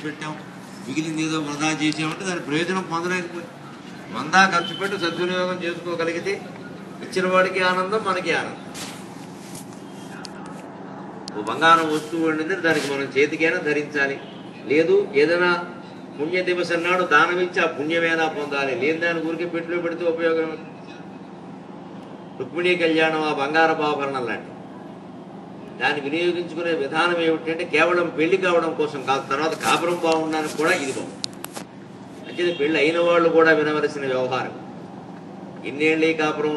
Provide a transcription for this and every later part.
పెట్టాం, మిగిలింది ఏదో వృధా చేసామంటే దాని ప్రయోజనం పొందలేకపోయి. వందా ఖర్చు పెట్టి సద్వినియోగం చేసుకోగలిగితే ఇచ్చిన వాడికి ఆనందం, మనకి ఆనందం. ఓ బంగారం వస్తువు ఉండింది, దానికి మనం చేతికైనా ధరించాలి. లేదు ఏదైనా పుణ్య దివసం నాడు దానం ఇచ్చి ఆ పుణ్యమైనా పొందాలి. లేని దాని గురికి పెట్టులో పెడితే ఉపయోగం. రుక్మిణీ కళ్యాణం ఆ బంగారపు ఆభరణం లాంటి దాన్ని వినియోగించుకునే విధానం ఏమిటంటే కేవలం పెళ్లి కావడం కోసం కాదు, తర్వాత కాపురం బాగుండడానికి కూడా ఇది బాగుంది. అంటే పెళ్ళి అయిన వాళ్ళు కూడా వినవలసిన వ్యవహారం. ఇన్నేళ్ళీ కాపురం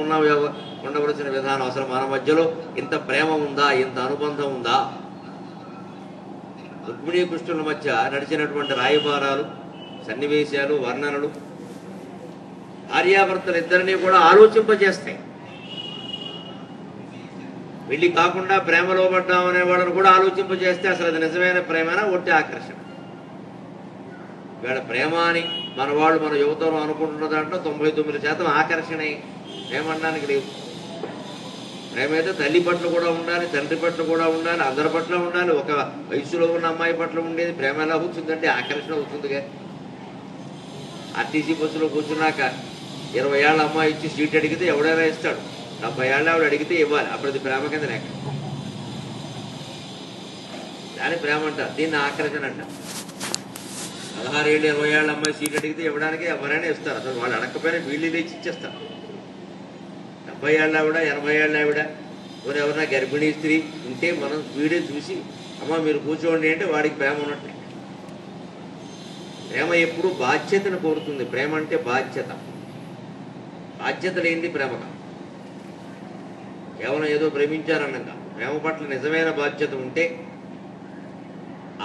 ఉండవలసిన విధానం. అసలు మన మధ్యలో ఇంత ప్రేమ ఉందా, ఇంత అనుబంధం ఉందా? రుక్మిణీ కృష్ణుల మధ్య నడిచినటువంటి రాయబారాలు, సన్నివేశాలు, వర్ణనలు భార్యాభర్తలు ఇద్దరినీ కూడా ఆలోచింపజేస్తాయి. పెళ్లి కాకుండా ప్రేమలో పడ్డామనే వాళ్ళని కూడా ఆలోచింపజేస్తే అసలు అది నిజమైన ప్రేమనా, ఒట్టి ఆకర్షణ? వీళ్ళ ప్రేమ అని మన వాళ్ళు, మన యువతలో అనుకుంటున్న దాంట్లో 99% ఆకర్షణే, ప్రేమ అనడానికి లేవు. ప్రేమ అయితే తల్లి పట్ల కూడా ఉండాలి, తండ్రి పట్ల కూడా ఉండాలి, అందరి పట్ల ఉండాలి. ఒక వయసులో ఉన్న అమ్మాయి పట్ల ఉండేది ప్రేమ ఎలా అవుతుందంటే ఆకర్షణ అవుతుందిగా. ఆర్టీసీ బస్సులో కూర్చున్నాక 20 ఏళ్ళ అమ్మాయి ఇచ్చి సీట్ అడిగితే ఎవడైనా ఇస్తాడు, 70 ఏళ్ళ ఆవిడ అడిగితే ఇవ్వాలి. అప్పుడు అది ప్రేమ కింద లేక దాని ప్రేమ అంటారు, దీన్ని ఆకర్షణ అంటారు. 16 ఏళ్ళు 20 ఏళ్ళ అమ్మాయి సీట్ అడిగితే ఇవ్వడానికి ఎవరైనా ఇస్తారు. అసలు వాళ్ళు అడగకపోయినా వీళ్ళు లేచి ఇచ్చేస్తారు. 70 ఏళ్ళ ఆవిడ, 80 ఏళ్ళ ఆవిడ, మరి ఎవరైనా గర్భిణీ స్త్రీ ఉంటే మనం వీడియో చూసి అమ్మ మీరు కూర్చోండి అంటే వాడికి ప్రేమ ఉన్నట్టే. ప్రేమ ఎప్పుడు బాధ్యతను కోరుతుంది. ప్రేమ అంటే బాధ్యత. బాధ్యత లేనిది ప్రేమ కాదు. కేవలం ఏదో ప్రేమించారన్నాం కాదు. ప్రేమ పట్ల నిజమైన బాధ్యత ఉంటే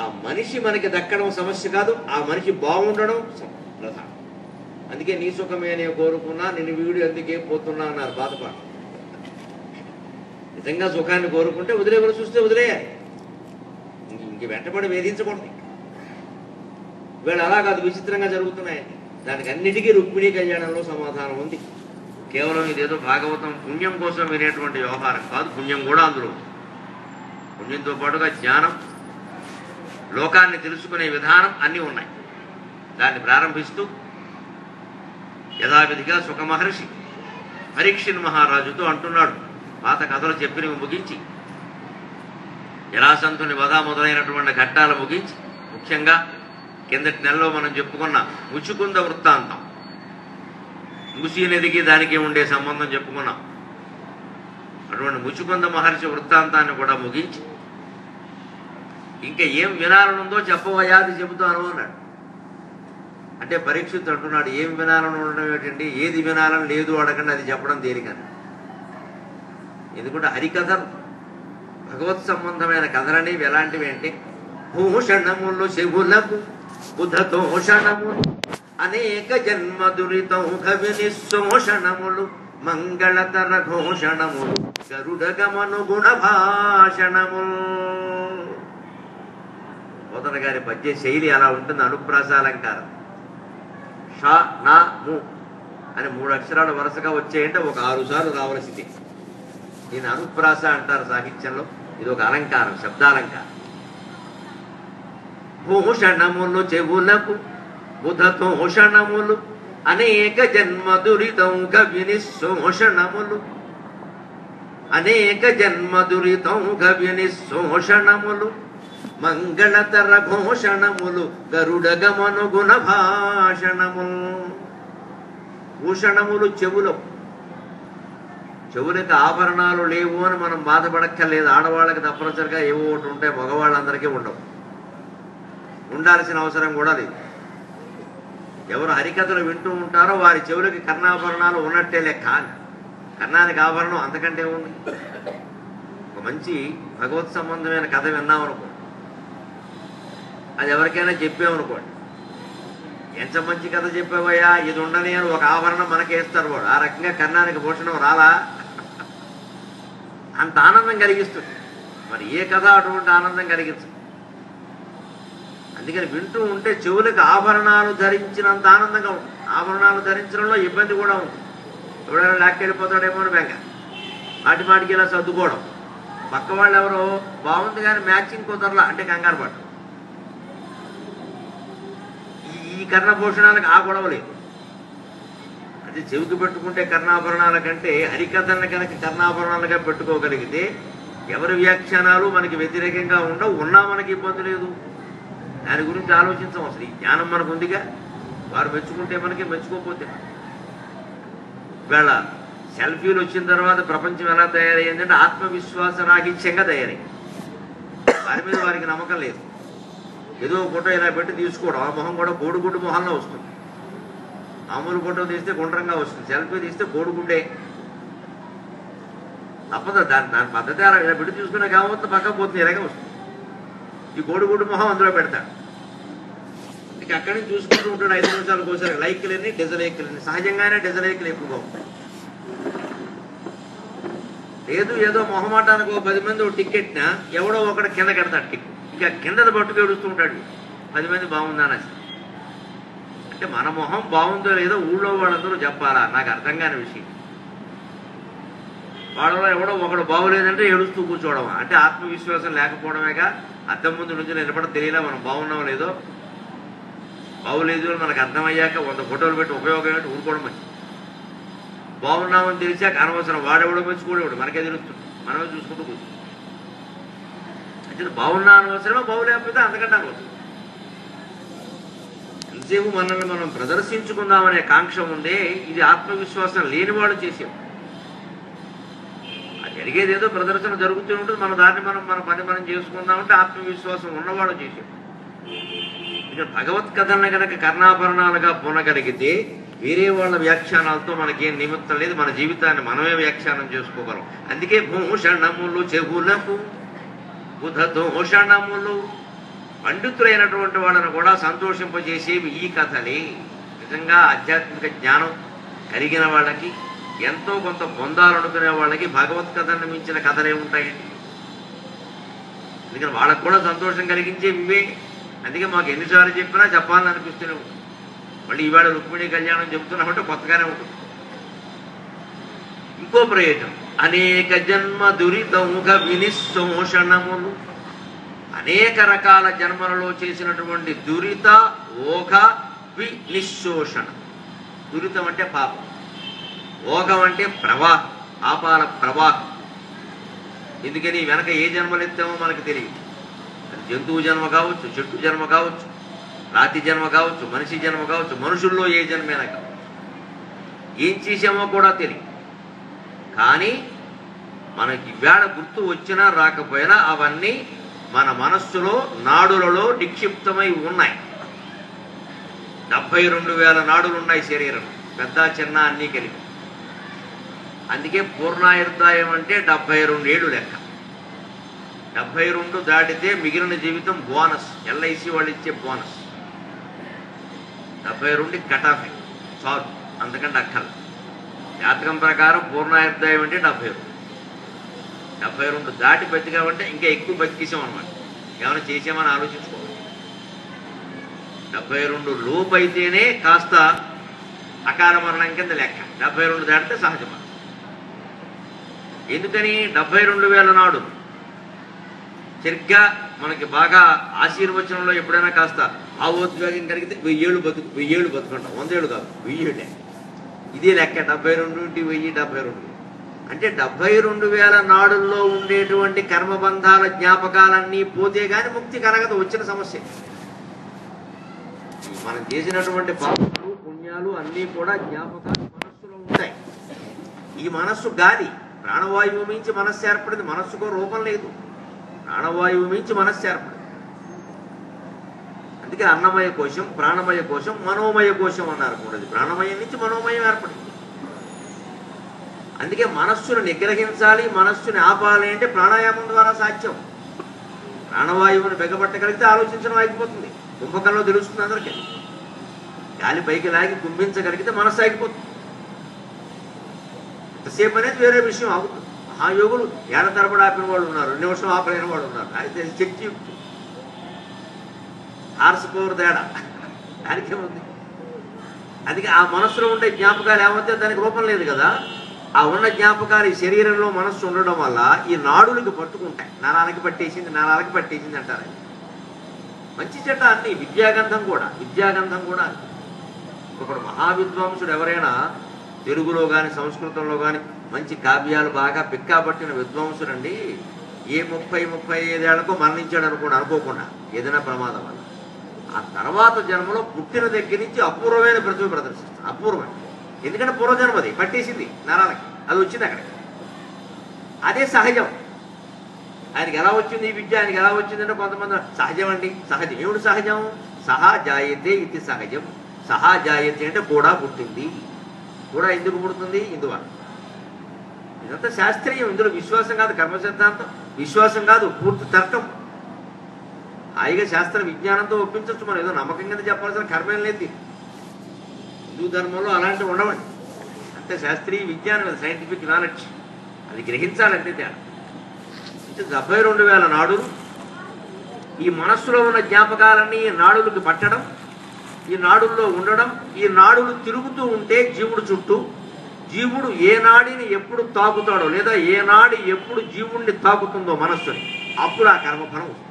ఆ మనిషి మనకి దక్కడం సమస్య కాదు, ఆ మనిషి బాగుండడం ప్రధానం. అందుకే నీ సుఖమే నేను కోరుకున్నా, నేను వీడు ఎందుకే పోతున్నా అన్నారు బాధపాడు. నిజంగా సుఖాన్ని కోరుకుంటే వదిలేకొని చూస్తే వదిలేయాలి, ఇంక వెంటబడి వేధించకూడదు. వీళ్ళు అలా కాదు, విచిత్రంగా జరుగుతున్నాయండి. దానికి అన్నిటికీ రుక్మిణీ కళ్యాణంలో సమాధానం ఉంది. కేవలం ఇదేదో భాగవతం పుణ్యం కోసం వినేటువంటి వ్యవహారం కాదు, పుణ్యం కూడా అందులో. పుణ్యంతో పాటుగా జ్ఞానం, లోకాన్ని తెలుసుకునే విధానం అన్నీ ఉన్నాయి. దాన్ని ప్రారంభిస్తూ యథావిధిగా సుఖమహర్షి పరీక్షిత్ మహారాజుతో అంటున్నాడు. పాత కథలు చెప్పినవి ముగించి, జరాసంధుని వధ మొదలైనటువంటి ఘట్టాలు ముగించి, ముఖ్యంగా కిందటి నెలలో మనం చెప్పుకున్న ముచుకుంద వృత్తాంతం, మూసీ నదికి దానికి ఉండే సంబంధం చెప్పుకున్నాం. అటువంటి ముచుకుంద మహర్షి వృత్తాంతాన్ని కూడా ముగించి, ఇంకా ఏం వినాలనుందో చెప్పవయాది చెబుతాను అన్నాడు. అంటే పరీక్షిత్ అంటున్నాడు, ఏం వినాలని ఉండడం ఏంటండి, ఏది వినాలని లేదు అడగండి, అది చెప్పడం తేలికని. ఎందుకంటే హరికథలు, భగవత్ సంబంధమైన కథలనేవి ఎలాంటివి అంటే, భూషణములు శివులకు బుధతోషణములు అనేక జన్మ దురితం కవిని శోషణములు మంగళతర ఘోషణములు గరుడగమను గుణ భాషణములు. పోతన గారి పద్య శైలి అలా ఉంటుంది. అనుప్రాసాలంకారం. షా నా ము అని 3 అక్షరాలు వరుసగా వచ్చాయంటే ఒక 6 సార్లు రావలసింది. దీన్ని అనుప్రాస అంటారు సాహిత్యంలో. ఇది ఒక అలంకారం, శబ్దాలంకారం. భూషణములు చెవులకు బుధతోషణములు అనేక జన్మ దురితం కవిని శోషణములు అనేక జన్మ దురితం కవిని శోషణములు మంగళతర ఘోషణములు గరుడగమను గుణ భాషణములు. భూషణములు చెవులకు. చెవులకు ఆభరణాలు లేవు అని మనం బాధపడక్కర్లేదు. ఆడవాళ్ళకి తప్పనిసరిగా ఏవో ఒకటి ఉంటాయి, మగవాళ్ళందరికీ ఉండవు. ఉండాల్సిన అవసరం కూడా లేదు. ఎవరు హరికథలు వింటూ ఉంటారో వారి చెవులకి కర్ణాభరణాలు ఉన్నట్టే లెక్క. కర్ణానికి ఆభరణం అంతకంటే ఉంది. ఒక మంచి భగవత్ సంబంధమైన కథ విన్నామనుకో, అది ఎవరికైనా చెప్పామనుకోండి, ఎంత మంచి కథ చెప్పావయ్యా, ఇది ఉండని అని ఒక ఆభరణం మనకేస్తారు వాడు. ఆ రకంగా కర్ణానికి భూషణం రాలా, అంత ఆనందం కలిగిస్తుంది. మరి ఏ కథ అటువంటి ఆనందం కలిగించదు. అందుకని వింటూ ఉంటే చెవులకు ఆభరణాలు ధరించినంత ఆనందంగా ఉంటుంది. ఆభరణాలు ధరించడంలో ఇబ్బంది కూడా ఉంది. ఎవడైనా లాక్కెళ్ళిపోతాడేమో అని బెంగ, మాటి మాటికి ఇలా సర్దుకోవడం. పక్క వాళ్ళు ఎవరో బాగుంది కానీ మ్యాచింగ్ కుదరలా అంటే కంగారు పడ్డం. ఈ కర్ణభూషణాలకు ఆ గొడవ లేదు. అది చెవికి పెట్టుకుంటే కర్ణాభరణాల కంటే హరికథలను కనుక కర్ణాభరణాలుగా పెట్టుకోగలిగితే ఎవరి వ్యాఖ్యానాలు మనకి వ్యతిరేకంగా ఉండవు, ఉన్నా మనకి ఇబ్బంది లేదు. దాని గురించి ఆలోచించం. అసలు ఈ జ్ఞానం మనకు ఉందిగా, వారు మెచ్చుకుంటే మనకి, మెచ్చుకోకపోతే. ఇవాళ సెల్ఫీలు వచ్చిన తర్వాత ప్రపంచం ఎలా తయారయ్యిందంటే ఆత్మవిశ్వాస రాహిత్యంగా తయారయ్యింది. వారి మీద వారికి నమ్మకం లేదు. ఏదో ఫోటో ఇలా పెట్టి తీసుకోవడం, ఆ మొహం కూడా కోడిగుడ్డు మొహంలో వస్తుంది. మామూలు ఫోటో తీస్తే గుండ్రంగా వస్తుంది, సెల్ఫీ తీస్తే కోడిగుడ్డే. తప్పదు, దాని పద్ధతి ఇలా పెట్టి చూసుకునే కావచ్చు, పక్క పోతుంది, ఇలాగే వస్తుంది. ఈ కోడిగుడ్డు మొహం అందులో పెడతాడు. ఇక అక్కడి నుంచి చూసుకుంటూ ఉంటాడు 5 నిమిషాలకు ఒకసారి. లైక్లని డిజలైక్లని, సహజంగానే డిజలైక్లు ఎక్కువగా ఉంటాయి. లేదు ఏదో మొహమాటానికి 10 మంది టికెట్నా ఎవడో ఒకటి కింద కడతాడు టికెట్, ఇంకా కిందది పట్టుకు ఏడుస్తూ ఉంటాడు 10 మంది బాగుందా అని. అంటే మన మొహం బాగుందో లేదో ఊళ్ళో వాళ్ళందరూ చెప్పాలా, నాకు అర్థం కాని విషయం. వాళ్ళలో ఎవడో ఒకడు బాగోలేదంటే ఏడుస్తూ కూర్చోవడం అంటే ఆత్మవిశ్వాసం లేకపోవడమేగా. అద్దం ముందు నుంచి నిలబడ తెలియలా మనం బాగున్నామో లేదో. బాగోలేదు అని మనకు అర్థమయ్యాక 100 ఫోటోలు పెట్టి ఉపయోగం ఏంటి, ఊరుకోవడం మంచిది. బాగున్నామని తెలిసాక అనవసరం వాడెవడో మెచ్చుకోడేవాడు, మనకే తెలుస్తుంది, మనమే చూసుకుంటూ కూర్చుంటాం. అంటే బాగున్నా అనవసరమా, బాగులేకపోతే అంతకంటే అనవసరం. ఎంతసేపు మనల్ని మనం ప్రదర్శించుకుందామనే కాంక్ష ఉందే, ఇది ఆత్మవిశ్వాసం లేనివాడు చేసేవాడు. అది జరిగేది ఏదో ప్రదర్శన జరుగుతూ ఉంటుంది, మన దాన్ని మన పని మనం చేసుకుందామంటే ఆత్మవిశ్వాసం ఉన్నవాడు చేసేవాడు. ఇక భగవత్కథలను కనుక కర్ణాభరణాలుగా పొనగలిగితే వేరే వాళ్ళ వ్యాఖ్యానాలతో మనకేం నిమిత్తం లేదు, మన జీవితాన్ని మనమే వ్యాఖ్యానం చేసుకోగలం. అందుకే భూషణములు చెవులకు బుధదోషణములు, పండితులైనటువంటి వాళ్ళను కూడా సంతోషింపజేసేవి ఈ కథలే. నిజంగా ఆధ్యాత్మిక జ్ఞానం కలిగిన వాళ్ళకి, ఎంతో కొంత పొందాలనుకునే వాళ్ళకి భగవత్కథను మించిన కథలే ఉంటాయండి. అందుకని వాళ్ళకు కూడా సంతోషం కలిగించేవి ఇవే. అందుకే మాకు ఎన్నిసార్లు చెప్పినా చెప్పాలని అనిపిస్తూనే ఉంటుంది. మళ్ళీ ఈవేళ రుక్మిణి కళ్యాణం చెబుతున్నామంటే కొత్తగానే ఉంటుంది. ఇంకో ప్రయోజనం, అనేక జన్మ దురితముఖ వినిశోషణములు, అనేక రకాల జన్మలలో చేసినటువంటి దురిత ఓఘ వినిశోషణ. దురితం అంటే పాపం, ఓఘం అంటే ప్రవాహం, పాపాల ప్రవాహం. ఎందుకని వెనక ఏ జన్మలు ఎత్తామో మనకు తెలియదు. అది జంతువు జన్మ కావచ్చు, చెట్టు జన్మ కావచ్చు, రాతి జన్మ కావచ్చు, మనిషి జన్మ కావచ్చు, మనుషుల్లో ఏ జన్మైనా కావచ్చు. ఏం చేసామో కూడా తెలియదు. కానీ మనకి వేళ గుర్తు వచ్చినా రాకపోయినా అవన్నీ మన మనస్సులో నాడులలో నిక్షిప్తమై ఉన్నాయి. 72,000 నాడులు ఉన్నాయి శరీరం, పెద్ద చిన్న అన్నీ కలిపి. అందుకే పూర్ణాయుర్దాయం అంటే 72 ఏళ్ళు లెక్క. 72 దాటితే మిగిలిన జీవితం బోనస్, ఎల్ఐసి వాళ్ళు ఇచ్చే బోనస్. 72 కటాఫ్ చాలు, అంతకంటే అక్కర్ల. జాతకం ప్రకారం పూర్ణాయుర్దాయం అంటే 72. 72 దాటి బతికామంటే ఇంకా ఎక్కువ బతికేసాం అనమాట. ఏమైనా చేసామని ఆలోచించుకోవాలి. 72 లోపు అయితేనే కాస్త అకాల మరణం కింద లెక్క, 72 దాటితే సహజ మరణం. ఎందుకని 72,000 నాడు సరిగ్గా మనకి బాగా ఆశీర్వచనంలో ఎప్పుడైనా కాస్త భావోద్వేగం కలిగితే 1000 ఏళ్ళు బతుకు, 1000 ఏళ్ళు బతుకుంటాం, 100 ఏళ్ళు కాదు, 1000 ఏళ్ళే. ఇదే లెక్క 72 నుండి 1000, 72. అంటే 72,000 నాడుల్లో ఉండేటువంటి కర్మబంధాల జ్ఞాపకాలన్నీ పోతే గాని ముక్తి కలగదు. వచ్చిన సమస్య మనం చేసినటువంటి పాపాలు పుణ్యాలు అన్నీ కూడా జ్ఞాపకాలు మనస్సులో ఉంటాయి. ఈ మనస్సు గాలి, ప్రాణవాయువు మించి మనస్సు ఏర్పడింది. మనస్సుకో రూపం లేదు, ప్రాణవాయువు మించి మనస్సు ఏర్పడింది. అందుకే అన్నమయ కోశం, ప్రాణమయ కోశం, మనోమయ కోశం అన్నారు కూడా. ప్రాణమయం నుంచి మనోమయం ఏర్పడింది. అందుకే మనస్సును నిగ్రహించాలి, మనస్సుని ఆపాలి అంటే ప్రాణాయామం ద్వారా సాధ్యం. ప్రాణవాయువుని బెగబట్టగలిగితే ఆలోచించడం ఆగిపోతుంది. కుంభకంలో తెలుస్తుంది అందరికీ. గాలి పైకి లాగి కుంభించగలిగితే మనస్సు ఆగిపోతుంది. ఎంతసేపు అనేది వేరే విషయం ఆగుతుంది. మహాయోగులు ఏడ తరబడి ఆపిన వాళ్ళు ఉన్నారు, 2 నిమిషం ఆపలేని వాళ్ళు ఉన్నారు. అయితే శక్తి హార్స్ పవర్ తేడా దానికే ఉంది. అందుకే ఆ మనస్సులో ఉండే జ్ఞాపకాలు ఏమైతే దానికి రూపం లేదు కదా. ఆ ఉన్న జ్ఞాపకాలు ఈ శరీరంలో మనస్సు ఉండడం వల్ల ఈ నాడులకు పట్టుకుంటాయి. నరాలకి పట్టేసింది, నరాలకి పట్టేసింది అంటారు. మంచి చెడ్డ అన్ని, విద్యాగంధం కూడా ఒకడు మహావిద్వాంసుడు ఎవరైనా తెలుగులో కానీ సంస్కృతంలో కానీ మంచి కావ్యాలు బాగా పిక్కాబట్టిన విద్వాంసుడండి ఏ 30-35 ఏళ్లకో మరణించాడు అనుకోకుండా ఏదైనా ప్రమాదం వల్ల ఆ తర్వాత జన్మలో పుట్టిన దగ్గర నుంచి అపూర్వమైన ప్రతిభ ప్రదర్శిస్తాడు. అపూర్వమైన, ఎందుకంటే పూర్వజన్మది పట్టేసింది నరాలకి, అది వచ్చింది అక్కడికి. అదే సహజం. ఆయనకి ఎలా వచ్చింది ఈ విద్య, ఆయనకి ఎలా వచ్చిందంటే కొంతమంది సహజం అండి, సహజం. ఏమిటి సహజం? సహా జాయతే ఇది సహజం. సహా జాయతే అంటే కూడా పుట్టింది. కూడా ఎందుకు పుడుతుంది? ఇందువల్ల. ఇదంతా శాస్త్రీయం. ఇందులో విశ్వాసం కాదు, కర్మ సిద్ధాంతం, విశ్వాసం కాదు, పూర్తి తర్కం. హాయిగా శాస్త్ర విజ్ఞానంతో ఒప్పించవచ్చు. మనం ఏదో నమ్మకం కింద చెప్పాల్సిన కర్మేం లేదు. హిందూ ధర్మంలో అలాంటివి ఉండవండి. అంటే శాస్త్రీయ విజ్ఞానం, సైంటిఫిక్ నాలెడ్జ్, అది గ్రహించాలంటే తేడా. 72,000 నాడులు. ఈ మనస్సులో ఉన్న జ్ఞాపకాలన్నీ ఈ నాడులకు పట్టడం, ఈ నాడుల్లో ఉండడం, ఈ నాడులు తిరుగుతూ ఉంటే జీవుడు చుట్టూ, జీవుడు ఏ నాడిని ఎప్పుడు తాకుతాడో లేదా ఏ నాడి ఎప్పుడు జీవుణ్ణి తాకుతుందో మనస్సుని, అప్పుడు ఆ కర్మఫలం వస్తుంది.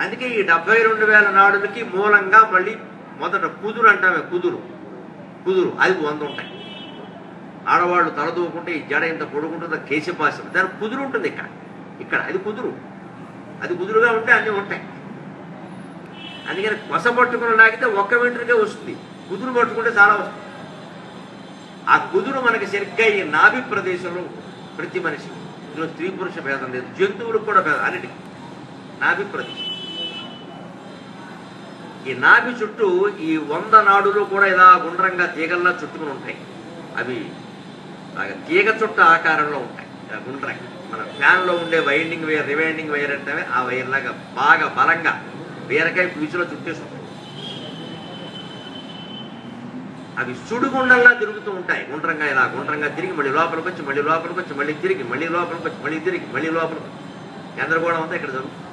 అందుకే ఈ 72,000 నాడులకి మూలంగా మళ్ళీ మొదట కుదురు అంటామే, కుదురు అది 100 ఉంటాయి. ఆడవాళ్ళు తలదూకుంటే ఈ జడ ఇంత పొడుగుంటుందో కేశపాశం, దానికి కుదురు ఉంటుంది. ఇక్కడ అది కుదురు, అది కుదురుగా ఉంటే అన్నీ ఉంటాయి. అందుకని కొస పట్టుకుని లాగితే ఒక్క వెంట్రుకే వస్తుంది, కుదురు పట్టుకుంటే చాలా వస్తుంది. ఆ కుదురు మనకి సరిగ్గా ఈ నాభి ప్రదేశంలో ప్రతి మనిషి, ఇందులో స్త్రీ పురుష భేదం లేదు, జంతువులకు కూడా భేదం, అన్నిటికీ నాభి ప్రదేశం. ఈ నాభి చుట్టూ ఈ 100 నాడులు కూడా ఇలా గుండ్రంగా తీగల్లా చుట్టుకుని ఉంటాయి. అవి బాగా తీగ చుట్ట ఆకారంలో ఉంటాయి, గుండ్రంగా. మన ఫ్యాన్లో ఉండే వైండింగ్ వైర్, రివైండింగ్ వైర్ అంటే ఆ వైర్ లాగా బాగా బలంగా బీరకాయ పీచులో చుట్టేసి ఉంటాయి. అవి సుడిగుండంలా తిరుగుతూ ఉంటాయి, గుండ్రంగా ఇలా గుండ్రంగా తిరిగి మళ్ళీ లోపలికి వచ్చి మళ్ళీ లోపలికి వచ్చి మళ్ళీ తిరిగి మళ్ళీ లోపలికి వచ్చి మళ్ళీ తిరిగి మళ్ళీ లోపలికి. గందరగోళం అంతా ఇక్కడ జరుగుతుంది.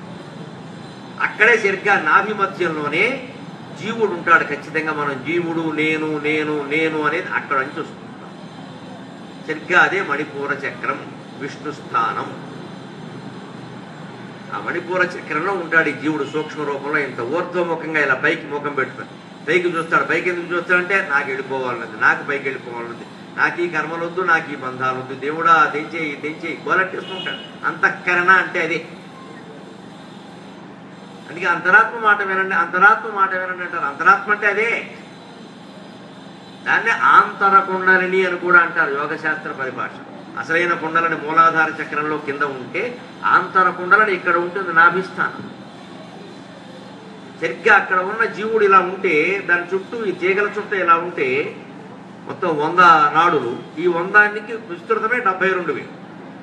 అక్కడే సరిగ్గా నాభి మధ్యంలోనే జీవుడు ఉంటాడు ఖచ్చితంగా. మనం జీవుడు నేను నేను నేను అనేది అక్కడ నుంచి వస్తుంటాం. సరిగ్గా అదే మణిపూర చక్రం, విష్ణు స్థానం. ఆ మణిపూర చక్రంలో ఉంటాడు ఈ జీవుడు సూక్ష్మ రూపంలో. ఇంత ఊర్ధ్వముఖంగా ఇలా పైకి ముఖం పెట్టుకొని పైకి చూస్తాడు. పైకి ఎందుకు చూస్తాడంటే నాకు వెళ్ళిపోవాలన్నది, నాకు పైకి వెళ్ళిపోవాలన్నది, నాకు ఈ కర్మలొద్దు, నాకు ఈ బంధాలు వద్దు, దేవుడా తెంచేయి తెంచేయి గోలట్టేస్తుంటాడు. అంతఃకరణ అంటే అదే. అందుకే అంతరాత్మ మాట వినండి, అంతరాత్మ మాట వినండి అంటారు. అంతరాత్మ అంటే అదే. దాన్నే ఆంతర కుండలిని అని కూడా అంటారు యోగశాస్త్ర పరిభాష. అసలైన కుండలని మూలాధార చక్రంలో కింద ఉంటే, ఆంతర కుండలని ఇక్కడ ఉంటుంది నాభిస్థానం. సరిగ్గా అక్కడ ఉన్న జీవుడు ఇలా ఉంటే, దాని చుట్టూ ఈ తీగల చుట్టూ ఇలా ఉంటే మొత్తం 100 నాడులు. ఈ 100కి విస్తృతమే 72,000.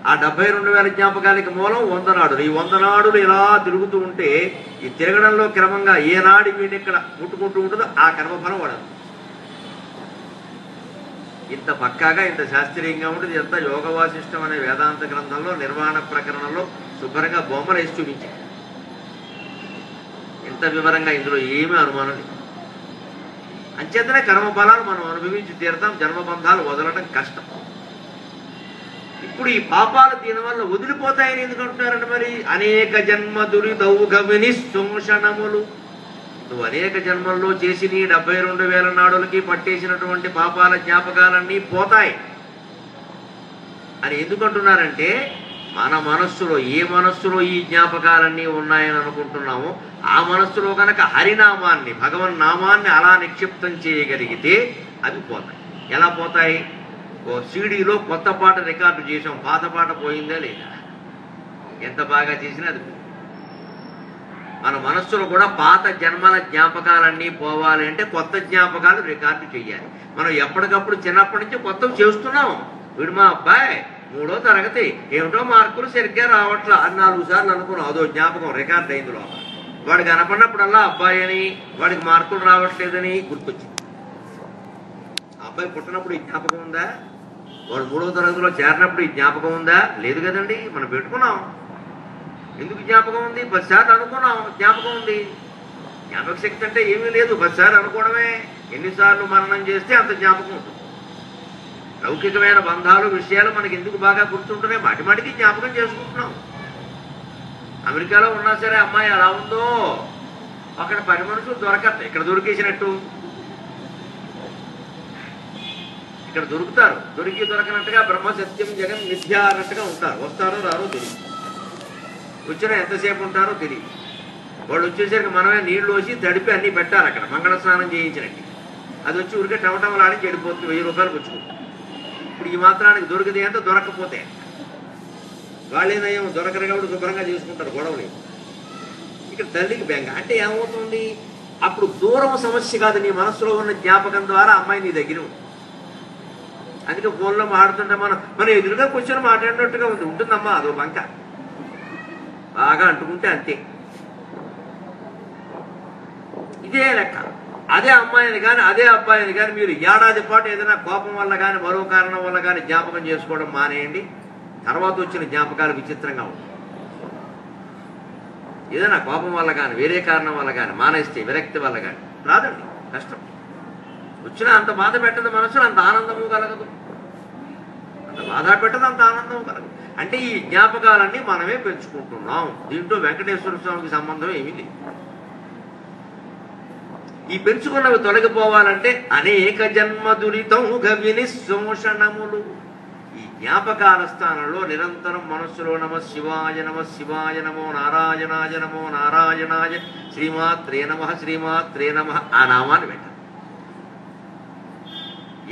ఆ 72,000 జ్ఞాపకాలకి మూలం 100 నాడులు. ఈ 100 నాడులు ఇలా తిరుగుతూ ఉంటే ఈ తిరగడంలో క్రమంగా ఏ నాడి వీడిని ఇక్కడ ముట్టుకుంటూ ఉంటుందో ఆ కర్మఫలం పడదు. ఇంత పక్కాగా, ఇంత శాస్త్రీయంగా ఉంటుంది. ఎంత యోగ వాసిష్టం అనే వేదాంత గ్రంథంలో నిర్వాణ ప్రకరణంలో శుభ్రంగా బొమ్మలు వేసి చూపించారు. ఇంత వివరంగా ఇందులో ఏమీ అనుమానం లేదు. అంచేతనే కర్మఫలాలు మనం అనుభవించి తీరతాం. జన్మబంధాలు వదలడం కష్టం. ఇప్పుడు ఈ పాపాలు దీనివల్ల వదిలిపోతాయని ఎందుకంటున్నారంటే, మరి అనేక జన్మ దురిదౌఘమిని శోషణములు, నువ్వు అనేక జన్మల్లో చేసి నీ 72,000 నాడులకి పట్టేసినటువంటి పాపాల జ్ఞాపకాలన్నీ పోతాయి అని ఎందుకంటున్నారంటే, మన మనస్సులో ఏ మనస్సులో ఈ జ్ఞాపకాలన్నీ ఉన్నాయని అనుకుంటున్నామో ఆ మనస్సులో కనుక హరినామాన్ని, భగవన్నామాన్ని అలా నిక్షిప్తం చేయగలిగితే అవి పోతాయి. ఎలా పోతాయి? ఓ సీడీలో కొత్త పాట రికార్డు చేసాం, పాత పాట పోయిందా లేదా? ఎంత బాగా చేసినా అది. మన మనస్సులో కూడా పాత జన్మల జ్ఞాపకాలన్నీ పోవాలి అంటే కొత్త జ్ఞాపకాలు రికార్డు చేయాలి. మనం ఎప్పటికప్పుడు చిన్నప్పటి నుంచి కొత్తవి చేస్తున్నాం. వీడు మా అబ్బాయి 3వ తరగతి, ఏమిటో మార్కులు సరిగ్గా రావట్లా అని 4 సార్లు అనుకున్నాం. అదో జ్ఞాపకం రికార్డు అయింది లోపల. వాడు కనపడినప్పుడల్లా అబ్బాయి అని, వాడికి మార్కులు రావట్లేదని గుర్తొచ్చింది. అబ్బాయి పుట్టినప్పుడు ఈ జ్ఞాపకం ఉందా? వాడు 3వ తరగతిలో చేరినప్పుడు ఈ జ్ఞాపకం ఉందా? లేదు కదండి. మనం పెట్టుకున్నాం. ఎందుకు జ్ఞాపకం ఉంది? 10 సార్లు అనుకున్నాం, జ్ఞాపకం ఉంది. జ్ఞాపక శక్తి అంటే ఏమీ లేదు, 10 సార్లు అనుకోవడమే. ఎన్నిసార్లు మననం చేస్తే అంత జ్ఞాపకం ఉంటుంది. లౌకికమైన బంధాలు, విషయాలు మనకి ఎందుకు బాగా గుర్తుంటున్నాయి? మాటిమాటికి జ్ఞాపకం చేసుకుంటున్నాం. అమెరికాలో ఉన్నా సరే అమ్మాయి అలా ఉందో, అక్కడ 10 మనుషులు దొరకట్టు, ఇక్కడ దొరికేసినట్టు ఇక్కడ దొరుకుతారు, దొరకనట్టుగా బ్రహ్మ సత్యం జగన్ మిథ్య అన్నట్టుగా ఉంటారు. వస్తారో రారో తెలియదు, వచ్చినా ఎంతసేపు ఉంటారో తెలియదు. వాళ్ళు వచ్చేసరికి మనమే నీళ్లు వచ్చి తడిపి అన్నీ పెట్టాలి అక్కడ, మంగళ స్నానం చేయించినట్టు. అది వచ్చి ఊరికే టమటమలాడి చెడిపోతుంది, 1000 రూపాయలు పుచ్చుకుంటుంది. ఇప్పుడు ఈ మాత్రానికి దొరికితే అంటే దొరకకపోతే వాళ్ళేదయ్యం దొరకరు కాబట్టి శుభ్రంగా చేసుకుంటారు, గొడవలు. ఇక్కడ తల్లికి బెంగ అంటే ఏమవుతుంది, అప్పుడు దూరం సమస్య కాదు, నీ మనసులో ఉన్న జ్ఞాపకం ద్వారా అమ్మాయి నీ దగ్గర ఉంది. అందుకే ఫోన్లో మాట్లాడుతుంటే మనం ఎదురుగా కూర్చొని మాట్లాడినట్టుగా ఉంటుందమ్మా, అదో బంక బాగా అంటుకుంటే అంతే. ఇదే లెక్క. అదే అమ్మాయిని కానీ అదే అబ్బాయిని కానీ మీరు ఏడాది పాటు ఏదైనా కోపం వల్ల కానీ మరో కారణం వల్ల కానీ జ్ఞాపకం చేసుకోవడం మానేయండి. తర్వాత వచ్చిన జ్ఞాపకాలు విచిత్రంగా ఉంటాయి. ఏదైనా కోపం వల్ల కానీ వేరే కారణం వల్ల కానీ మానేస్తే, విరక్తి వల్ల కానీ రాదండి, కష్టం. వచ్చినా అంత బాధ పెట్టదు మనసులో, అంత ఆనందము కలగదు. అంత బాధ పెట్టదు, అంత ఆనందము కలగదు. అంటే ఈ జ్ఞాపకాలన్నీ మనమే పెంచుకుంటున్నాం. దీంట్లో వెంకటేశ్వర స్వామికి సంబంధం ఏమీ లేదు. ఈ పెంచుకున్నవి తొలగిపోవాలంటే అనేక జన్మ దురితం వినిశోషణములు. ఈ జ్ఞాపకాల స్థానంలో నిరంతరం మనస్సులో నమ శివాయ నమ శివాయ నమో నారాయణాయ నమో నారాయణాయ శ్రీమాత్రే నమ శ్రీమాత్రే నమ ఆ నామాన్ని పెట్టాలి.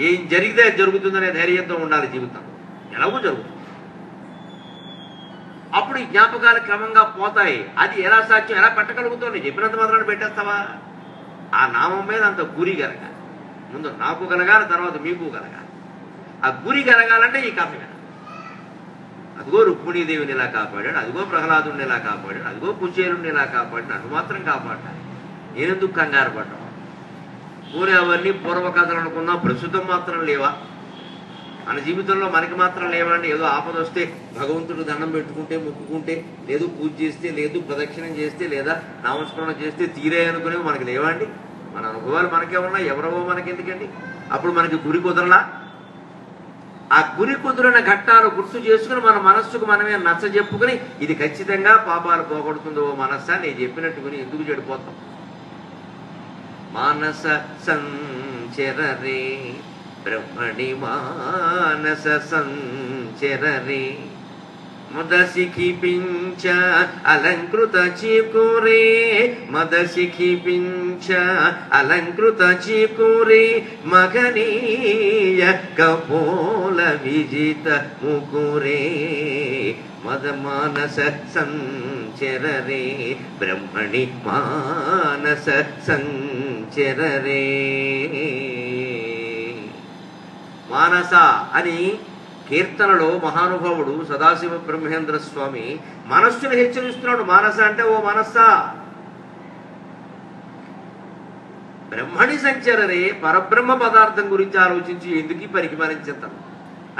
ఏం జరిగితే జరుగుతుందనే ధైర్యంతో ఉండాలి జీవితం, ఎలాగో జరుగుతుంది. అప్పుడు ఈ జ్ఞాపకాలు క్రమంగా పోతాయి. అది ఎలా సాధ్యం, ఎలా పెట్టగలుగుతావు? నేను చెప్పినంత మాత్రాన్ని పెట్టేస్తావా? ఆ నామం మీద అంత గురి కలగాలి. ముందు నాకు కలగాలి, తర్వాత మీకు కలగాలి. ఆ గురి కలగాలంటే ఈ కథ వినాలి. అదిగో రుక్మిణీదేవిని ఇలా కాపాడాడు, అదిగో ప్రహ్లాదుని ఇలా కాపాడాడు, అదిగో కుచేరుని ఇలా కాపాడు, నన్ను మాత్రం కాపాడాలి. నేనెందుకు కంగారు పడ్డాను? పూరి అవన్నీ పూర్వకథలు అనుకున్నా, ప్రస్తుతం మాత్రం లేవా? మన జీవితంలో మనకి మాత్రం లేవండి. ఏదో ఆపద వస్తే భగవంతుడు దండం పెట్టుకుంటే, మొక్కుకుంటే, లేదు పూజ చేస్తే, లేదు ప్రదక్షిణం చేస్తే, లేదా నామస్మరణ చేస్తే తీరే అనుకునేవి మనకి లేవండి. మన అనుభవాలు మనకే ఉన్నాయి, ఎవరవో మనకెందుకండి? అప్పుడు మనకి గురి కుదరలా? ఆ గురి కుదిరిన ఘట్టాలు గుర్తు చేసుకుని మన మనస్సుకు మనమే నచ్చ చెప్పుకుని ఇది ఖచ్చితంగా పాపాలు పోగొడుతుందో మనస్సా నేను చెప్పినట్టుకుని ఎందుకు చెడిపోతాం? మానస సంచరరే బ్రహ్మణి మానస సంచరరే మదసిఖి పించ అలంకృత చీకురే మదసిఖి పించ అలంకృత చీకురే మగనీయ కపోల విజిత ముకురే మద మానస సంచరరే బ్రహ్మణి మానస సంచరరే. మానస అని కీర్తనలో మహానుభావుడు సదాశివ బ్రహ్మేంద్ర స్వామి మనస్సును హెచ్చరిస్తున్నాడు. మానస అంటే ఓ మనస్సా, బ్రహ్మణి సంచరరే, పరబ్రహ్మ పదార్థం గురించి ఆలోచించి ఎందుకు పరికిమరించేద్దాం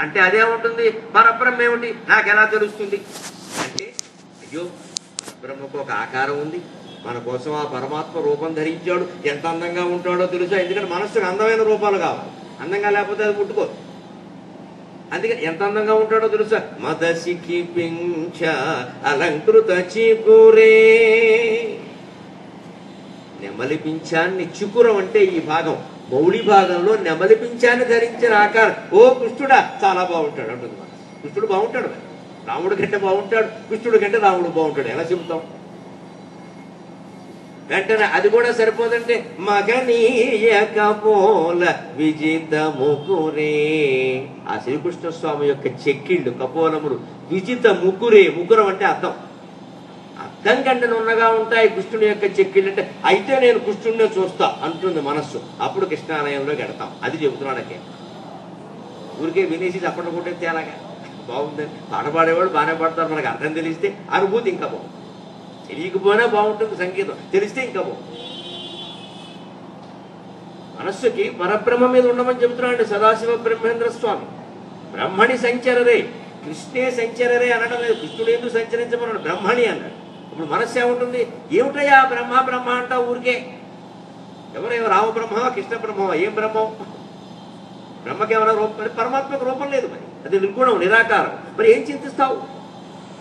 అంటే అదేముంటుంది? పరబ్రహ్మ ఏమిటి నాకెలా తెలుస్తుంది అంటే, అయ్యో పరబ్రహ్మకు ఒక ఆకారం ఉంది, మన కోసం ఆ పరమాత్మ రూపం ధరించాడు, ఎంత అందంగా ఉంటాడో తెలుసా? ఎందుకంటే మనస్సుకు అందమైన రూపాలు కావాలి, అందంగా లేకపోతే అది ముట్టుకో. అందుకని ఎంత అందంగా ఉంటాడో తెలుసా? మదసిఖి పింఛ అలంకృత చికురే. నెమలి పింఛాన్ని, చికురం అంటే ఈ భాగం, మౌళి భాగంలో నెమలి పింఛాన్ని ధరించిన ఆకారం. ఓ కృష్ణుడా చాలా బాగుంటాడు అంటుంది మనం. కృష్ణుడు బాగుంటాడు, రాముడి కంటే బాగుంటాడు, కృష్ణుడి కంటే రాముడు బాగుంటాడు. ఎలా చెబుతాం? వెంటనే అది కూడా సరిపోదంటే మగనీయ కపోల విజిత ముకురే. ఆ శ్రీకృష్ణ స్వామి యొక్క చెక్కిళ్ళు, కపోలములు, విజిత ముకురే. ముకురం అంటే అద్దం, అద్దం కంటే నున్నగా ఉంటాయి కృష్ణుని యొక్క చెక్కిళ్ళు. అంటే అయితే నేను కృష్ణుడినే చూస్తా అంటుంది మనస్సు. అప్పుడు కృష్ణాలయంలో గడతాం. అది చెబుతున్నాడకే. ఊరికే వినేసి చప్పట్లు కొట్టే తేలాగా బాగుందని పాట పాడేవాడు బాగానే పాడతారు. మనకు అర్థం తెలిస్తే అనుభూతి ఇంకా బాగుంది. తెలియకపోయినా బాగుంటుంది సంగీతం, తెలిస్తే ఇంకా బాగుంటుంది. మనస్సుకి పరబ్రహ్మ మీద ఉండమని చెబుతున్నాడు సదాశివ బ్రహ్మేంద్ర స్వామి. బ్రహ్మణి సంచరరే, కృష్ణే సంచరరే అనడం లేదు. కృష్ణుడు ఎందుకు సంచరించమన్నాడు? బ్రహ్మణి అన్నాడు. ఇప్పుడు మనస్సు ఏముంటుంది? ఏమిటయ్యా బ్రహ్మ బ్రహ్మ అంటావు ఊరికే? ఎవరేమో రామ బ్రహ్మ కృష్ణ బ్రహ్మ, ఏం బ్రహ్మం? బ్రహ్మకేమైనా రూపం? పరమాత్మకు రూపం లేదు, మరి అది నిర్గుణం, నిరాకారం. మరి ఏం చింతిస్తావు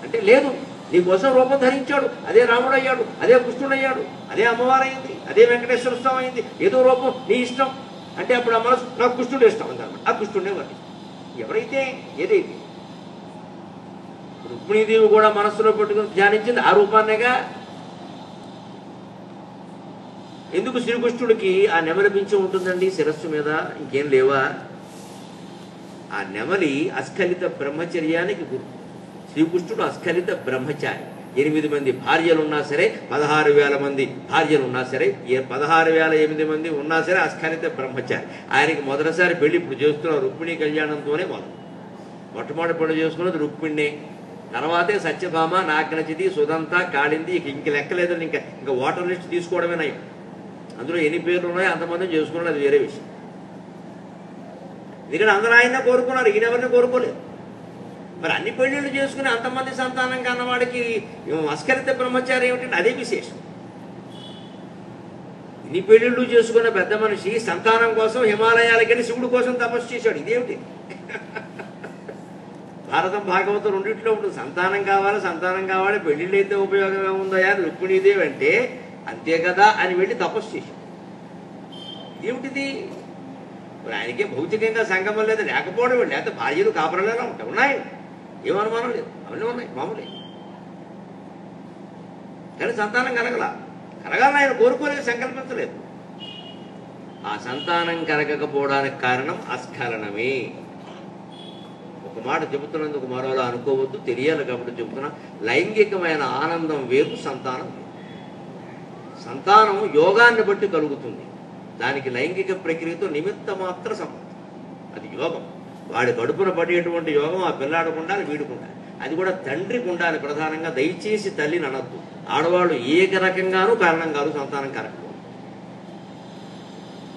అంటే లేదు, నీకోసం రూపం ధరించాడు, అదే రాముడు అయ్యాడు, అదే కృష్ణుడు అయ్యాడు, అదే అమ్మవారు అయింది, అదే వెంకటేశ్వర స్వామి అయింది. ఏదో రూపం నీ ఇష్టం అంటే అప్పుడు ఆ మనసు నాకు కృష్ణుడు ఇష్టం అంటారు. ఆ కృష్ణుడే వారి ఎవరైతే ఏదైతే రుక్మిణీదేవి కూడా మనస్సులో పెట్టుకుని ధ్యానించింది ఆ రూపాన్నేగా. ఎందుకు శ్రీకృష్ణుడికి ఆ నెమలి పింఛం ఉంటుందండి శిరస్సు మీద, ఇంకేం లేవా? ఆ నెమలి అస్ఖలిత బ్రహ్మచర్యానికి గుర్తు. శ్రీకృష్ణుడు అస్ఖలిత బ్రహ్మచారి. 8 మంది భార్యలున్నా సరే, 16,000 మంది భార్యలున్నా సరే, 16,008 మంది ఉన్నా సరే అస్ఖలిత బ్రహ్మచారి. ఆయనకి మొదటిసారి పెళ్లి ఇప్పుడు చేస్తున్న రుక్మిణీ కళ్యాణంతోనే మొట్టమొదటి పెళ్లి చేసుకున్నది రుక్మిణే. తర్వాతే సత్యభామ, నాగనచితి, సుదంత, కాళింది. ఇంక లెక్కలేదని ఇంకా ఓటర్ లిస్ట్ తీసుకోవడమే నయం. అందులో ఎన్ని పేర్లు ఉన్నాయో అంతమంది చేసుకున్నాడు, అది వేరే విషయం. ఎందుకంటే అందరూ ఆయన కోరుకున్నారు, ఈయనెవరిని కోరుకోలేదు. మరి అన్ని పెళ్లిళ్ళు చేసుకుని అంతమంది సంతానం కన్నవాడికి అస్ఖలిత బ్రహ్మచారి ఏమిటంటే అదే విశేషం. ఇన్ని పెళ్లిళ్ళు చేసుకున్న పెద్ద మనిషి సంతానం కోసం హిమాలయాలకెళ్ళి శివుడు కోసం తపస్సు చేశాడు. ఇదేమిటి? భారతం భాగవతం రెండింటిలో ఉంటుంది. సంతానం కావాలి, పెళ్లిళ్ళు అయితే ఉపయోగం ఏముందయా రుక్మిణీదేవి అంటే అంతే కదా అని వెళ్ళి తపస్సు చేశాడు. ఇదేమిటిది? మరి ఆయనకే భౌతికంగా సంగమం లేదు, లేకపోవడం లేకపోతే భార్యలు కాపురలేలా ఉంటాయి, ఉన్నాయి, ఏమనుమానం లేదు, అవన్నీ ఉన్నాయి మామూలే. కానీ సంతానం కలగాలని ఆయన కోరుకోలేదు, సంకల్పించలేదు. ఆ సంతానం కలగకపోవడానికి కారణం అస్ఖలనమే. ఒక మాట చెబుతున్నందుకు మరోలా అనుకోవద్దు, తెలియాలి కాబట్టి చెబుతున్నా. లైంగికమైన ఆనందం వేరు, సంతానం వేరు. సంతానం యోగాన్ని బట్టి కలుగుతుంది. దానికి లైంగిక ప్రక్రియతో నిమిత్త మాత్ర సంబంధం. అది యోగం. వాడి కడుపున పడేటువంటి యోగం ఆ పిల్లాడికి ఉండాలి, వీడికి ఉండాలి. అది కూడా తండ్రికి ఉండాలి ప్రధానంగా. దయచేసి తల్లిని అనద్దు. ఆడవాళ్ళు ఏక రకంగానూ కారణం కాదు సంతానం కరెక్ట్.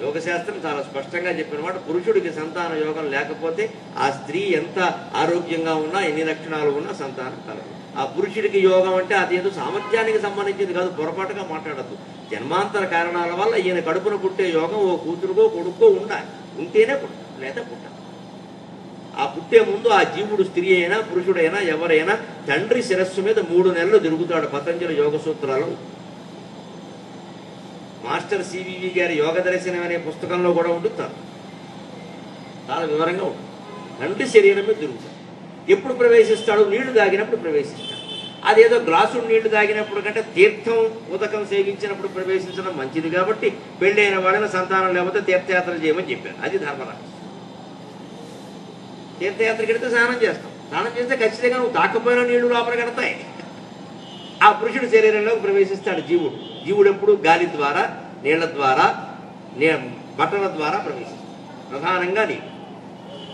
యోగశాస్త్రం చాలా స్పష్టంగా చెప్పిన మాట, పురుషుడికి సంతాన యోగం లేకపోతే ఆ స్త్రీ ఎంత ఆరోగ్యంగా ఉన్నా, ఎన్ని లక్షణాలు ఉన్నా సంతానం కలగదు. ఆ పురుషుడికి యోగం అంటే అది ఏదో సామర్థ్యానికి సంబంధించింది కాదు, పొరపాటుగా మాట్లాడద్దు. జన్మాంతర కారణాల వల్ల ఈయన కడుపున పుట్టే యోగం ఓ కూతురుకో కొడుకో ఉండాలి, ఉంటేనే పుట్టాలి, లేదా పుట్టాలి. ఆ పుట్టే ముందు ఆ జీవుడు స్త్రీ అయినా పురుషుడైనా ఎవరైనా తండ్రి శిరస్సు మీద 3 నెలలు తిరుగుతాడు. పతంజలి యోగ సూత్రాలు మాస్టర్ సివివి గారి యోగ దర్శనం అనే పుస్తకంలో కూడా ఉంటుంది, చాలా వివరంగా ఉంటుంది. తండ్రి శరీరం మీద తిరుగుతాడు. ఎప్పుడు ప్రవేశిస్తాడు? నీళ్లు తాగినప్పుడు ప్రవేశిస్తాడు. అదేదో గ్లాసు నీళ్లు తాగినప్పుడు కంటే తీర్థం ఉదకం సేవించినప్పుడు ప్రవేశించడం మంచిది కాబట్టి పెళ్ళైన వాళ్ళని సంతానం లేకపోతే తీర్థయాత్ర చేయమని చెప్పారు. అది ధర్మరాజు. తీర్థయాత్రకి వెళితే స్నానం చేస్తాం. స్నానం చేస్తే ఖచ్చితంగా నువ్వు తాకపోయినా నీళ్లు లోపల కడతాయి. ఆ పురుషుడి శరీరంలోకి ప్రవేశిస్తాడు జీవుడు. జీవుడు ఎప్పుడు గాలి ద్వారా, నీళ్ల ద్వారా, బట్టల ద్వారా ప్రవేశిస్తాడు, ప్రధానంగా నీళ్ళు.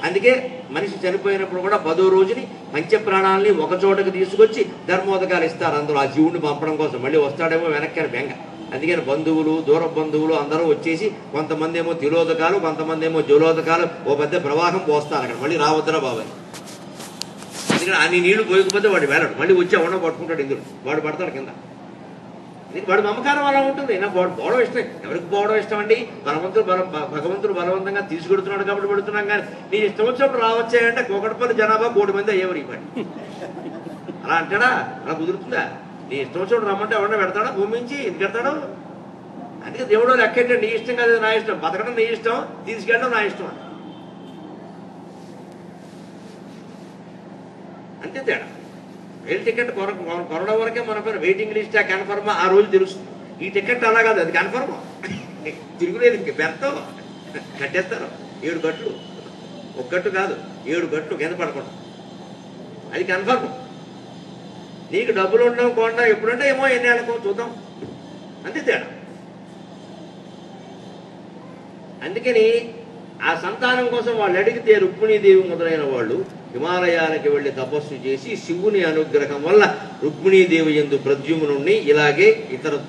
అందుకే మనిషి చనిపోయినప్పుడు కూడా 10వ రోజుని పంచప్రాణాలని ఒక చోటకు తీసుకొచ్చి ధర్మోదకాలు ఇస్తారు. అందులో ఆ జీవుడిని పంపడం కోసం. మళ్ళీ వస్తాడేమో వెనక్కి బెంగ. అందుకని బంధువులు, దూర బంధువులు అందరూ వచ్చేసి కొంతమంది ఏమో తిలోదకాలు, కొంతమంది ఏమో జలోదకాలు ఓ పెద్ద ప్రవాహం పోస్తారు అక్కడ. మళ్ళీ రావద్దురా బాబాయ్. ఎందుకంటే అన్ని నీళ్లు పోయకపోతే వాడు వెళ్ళడు, మళ్ళీ వచ్చి ఎవడో పట్టుకుంటాడు. ఇందులో వాడు పడతాడు కింద. వాడు మమకారం అలా ఉంటుంది. నాకు వాడు పోవడం ఇష్టం. ఎవరికి పోవడం ఇష్టం అండి? భగవంతుడు బలవంతంగా తీసుకెడుతున్నాడు కాబట్టి పెడుతున్నాం. కానీ నీ ఇష్టం వచ్చినప్పుడు రావచ్చాయంటే కోకటపల్లి జనాభా 1 మంది అయ్యేవారు ఈ పని. అలా అంటాడా? అలా కుదురుతుందా? నీ ఇష్టం వచ్చినప్పుడు రమ్మంటే ఎవడన్నా పెడతాడా? భూమి నుంచి ఎందుకు పెడతాడు? అందుకే దేవుడు లెక్కంటే నీ ఇష్టం కాదు, నా ఇష్టం. బతకడం నీ ఇష్టం, తీసుకెళ్ళడం నా ఇష్టం అని. అంతే తేడా. రైలు టికెట్ కొనడం వరకే మన పైన వెయిటింగ్ లిస్ట్ కన్ఫర్మా ఆ రోజు తెలుస్తుంది. ఈ టికెట్ అలా కాదు, అది కన్ఫర్మ్. తిరుగులేదు, ఇంక పెడతావు, కట్టేస్తారు 7 గట్లు. 1 గట్టు కాదు, 7 గట్లు కింద పడకుండా. అది కన్ఫర్మ్. నీకు డబ్బులు ఉండడం కొండ ఎప్పుడంటే ఏమో ఎన్నేళ్ళకో చూద్దాం, అంతే తేడా. అందుకని ఆ సంతానం కోసం వాళ్ళు అడిగితే రుక్మిణీదేవి మొదలైన వాళ్ళు హిమాలయాలకి వెళ్ళి తపస్సు చేసి శివుని అనుగ్రహం వల్ల రుక్మిణీదేవి యందు ప్రద్యుమ్నుణ్ణి ఇలాగే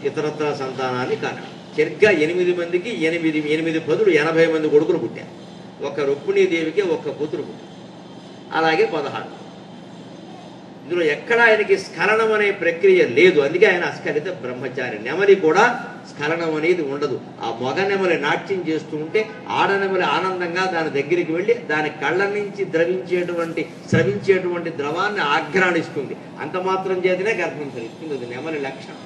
ఇతరత్ర సంతానాన్ని కారణం. సరిగ్గా 8 మందికి 8 పదులు 80 మంది కొడుకులు పుట్టారు. ఒక రుక్మిణీదేవికి 1 కూతురు పుట్టారు. అలాగే 16. ఇందులో ఎక్కడా ఆయనకి స్ఖలనం అనే ప్రక్రియ లేదు. అందుకే ఆయన అస్ఖలిత బ్రహ్మచారి. నెమలి కూడా స్ఖలనం అనేది ఉండదు. ఆ మగ నెమలి నాట్యం చేస్తూ ఉంటే ఆడనెమలి ఆనందంగా దాని దగ్గరికి వెళ్ళి దాని కళ్ళ నుంచి స్రవించేటువంటి ద్రవాన్ని ఆఘ్రాణిస్తుంది. అంత మాత్రం చేతనే గర్భం ధరిస్తుంది. అది నెమలి లక్షణం.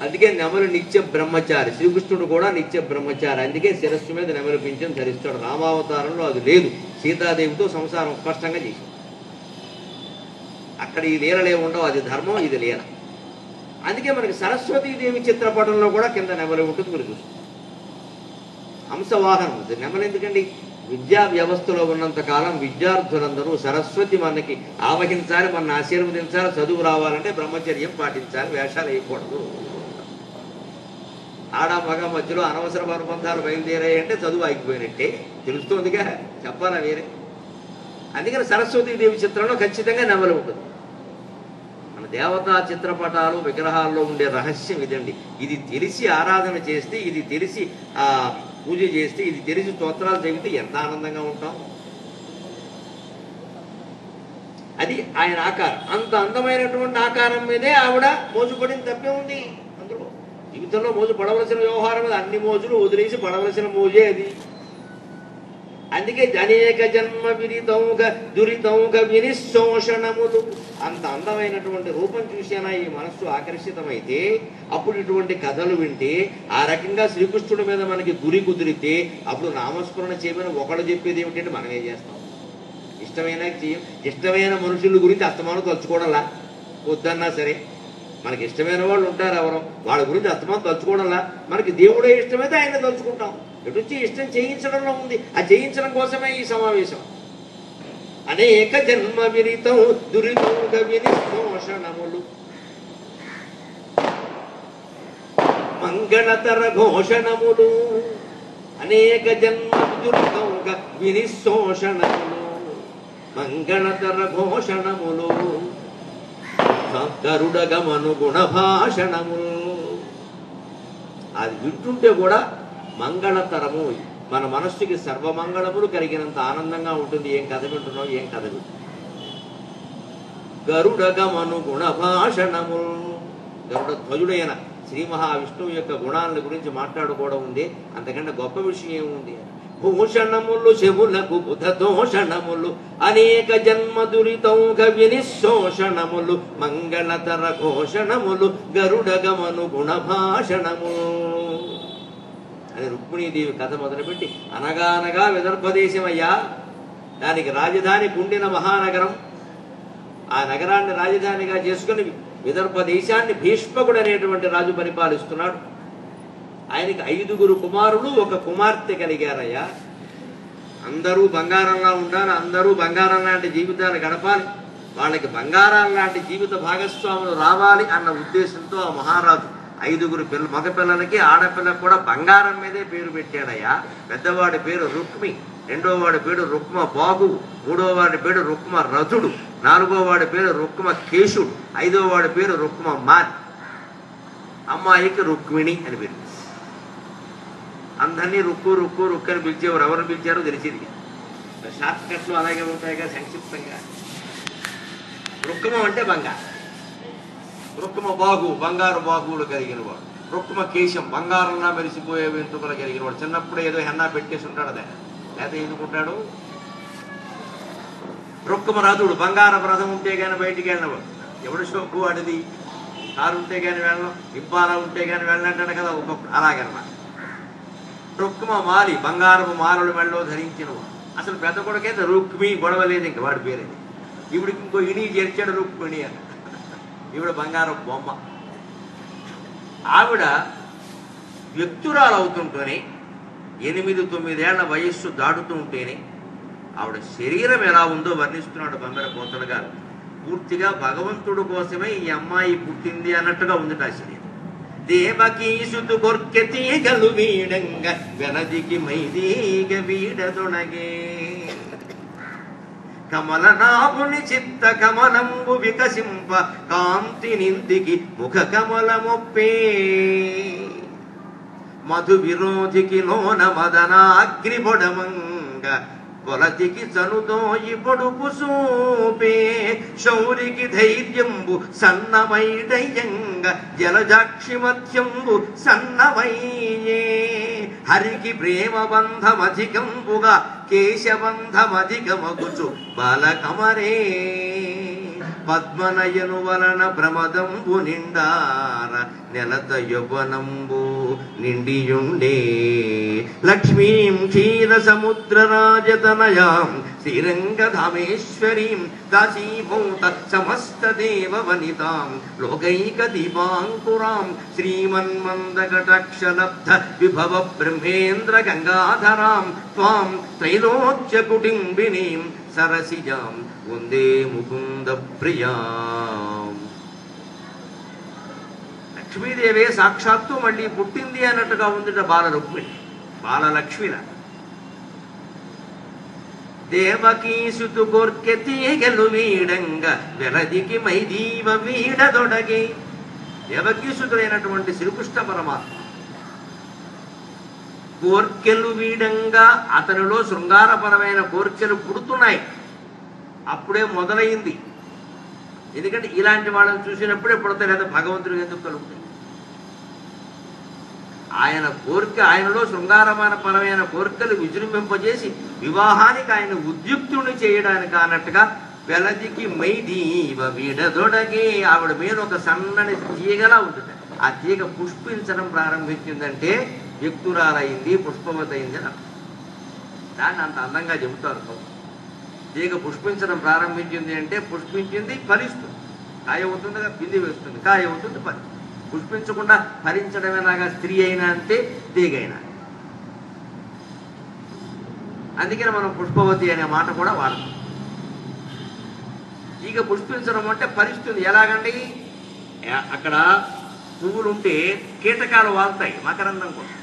అందుకే నెమలి నిత్య బ్రహ్మచారి. శ్రీకృష్ణుడు కూడా నిత్య బ్రహ్మచారి. అందుకే శిరస్సు మీద నెమలి పింఛం ధరిస్తాడు. రామావతారంలో అది లేదు. సీతాదేవితో సంసారం స్పష్టంగా చేసింది. అక్కడ ఈ లీలలే ఉండవు. అది ధర్మం, ఇది లీల. అందుకే మనకి సరస్వతీదేవి చిత్రపటంలో కూడా కింద నెమలి ఉంటుంది. మీరు చూస్తుంది హంసవాహనం. నెమలి ఎందుకండి? విద్యా వ్యవస్థలో ఉన్నంత కాలం విద్యార్థులందరూ సరస్వతి మనకి ఆవహించాలి, మన ఆశీర్వదించాలి, చదువు రావాలంటే బ్రహ్మచర్యం పాటించాలి, వేషాలు వేయకూడదు. ఆడ మగ మధ్యలో అనవసర అనుబంధాలు బయలుదేరాయంటే చదువు ఆగిపోయినట్టే. తెలుస్తోందిగా, చెప్పాలా వేరే. అందుకని సరస్వతీదేవి చిత్రంలో ఖచ్చితంగా నెమలి ఉంటుంది. మన దేవతా చిత్రపటాలు విగ్రహాల్లో ఉండే రహస్యం ఇదండి. ఇది తెలిసి ఆరాధన చేస్తే, ఇది తెలిసి పూజ చేస్తే, ఇది తెలిసి స్తోత్రాలు చదివితే ఎంత ఆనందంగా ఉంటాం. అది ఆయన ఆకారం. అంత అందమైనటువంటి ఆకారం మీదే ఆవిడ మోజుపడిన తప్పే ఉంది. అందులో జీవితంలో మోజు పడవలసిన వ్యవహారం మీద అన్ని మోజులు వదిలేసి పడవలసిన మోజే అది. అందుకే అనేక జన్మ విరితౌగ దురితౌగ వినిశోషణములు. అంత అందమైనటువంటి రూపం చూసినా ఈ మనస్సు ఆకర్షితమైతే, అప్పుడు ఇటువంటి కథలు వింటే, ఆ రకంగా శ్రీకృష్ణుడి మీద మనకి గురి కుదిరితే, అప్పుడు నామస్మరణ చేయమని ఒకడు చెప్పేది ఏమిటంటే మనమే చేస్తాం. ఇష్టమైన మనుషుల గురించి అస్తమానం తలుచుకోవడంలా. వద్దన్నా సరే మనకి ఇష్టమైన వాళ్ళు ఉంటారు ఎవరో, వాళ్ళ గురించి అస్తమానం తలుచుకోవడంలా. మనకి దేవుడే ఇష్టమైతే ఆయన తలుచుకుంటాం. ఎటుచ్చి ఇష్టం చేయించడంలో ఉంది. ఆ చేయించడం కోసమే ఈ సమావేశం. అనేక జన్మ విరితం దురితౌగ వినిశోషణములు మంగళతర ఘోషణములు. అనేక జన్మ దురితౌగ వినిశోషణములు మంగళతర ఘోషణములు గరుడగమను గుణభాషణములు. అది వింటుంటే కూడా మంగళతరము. మన మనస్సుకి సర్వమంగళములు కలిగినంత ఆనందంగా ఉంటుంది. ఏం కథ వింటున్నావు, ఏం కథ వింటు. గరుడగమను గుణభాషణము. గరుడ ధ్వజుడైన శ్రీ మహావిష్ణువు యొక్క గుణాల గురించి మాట్లాడుకోవడం ఉంది. అంతకంటే గొప్ప విషయం ఏముంది? భూషణములు చెవులకు బుధదోషణములు అనేక జన్మ దురితౌగ వినిశోషణములు మంగళతర ఘోషణములు గరుడగమను గుణభాషణములు అని రుక్మిణీదేవి కథ మొదలుపెట్టి, అనగానగా విదర్భదేశమయ్యా, దానికి రాజధాని కుండిన మహానగరం. ఆ నగరాన్ని రాజధానిగా చేసుకుని విదర్భ దేశాన్ని భీష్మకుడు అనేటువంటి రాజు పరిపాలిస్తున్నాడు. ఆయనకి 5 కుమారులు, 1 కుమార్తె కలిగారయ్యా. అందరూ బంగారంలా ఉండాలి, అందరూ బంగారం లాంటి జీవితాలు గడపాలి, వాళ్ళకి బంగారం లాంటి జీవిత భాగస్వాములు రావాలి అన్న ఉద్దేశంతో ఆ మహారాజు 5 మగపిల్లలకి ఆడపిల్లకి కూడా బంగారం మీదే పేరు పెట్టాడయ్యా. పెద్దవాడి పేరు రుక్మి, రెండోవాడి పేరు రుక్మ బాగు, మూడోవాడి పేరు రుక్మ రథుడు, 4వవాడి పేరు రుక్మ కేశుడు, 5వవాడి పేరు రుక్మ మాన్. అమ్మాయికి రుక్మిణి అని పేరు. అందరినీ రుక్కు రుక్కు రుక్కు అని పిలిచేవారు. ఎవరు పిలిచారో తెలిసింది. షార్ట్ కట్లు అలాగే ఉంటాయిగా. సంక్షిప్తంగా రుక్మ అంటే బంగారు, రుక్మ బాగు బంగారు బాగులు కలిగిన వాడు, రుక్మ కేశం బంగారంలా మెరిసిపోయే వెంట్రుకలు కలిగిన వాడు. చిన్నప్పుడు ఏదో హెన్నా పెట్టేసి ఉంటాడు, అదే లేదా ఎందుకుంటాడు. రుక్మ రథుడు, బంగారపు రథం ఉంటే కానీ బయటికి వెళ్ళినవాడు. ఎవడు షోకు వాడిది. కారు ఉంటే కానీ వెళ్ళడం, ఇబ్బాలా ఉంటే కానీ వెళ్ళంటాడు కదా ఒక్కొక్కడు. అలాగనమాట. రుక్మ మాలి, బంగారపు మాలలు మెళ్ళలో ధరించిన వాడు. అసలు పెద్ద కొడుకైతే రుక్మి, గొడవ లేదు ఇంక వాడి పేరేది. ఇవిడికి ఇంకో ఇని చేర్చాడు రుక్మిణి అని. ఈవిడ బంగారపు బొమ్మ. ఆవిడ వ్యక్తురాలు అవుతుంటేనే, 8-9 ఏళ్ల వయస్సు దాటుతూ ఉంటేనే ఆవిడ శరీరం ఎలా ఉందో వర్ణిస్తున్నాడు బొమ్మెర కోతలు గారు. పూర్తిగా భగవంతుడు కోసమే ఈ అమ్మాయి పుట్టింది అన్నట్టుగా ఉంది ఆ శరీరం. దేవకీసుతు కొర్కెతీగలు వీడంగ వెనదికి మైదీగ వీడదొనగే కమలనాభుని చిత్త కమలంబు వికసింప కాంతి నిందికి ముఖ కమలమొప్పే మధు విరోధికి లోన మదనాగ్నిబొడమంగ కొలతికి చనుదోయి పొడుపు సూపే శౌరికి ధైర్యంబు సన్నమైడయ్యంగ జలజాక్షి మధ్యంబు సన్నమయ్యే హరికి ప్రేమ బంధమధికంబుగా కేశబంధమధికమగుచు బాలకమరే పద్మనయను వలన ప్రమదంబు నిండార నెలత యవ్వనంబు నిండియుండే లక్ష్మీం క్షీర సముద్ర రాజతనయాం శ్రీరంగధామేశ్వరీం కాశీభూత సమస్త దేవ వనితాం లోకైక దీపాంకురాం శ్రీమన్మందకటాక్షలబ్ధ విభవ బ్రహ్మేంద్ర గంగాధరాం త్వాం త్రైలోక్య కుటుంబినీం సరసిజాం వందే ముకుంద ప్రియాం. లక్ష్మీదేవే సాక్షాత్తు మళ్ళీ పుట్టింది అన్నట్టుగా ఉందిట బాలరుక్మిణి, బాలలక్ష్మిల. దేవకీసుతు గోర్కె తీగలు వీడంగ వెలదికి మైదీవ వీడదొడగే. దేవకీసుతుడైనటువంటి శ్రీకృష్ణ పరమాత్మ కోర్కెలు వీడంగా అతనిలో శృంగారపరమైన కోర్కెలు పుడుతున్నాయి. అప్పుడే మొదలైంది. ఎందుకంటే ఇలాంటి వాళ్ళని చూసినప్పుడే పుడతాయి, లేదా భగవంతుడికి ఎందుకు కలుగుతాయి? ఆయన కోరిక, ఆయనలో శృంగారపరమైన కోరికలు విజృంభింపజేసి వివాహానికి ఆయన ఉద్యుక్తుని చేయడానికి అన్నట్టుగా వెలదికి మైదీవ వీడదొడగే. ఆవిడ మీద ఒక సన్నని తీగలా ఉంటుంది. ఆ తీగ పుష్పించడం ప్రారంభించిందంటే వ్యక్తురాలైంది, పుష్పవతి అయింది అని అర్థం. దాన్ని అంత అందంగా చెబుతారు. తీగ పుష్పించడం ప్రారంభించింది అంటే పుష్పించింది, ఫలిస్తుంది. కాయ అవుతుందిగా, పిండి వేస్తుంది, కాయ అవుతుంది, ఫలిస్తుంది. పుష్పించకుండా ఫలించడమేలాగా స్త్రీ అయినా అంతే, తీగ అయినా. అందుకని మనం పుష్పవతి అనే మాట కూడా వాడతాం. తీగ పుష్పించడం అంటే ఫలిస్తుంది. ఎలాగండి? అక్కడ పువ్వులు ఉంటే కీటకాలు వాళ్తాయి మకరందం కోసం.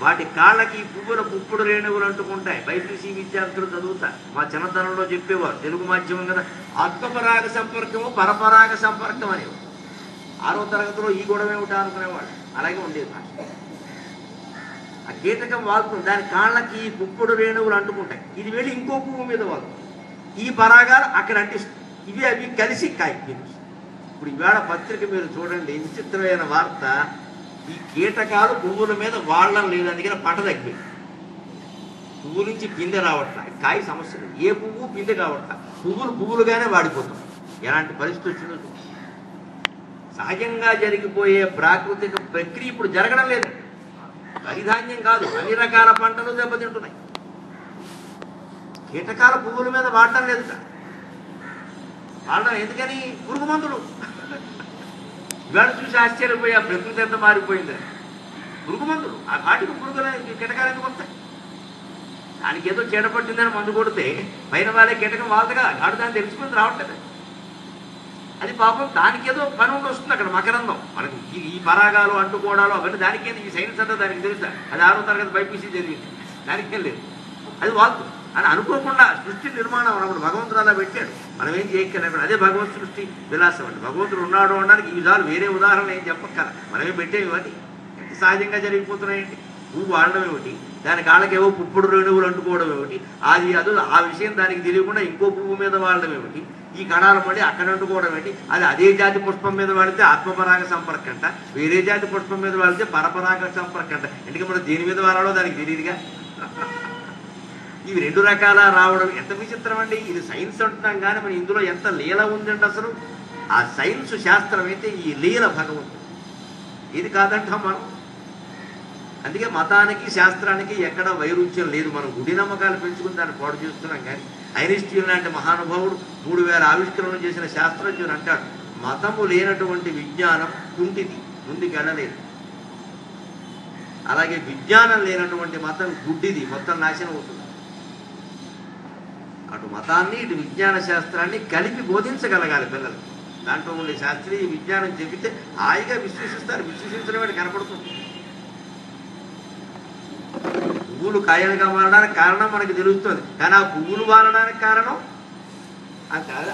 వాటి కాళ్ళకి పువ్వుల పుప్పుడు రేణువులు అంటుకుంటాయి. బైపీసీ విద్యార్థులు చదువుతారు. మా చిన్నతనంలో చెప్పేవారు, తెలుగు మాధ్యమం కదా, ఆత్మపరాగ సంపర్కము పరపరాగ సంపర్కం అనేవారు. 6వ తరగతిలో ఈ గొడవ ఏమిటా అనుకునేవాడు. అలాగే ఉండేది భాష. ఆ కీటకం వాళ్తుంది, దాని కాళ్ళకి పుప్పుడు రేణువులు అంటుకుంటాయి. ఇది వెళ్ళి ఇంకో పువ్వు మీద వాళ్తుంది. ఈ పరాగాలు అక్కడ అంటిస్తుంది. ఇవి అవి కలిసి కాయ. ఇప్పుడు ఈవేళ పత్రిక మీరు చూడండి, విచిత్రమైన వార్త. ఈ కీటకాలు పువ్వుల మీద వాడడం లేదు, అందుకని పంట తగ్గిపోయింది. పువ్వు నుంచి పిందె రావట్ల, కాయ సమస్య లేదు. ఏ పువ్వు పిందె కావట్ల, పువ్వులుగానే వాడిపోతాం. ఎలాంటి పరిస్థితి వచ్చిందో సహజంగా జరిగిపోయే ప్రాకృతిక ప్రక్రియ ఇప్పుడు జరగడం లేదు. వరిధాన్యం కాదు, అన్ని రకాల పంటలు దెబ్బతింటున్నాయి. కీటకాల పువ్వుల మీద వాడటం లేదుట. వాడడం ఎందుకని? పురుగు మందులు. ఇవాళ చూసి ఆశ్చర్యపోయి ఆ ప్రకృతి ఎంత మారిపోయింది. పురుగు మందులు, ఆ వాటికి పురుగులు కీటకాలు ఎందుకు వస్తాయి? దానికి ఏదో చీడ పట్టిందని మందు కొడితే పైన వాళ్ళే కీటకం వాళ్ళగా ఆడు దాన్ని తెలుసుకుని రావట్లేదు. అది పాపం దానికి ఏదో పని ఉండి వస్తుంది అక్కడ మకరందం. మనకి ఈ పరాగాలు అంటుకోవడాలు అవన్నీ దానికేది. ఈ సైన్స్ అంతా దానికి తెలుసా? అది 6వ తరగతి బైపీసీ చదివింది, దానికేం లేదు. అది వాళ్ళు అని అనుకోకుండా సృష్టి నిర్మాణం అన్నప్పుడు భగవంతుడు అలా పెట్టాడు. మనం ఏం చేయక్కర్లేదు. అదే భగవత్ సృష్టి విలాసం అండి. భగవంతుడు ఉన్నాడు అనడానికి ఈ విధాలు వేరే ఉదాహరణ ఏం చెప్పక్కల. మనమే పెట్టేవి అని ఎంత సహజంగా జరిగిపోతున్నాయండి. పువ్వు వాడడం ఏమిటి, దాని కాళ్ళకేవో పుప్పుడు రేణువులు అంటుకోవడం ఏమిటి, అది అదో ఆ విషయం దానికి తెలియకుండా ఇంకో పువ్వు మీద వాడడం ఏమిటి, ఈ కణాలు మళ్ళీ అక్కడ అంటుకోవడం ఏంటి, అది అదే జాతి పుష్పం మీద వాడితే ఆత్మపరాగ సంపర్కంట, వేరే జాతి పుష్పం మీద వాడితే పరపరాగ సంపర్కంట. ఎందుకంటే మనం దేని మీద వాడాలో దానికి తెలియదుగా. ఇవి 2 రకాల రావడం ఎంత విచిత్రం అండి. ఇది సైన్స్ అంటున్నాం కానీ మరి ఇందులో ఎంత లీల ఉందండి అసలు. ఆ సైన్స్ శాస్త్రం అయితే ఈ లీల భగవంతుడు. ఇది కాదంటాం మనం. అందుకే మతానికి శాస్త్రానికి ఎక్కడ వైరుధ్యం లేదు. మనం గుడి నమ్మకాలు పెంచుకుని దాన్ని పాడు చేస్తున్నాం. కానీ ఐన్స్టీన్ లాంటి మహానుభావుడు 3000 ఆవిష్కరణలు చేసిన శాస్త్రజ్ఞుడు అంటాడు, మతము లేనటువంటి విజ్ఞానం కుంటిది, ముందుకెళ్ళలేదు. అలాగే విజ్ఞానం లేనటువంటి మతం గుడ్డిది, మొత్తం నాశనం అవుతుంది. అటు మతాన్ని ఇటు విజ్ఞాన శాస్త్రాన్ని కలిపి బోధించగలగాలి పిల్లలు. దాంట్లో ఉండే శాస్త్రీయ విజ్ఞానం చెబితే హాయిగా విశ్వసిస్తారు. విశ్వసించడం వాటి కనపడుతుంది. పువ్వులు కాయలుగా మారడానికి కారణం మనకి తెలుస్తుంది, కానీ ఆ పువ్వులు వాలడానికి కారణం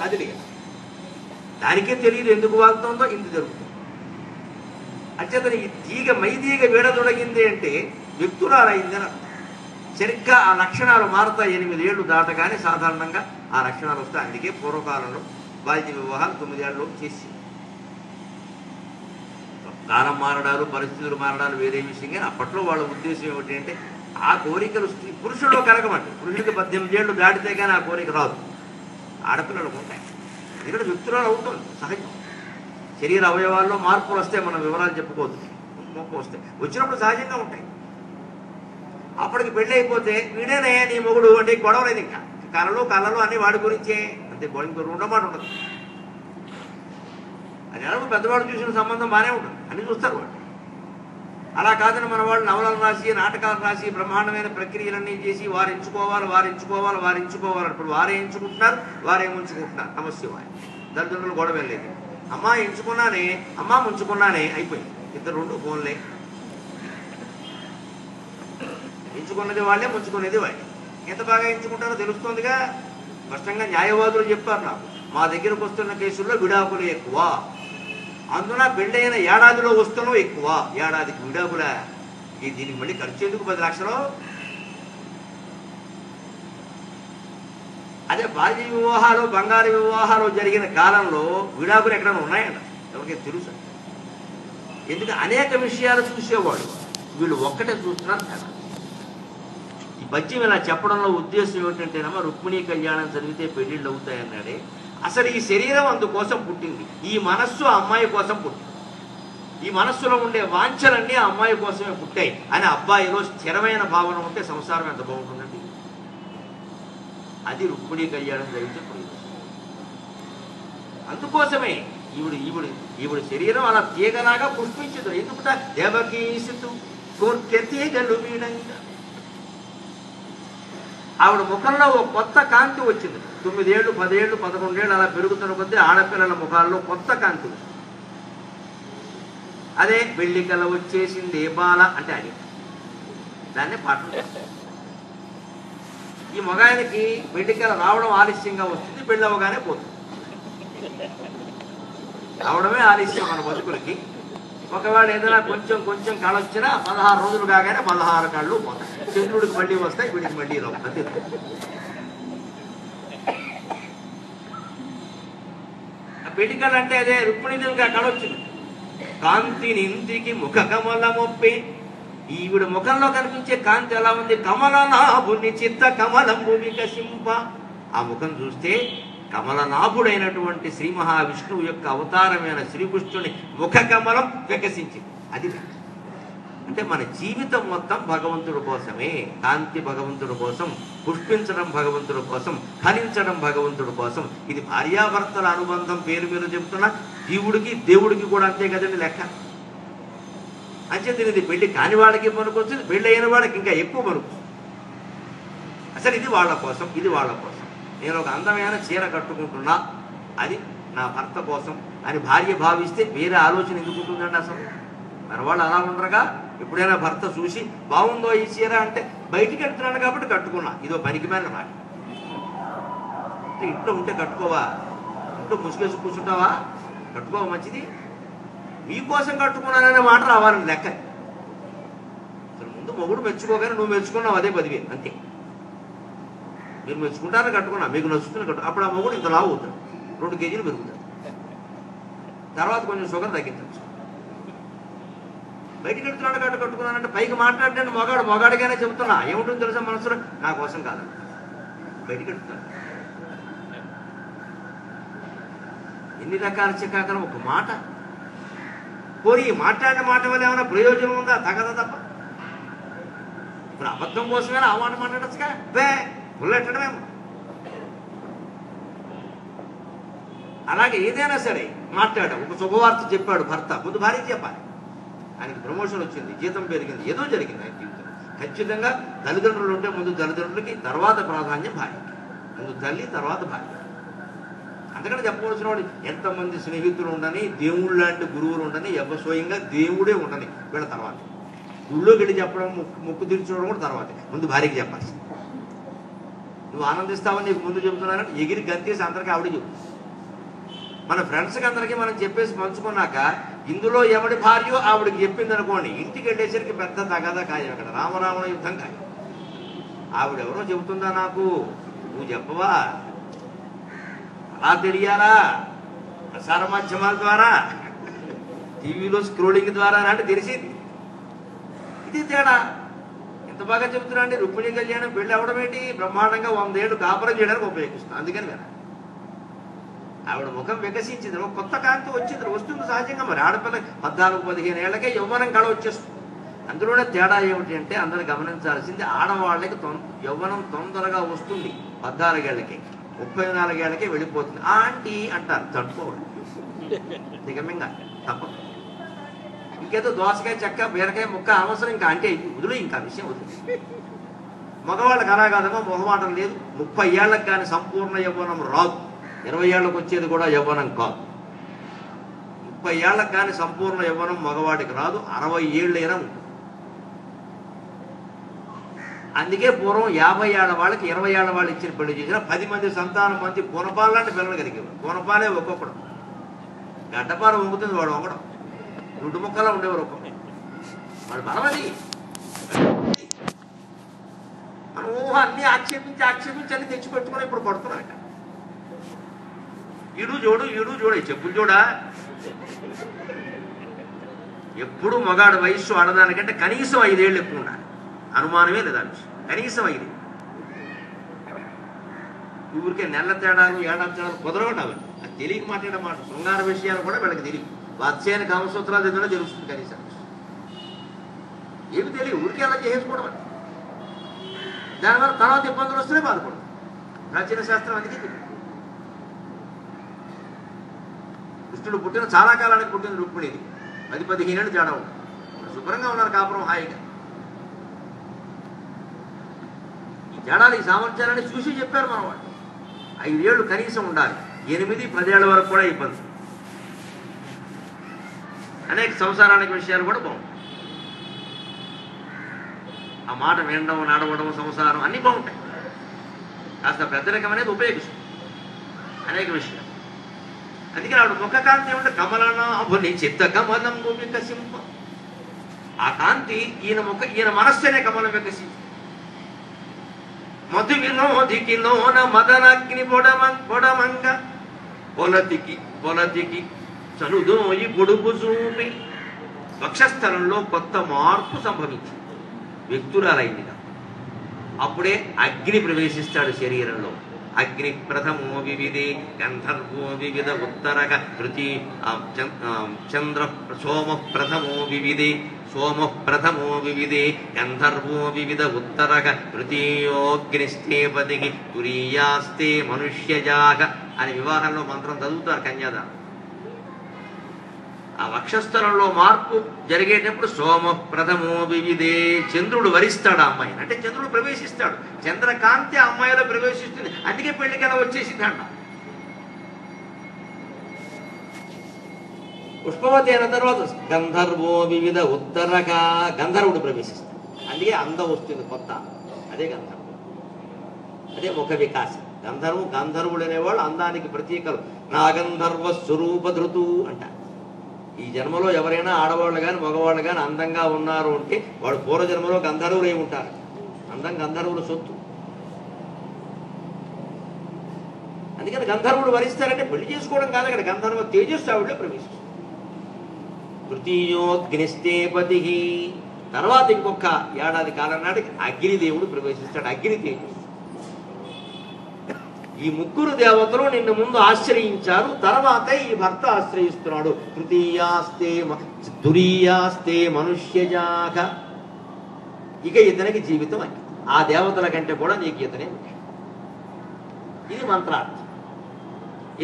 అది లేదు. దానికే తెలియదు ఎందుకు వాళ్తుందో. ఇంత జరుగుతుంది. అంచేతని ఈ తీగ మైదీగ వీడదొడగింది అంటే వ్యక్తురాలైంది అని అర్థం. సరిగ్గా ఆ లక్షణాలు మారుతాయి. 8 ఏళ్ళు దాటగానే సాధారణంగా ఆ లక్షణాలు వస్తాయి. అందుకే పూర్వకాలంలో బాల్య వివాహాలు 9 ఏళ్ళు చేసి, కాలం మారడాలు పరిస్థితులు మారడాలు వేరే విషయం. కానీ అప్పట్లో వాళ్ళ ఉద్దేశం ఏమిటి అంటే ఆ కోరికలు పురుషుల్లో కలగమంటే, పురుషుడికి 18 ఏళ్ళు దాటితే కానీ ఆ కోరిక రాదు, ఆడపిల్లలకు ఉంటాయి. ఎందుకంటే విక్తురాలు అవుతుంది సహజం. శరీర అవయవాల్లో మార్పులు వస్తే మనం వివరాలు చెప్పుకోవచ్చు, మొక్క వస్తాయి, వచ్చినప్పుడు సహజంగా ఉంటాయి. అప్పటికి పెళ్ళి అయిపోతే వీడేనే నీ మొగుడు అంటే గొడవలేదు. ఇంకా కళలు అన్నీ వాడి గురించే, అంతే. ఇంకో రెండమాట ఉండదు. అది ఎలా పెద్దవాడు చూసిన సంబంధం బాగానే ఉంటుంది, అన్ని చూస్తారు వాడు. అలా కాదని మన వాళ్ళు నవలలు రాసి నాటకాలు రాసి బ్రహ్మాండమైన ప్రక్రియలన్నీ చేసి వారు ఎంచుకోవాలి. ఇప్పుడు వారే ఎంచుకుంటున్నారు, వారే ముంచుకుంటున్నారు. నమశివాయ. తల్లిదండ్రులు గొడవ వెళ్ళలేదు. అమ్మ ఎంచుకున్నానే, అమ్మ ముంచుకున్నానే, అయిపోయింది. ఇద్దరు 2 ఫోన్లే. ఎంచుకున్నది వాళ్ళే, ముంచుకునేది వాళ్ళే. ఎంత బాగా ఎంచుకుంటారో తెలుస్తోందిగా. స్పష్టంగా న్యాయవాదులు చెప్పారు నాకు, మా దగ్గరకు వస్తున్న కేసుల్లో విడాకులు ఎక్కువ, అందున పెళ్ళైన ఏడాదిలో వస్తున్నవి ఎక్కువ. ఏడాదికి విడాకుల, దీనికి మళ్ళీ ఖర్చు ఎందుకు 10 లక్షలు? అదే బాల్య వివాహాలు బంగారు వివాహాలు జరిగిన కాలంలో విడాకులు ఎక్కడైనా ఉన్నాయంట? ఎవరికైనా తెలుసా? ఎందుకంటే అనేక విషయాలు చూసేవాడు, వీళ్ళు ఒక్కటే చూస్తున్నారు కదా. ఈ పద్యం ఇలా చెప్పడంలో ఉద్దేశం ఏమిటంటేనమ్మా, రుక్మిణీ కళ్యాణం చదివితే పెళ్ళిళ్ళు అవుతాయన్నాడే. అసలు ఈ శరీరం అందుకోసం పుట్టింది, ఈ మనస్సు ఆ అమ్మాయి కోసం పుట్టింది. ఈ మనస్సులో ఉండే వాంఛలన్నీ ఆ అమ్మాయి కోసమే పుట్టాయి అని అబ్బాయిలో స్థిరమైన భావన ఉంటే సంసారం ఎంత బాగుంటుందండి. అది రుక్మిణీ కళ్యాణం జరిగితే అందుకోసమే ఈవిడ శరీరం అలా తీగలాగా పుష్పించదు. ఎందుకుట దేవకీసితు కోర్కెతీగలు వీడంగా. ఆవిడ ముఖంలో ఒక కొత్త కాంతి వచ్చింది. 9 ఏళ్ళు 10 ఏళ్ళు 11 ఏళ్ళు అలా పెరుగుతున్న కొద్దీ ఆడపిల్లల ముఖాల్లో కొత్త కాంతి వచ్చింది. అదే వెళ్లికల వచ్చేసింది బాల అంటే అది, దాన్నే పాట. ఈ మగాయనకి వెళ్లికల రావడం ఆలస్యంగా వస్తుంది, పెళ్ళి అవగానే పోతుంది. రావడమే ఆలస్యం మన బతుకులకి. ఒకవేళ ఏదైనా కొంచెం కళ వచ్చినా 16 రోజులు కాగానే 16 కళ్ళు పోతాయి. చంద్రుడికి మళ్ళీ వస్తాయి, వీడికి మళ్ళీ రావు. అంతే. పెళ్లికళ అంటే అదే. రుక్మిణీదేవికి ఆ కళ వచ్చింది. కాంతిని ఇంటికి ముఖ కమల మొప్పి. ఈవిడ ముఖంలో కనిపించే కాంతి ఎలా ఉంది? కమలనాభుని చిత్త కమలంబు వికసింప. ఆ ముఖం చూస్తే కమలనాభుడైనటువంటి శ్రీ మహావిష్ణువు యొక్క అవతారమైన శ్రీకృష్ణుని ముఖ కమలం వికసించింది. అది అంటే మన జీవితం మొత్తం భగవంతుడి కోసమే. కాంతి భగవంతుడి కోసం, పుష్పించడం భగవంతుడి కోసం, ఫలించడం భగవంతుడి కోసం. ఇది భార్యాభర్తల అనుబంధం పేరు మీద చెప్తున్నా, జీవుడికి దేవుడికి కూడా అంతే కదండి లెక్క. అంచేత ఇది పెళ్లి కాని వాళ్ళకి పనికొచ్చింది, పెళ్ళి అయిన వాళ్ళకి ఇంకా ఎక్కువ పనికొస్తుంది. అసలు ఇది వాళ్ళ కోసం, ఇది వాళ్ళ కోసం. నేను ఒక అందమైన చీర కట్టుకుంటున్నా, అది నా భర్త కోసం అని భార్య భావిస్తే వేరే ఆలోచన ఎందుకు ఉంటుందండి? అసలు మన వాళ్ళు అలా ఉండరుగా. ఎప్పుడైనా భర్త చూసి బాగుందో ఈ చీర అంటే బయటికి వెళ్తున్నాను కాబట్టి కట్టుకున్నా, ఇదో పనికి మేర మాట. ఇంట్లో ఉంటే కట్టుకోవా? ఇంట్లో ముసుగేసి కూర్చుంటావా? కట్టుకోవా మంచిది. మీకోసం కట్టుకున్నాననే మాట రావాలని లెక్క. అసలు ముందు మొగుడు మెచ్చుకోగానే నువ్వు మెచ్చుకున్నావు, అదే 10,000 అంతే. మీరు మెచ్చుకుంటారని కట్టుకున్నా, మీకు నచ్చుతున్న కట్టు. అప్పుడు ఆ మొగుడు ఇంత లావు అవుతాడు, 2 కేజీలు పెరుగుతాడు. తర్వాత కొంచెం షుగర్ తగ్గించచ్చు. బయటికి వెళ్తున్నాడు కాబట్టి కట్టుకున్నానంటే పైకి మాట్లాడితే మొగాడిగానే చెబుతున్నా. ఏముంటుంది తెలుసా మనసులో? నా కోసం కాదు, బయటికి వెళ్తున్నాడు. ఎన్ని రకాల చికాకలు ఒక మాట. పోనీ మాట్లాడిన మాట వల్ల ఏమైనా ప్రయోజనం ఉందా? తగదా తప్ప. ఇప్పుడు అబద్ధం కోసమే ఆ మాట మాట్లాడచ్చుగా, బే పుల్లెట్టడమేమో. అలాగే ఏదైనా సరే మాట్లాడాడు. ఒక శుభవార్త చెప్పాడు భర్త, ముందు భార్య చెప్పాలి. ఆయనకి ప్రమోషన్ వచ్చింది, జీతం పెరిగింది, ఏదో జరిగింది ఆయన జీవితంలో. ఖచ్చితంగా తల్లిదండ్రులు ఉంటే ముందు తల్లిదండ్రులకి, తర్వాత ప్రాధాన్యం భార్యకి. ముందు తల్లి, తర్వాత భార్య. అందుకని చెప్పవలసిన వాడు ఎంతమంది స్నేహితులు ఉండని, దేవుళ్ళు లాంటి గురువులు ఉండని, స్వయంగా దేవుడే ఉండని వీళ్ళ తర్వాత. గుళ్ళోకి వెళ్ళి చెప్పడం, ముక్కు తీర్చడం కూడా తర్వాతే. ముందు భార్యకి చెప్పాల్సి. నువ్వు ఆనందిస్తావని నీకు ముందు చెబుతున్నానంటే ఎగిరి గంతేసి అందరికీ ఆవిడ చెప్పు. మన ఫ్రెండ్స్కి అందరికీ మనం చెప్పేసి పంచుకున్నాక ఇందులో ఎవడి భార్యో ఆవిడకి చెప్పింది అనుకోండి, ఇంటికి వెళ్ళేసరికి పెద్ద తగదా కాయ, అక్కడ రామరావణ యుద్ధం కాయ. ఆవిడెవరో చెబుతుందా నాకు, నువ్వు చెప్పవా? అలా తెలియాలా? ప్రసార మాధ్యమాల ద్వారా, టీవీలో స్క్రోలింగ్ ద్వారా అంటే తెలిసింది. ఇది తేడా. ఎంత బాగా చెబుతున్నా అండి. రుక్మిణి కళ్యాణం పెళ్లి అవడం ఏంటి, బ్రహ్మాండంగా 100 ఏళ్ళు కాపురం చేయడానికి ఉపయోగిస్తుంది. అందుకని కదా ఆవిడ ముఖం వికసించింది, ఒక కొత్త కాంతి వచ్చింది, వస్తుంది సహజంగా. మరి ఆడపిల్ల 14-15 ఏళ్లకే యవ్వనం కళ వచ్చేస్తుంది. అందులోనే తేడా ఏమిటి అంటే అందరూ గమనించాల్సింది, ఆడవాళ్ళకి యవ్వనం తొందరగా వస్తుంది 14 ఏళ్లకి, 34 ఏళ్లకే వెళ్ళిపోతుంది. ఆంటీ అంటారు, తట్టుకోవాలి దిగమింగా తప్పదు. ఇంకేదో దోసకాయ చెక్క బీరకాయ ముక్క అవసరం, ఇంకా అంటే వదిలి, ఇంకా విషయం వదిలి. మగవాళ్ళకి అలా కాదమ్మా, మొహమాటం లేదు. 30 ఏళ్ళకి కానీ సంపూర్ణ యవ్వనం రాదు. 20 ఏళ్ళకి వచ్చేది కూడా యవ్వనం కాదు. 30 ఏళ్ళకి కానీ సంపూర్ణ యవ్వనం మగవాడికి రాదు. 60 ఏళ్ళైనా ఉంటుంది. అందుకే పూర్వం 50 ఏళ్ల వాళ్ళకి 20 ఏళ్ల వాళ్ళు ఇచ్చిన పెళ్లి చేసిన 10 మంది సంతానం మంది పూనపాలు లాంటి పిల్లలు కలిగేవారు. పూనపాలే ఒక్కొక్కడు, గడ్డపాలు వంగుతుంది వాడు ఒకడు, రుడ్డు ముక్కలా ఉండేవారు ఒక్కొక్క. వాడు బలమది. మనం అన్ని ఆక్షేపించి అన్ని తెచ్చిపెట్టుకుని ఇప్పుడు కొడుతున్నాం. ఈడు చూడు చెప్పులు చూడా. ఎప్పుడు మగాడు వయస్సు ఆడదానికంటే కనీసం 5 ఏళ్ళు ఎక్కువ ఉండాలి, అనుమానమే లేదా విషయం. కనీసం 5. ఊరికే నెల తేడాలు ఏడాది తేడాలు కుదరగొట్టాలి. అది తెలియక మాట్లాడే మాట. శృంగార విషయాలు కూడా వీళ్ళకి తెలియదు. వాత్స్యాయన కామసూత్రాలు ఏదైనా తెలుస్తుంది కనీసం. ఏమి తెలియదు, ఊరికే అలా చేసుకోవడం అంటే. దానివల్ల తర్వాత ఇబ్బందులు వస్తేనే బాధపడదు. ప్రాచీన శాస్త్రం అందుకే తెలియదు. కృష్ణుడు పుట్టిన చాలా కాలానికి పుట్టింది రుక్మిణిది. 10-15 ఏళ్ళు తేడా ఉంది. శుభ్రంగా ఉన్నారు కాపురం హాయిగా. ఈ తేడాలు ఈ సామర్థ్యాలని చూసి చెప్పారు మన వాళ్ళు. 5 ఏళ్ళు కనీసం ఉండాలి, 8-10 ఏళ్ల వరకు కూడా ఇబ్బంది. అనేక సంసారానికి విషయాలు కూడా బాగుంటాయి. ఆ మాట వినడం, నడవడం, సంసారం అన్నీ బాగుంటాయి. కాస్త పెద్దరికం అనేది ఉపయోగిస్తుంది అనేక విషయాలు. అందుకని ఆవిడ ముఖ కాంతి ఏమంటే కమలనాభుని చిత్త కమలం వికసింప. ఆ కాంతి ఈయన మనస్సునే కమలం వికసించి. మధు వినోదికి లోన మదనగ్ని పొడమంగ పొలతికి చనుదోయి పొడుపు చూపి. వక్షస్థలంలో కొత్త మార్పు సంభవించింది, వ్యక్తురాలైందిగా. అప్పుడే అగ్ని ప్రవేశిస్తాడు శరీరంలో. అగ్ని ప్రథమో వివిధే గంధర్వో వివిధ ఉత్తరక తృతీ చంద్ర సోమ ప్రథమో వివిధే గంధర్వో వివిధ ఉత్తరక తృతీయోగ్నిస్తే పదికి తురీయాస్తే మనుష్యజాగ అని వివాహంలో మంత్రం చదువుతారు కన్యాదానం. ఆ వక్షస్థలంలో మార్పు జరిగేటప్పుడు సోమ ప్రథమో వివిధే, చంద్రుడు వరిస్తాడు ఆ అమ్మాయిని. అంటే చంద్రుడు ప్రవేశిస్తాడు, చంద్రకాంతి ఆ అమ్మాయిలో ప్రవేశిస్తుంది. అందుకే పెళ్లికి అలా వచ్చేసింది అంట. పుష్పవతి అయిన తర్వాత గంధర్వో వివిధ ఉత్తరక, గంధర్వుడు ప్రవేశిస్తాడు. అందుకే అందం వస్తుంది కొత్త. అదే గంధర్వుడు, అదే ముఖ వికాసం. గంధర్వుడు అనేవాళ్ళు అందానికి ప్రతీకలు. నా గంధర్వ స్వరూప ధృతు అంటారు. ఈ జన్మలో ఎవరైనా ఆడవాళ్ళు కానీ మగవాళ్ళు కానీ అందంగా ఉన్నారు అంటే వాడు పూర్వజన్మలో గంధర్వులు ఏమి ఉంటారు. అందం గంధర్వుడు సొత్తు. అందుకని గంధర్వుడు వరిస్తారంటే పెళ్లి చేసుకోవడం కాదు, అక్కడ గంధర్వ తేజస్సు ఆవిడలో ప్రవేశిస్తుంది. తృతీయోగ్నిస్తే పతి. తర్వాత ఇంకొక ఏడాది కాలం నాటికి అగ్నిదేవుడు ప్రవేశిస్తాడు, అగ్ని తేజస్సు. ఈ 3 దేవతలు నిన్ను ముందు ఆశ్రయించారు, తర్వాతే ఈ భర్త ఆశ్రయిస్తున్నాడు. తురీయాస్తే మనుష్యజాక. ఇక ఇతనికి జీవితం అయింది. ఆ దేవతల కంటే కూడా నీకు ఇతనే ముఖ్యం. ఇది మంత్రార్థం.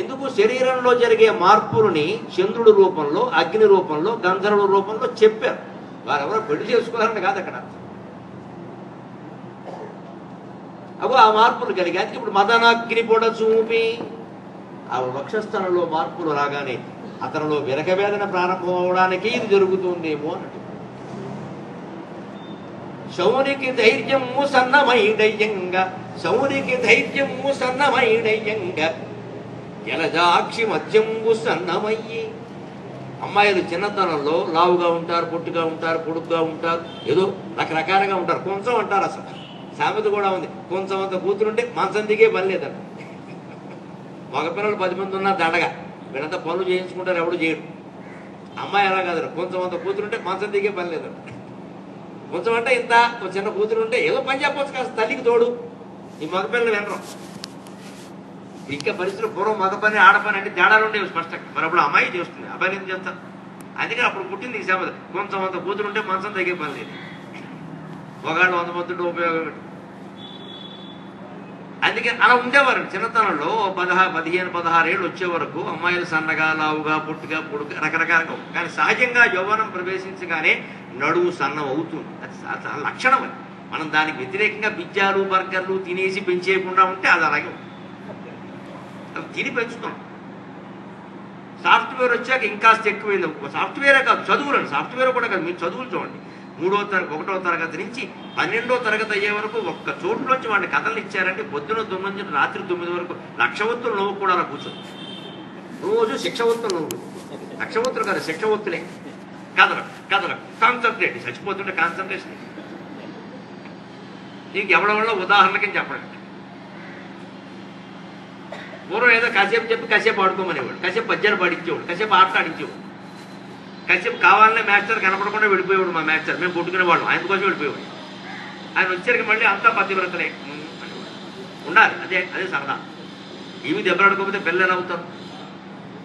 ఎందుకు? శరీరంలో జరిగే మార్పులని చంద్రుడి రూపంలో, అగ్ని రూపంలో, గంధర్వుల రూపంలో చెప్పారు. వారెవరో పెళ్లి చేసుకున్నారని కాదు అక్కడ. అగో ఆ మార్పులు కలిగాక ఇప్పుడు మదనాగ్ని పొడ చూపి ఆ వక్షస్థలంలో మార్పులు రాగానే అతనిలో విరకవేదన ప్రారంభం అవడానికి ఇది జరుగుతుందేమో అన్నట్టు. శౌనికి ధైర్యము సన్నమైడయ్యంగా జలజాక్షి మధ్యంబు సన్నమయ్యి. అమ్మాయిలు చిన్నతనంలో లావుగా ఉంటారు, పొట్టిగా ఉంటారు, పొడుగ్గా ఉంటారు, ఏదో రకరకాలుగా ఉంటారు. కొంచెం అంటారు అసలు సామెత కూడా ఉంది, కొంచెం అంత కూతురుంటే మంచం దిగే పని లేదంట. మగపిల్లలు 10 మంది ఉన్నా దండగా, వీళ్ళంతా పనులు చేయించుకుంటారు, ఎవడు చేయడు. అమ్మాయి ఎలా కాదు, కొంచెం అంత కూతురుంటే మంచం దిగే పని లేదంట. కొంచెం అంటే ఇంత చిన్న కూతురు ఉంటే ఏదో పని చెప్పవచ్చు, కాస్త తల్లికి తోడు. ఈ మగపిల్లలు వినరు. ఇంకా పరిస్థితులు పూర్వం మగ పని ఆడపని అంటే తేడాలు ఉండేవి స్పష్టంగా. మరి అప్పుడు అమ్మాయి చేస్తుంది, అబ్బాయి ఎందుకు చేస్తారు? అందుకని అప్పుడు పుట్టింది ఈ సామెత, కొంచెం అంత కూతురుంటే మంచం తగ్గే పని లేదు. ఒకళ్ళు 100 మంది ఉపయోగం. అందుకే అలా ఉండేవారు చిన్నతనంలో. 15-16 ఏళ్ళు వచ్చే వరకు అమ్మాయిలు సన్నగా, లావుగా, పొట్టుగా, పొడుగా, రకరకాలుగా. కానీ సహజంగా యవ్వనం ప్రవేశించగానే నడువు సన్నం అవుతుంది. అది లక్షణం. అది మనం దానికి వ్యతిరేకంగా పిజ్జాలు బర్గర్లు తినేసి పెంచేయకుండా ఉంటే అది అలాగే ఉంటుంది. అవి తిని పెంచుతాం. సాఫ్ట్వేర్ వచ్చాక ఇంకాస్త ఎక్కువైంది. సాఫ్ట్వేరే కాదు, చదువులండి. సాఫ్ట్వేర్ కూడా కాదు, మీరు చదువులు చూడండి. 1వ తరగతి నుంచి 12వ తరగతి అయ్యే వరకు ఒక్క చోట్లోంచి వాడిని కథలు ఇచ్చారంటే పొద్దున 9 నుంచి రాత్రి 9 వరకు లక్షవత్తులు నవ్వు కూడా అలా కూర్చొని రోజు శిక్షవత్తులు నవ్వు. లక్షవత్తులు కాదు, శిక్షవత్తులే. కథలు కాన్సన్ట్రేట్. చచ్చిపోతుంటే కాన్సన్ట్రేషన్. నీకు ఎవడెవడో ఉదాహరణకి చెప్పండి. పూర్వం ఏదో కాసేపు చెప్పి కాసేపు ఆడుకోమనేవాడు, కాసేపు పద్యాలు పాడించేవాడు, కాసేపు ఆట ఆడించేవాడు, కాసేపు కావాలనే మాస్టర్ కనపడకుండా వెళ్ళిపోయేవాడు. మా మాస్టర్ మేము కొట్టుకునేవాళ్ళం, ఆయన కోసం వెళ్ళిపోయేవాడు. ఆయన వచ్చేసరికి మళ్ళీ అంతా పతివ్రతలే ఉండాలి. అదే సరదా. ఇవి దెబ్బలాడుకోకపోతే పిల్లలు అవుతారు.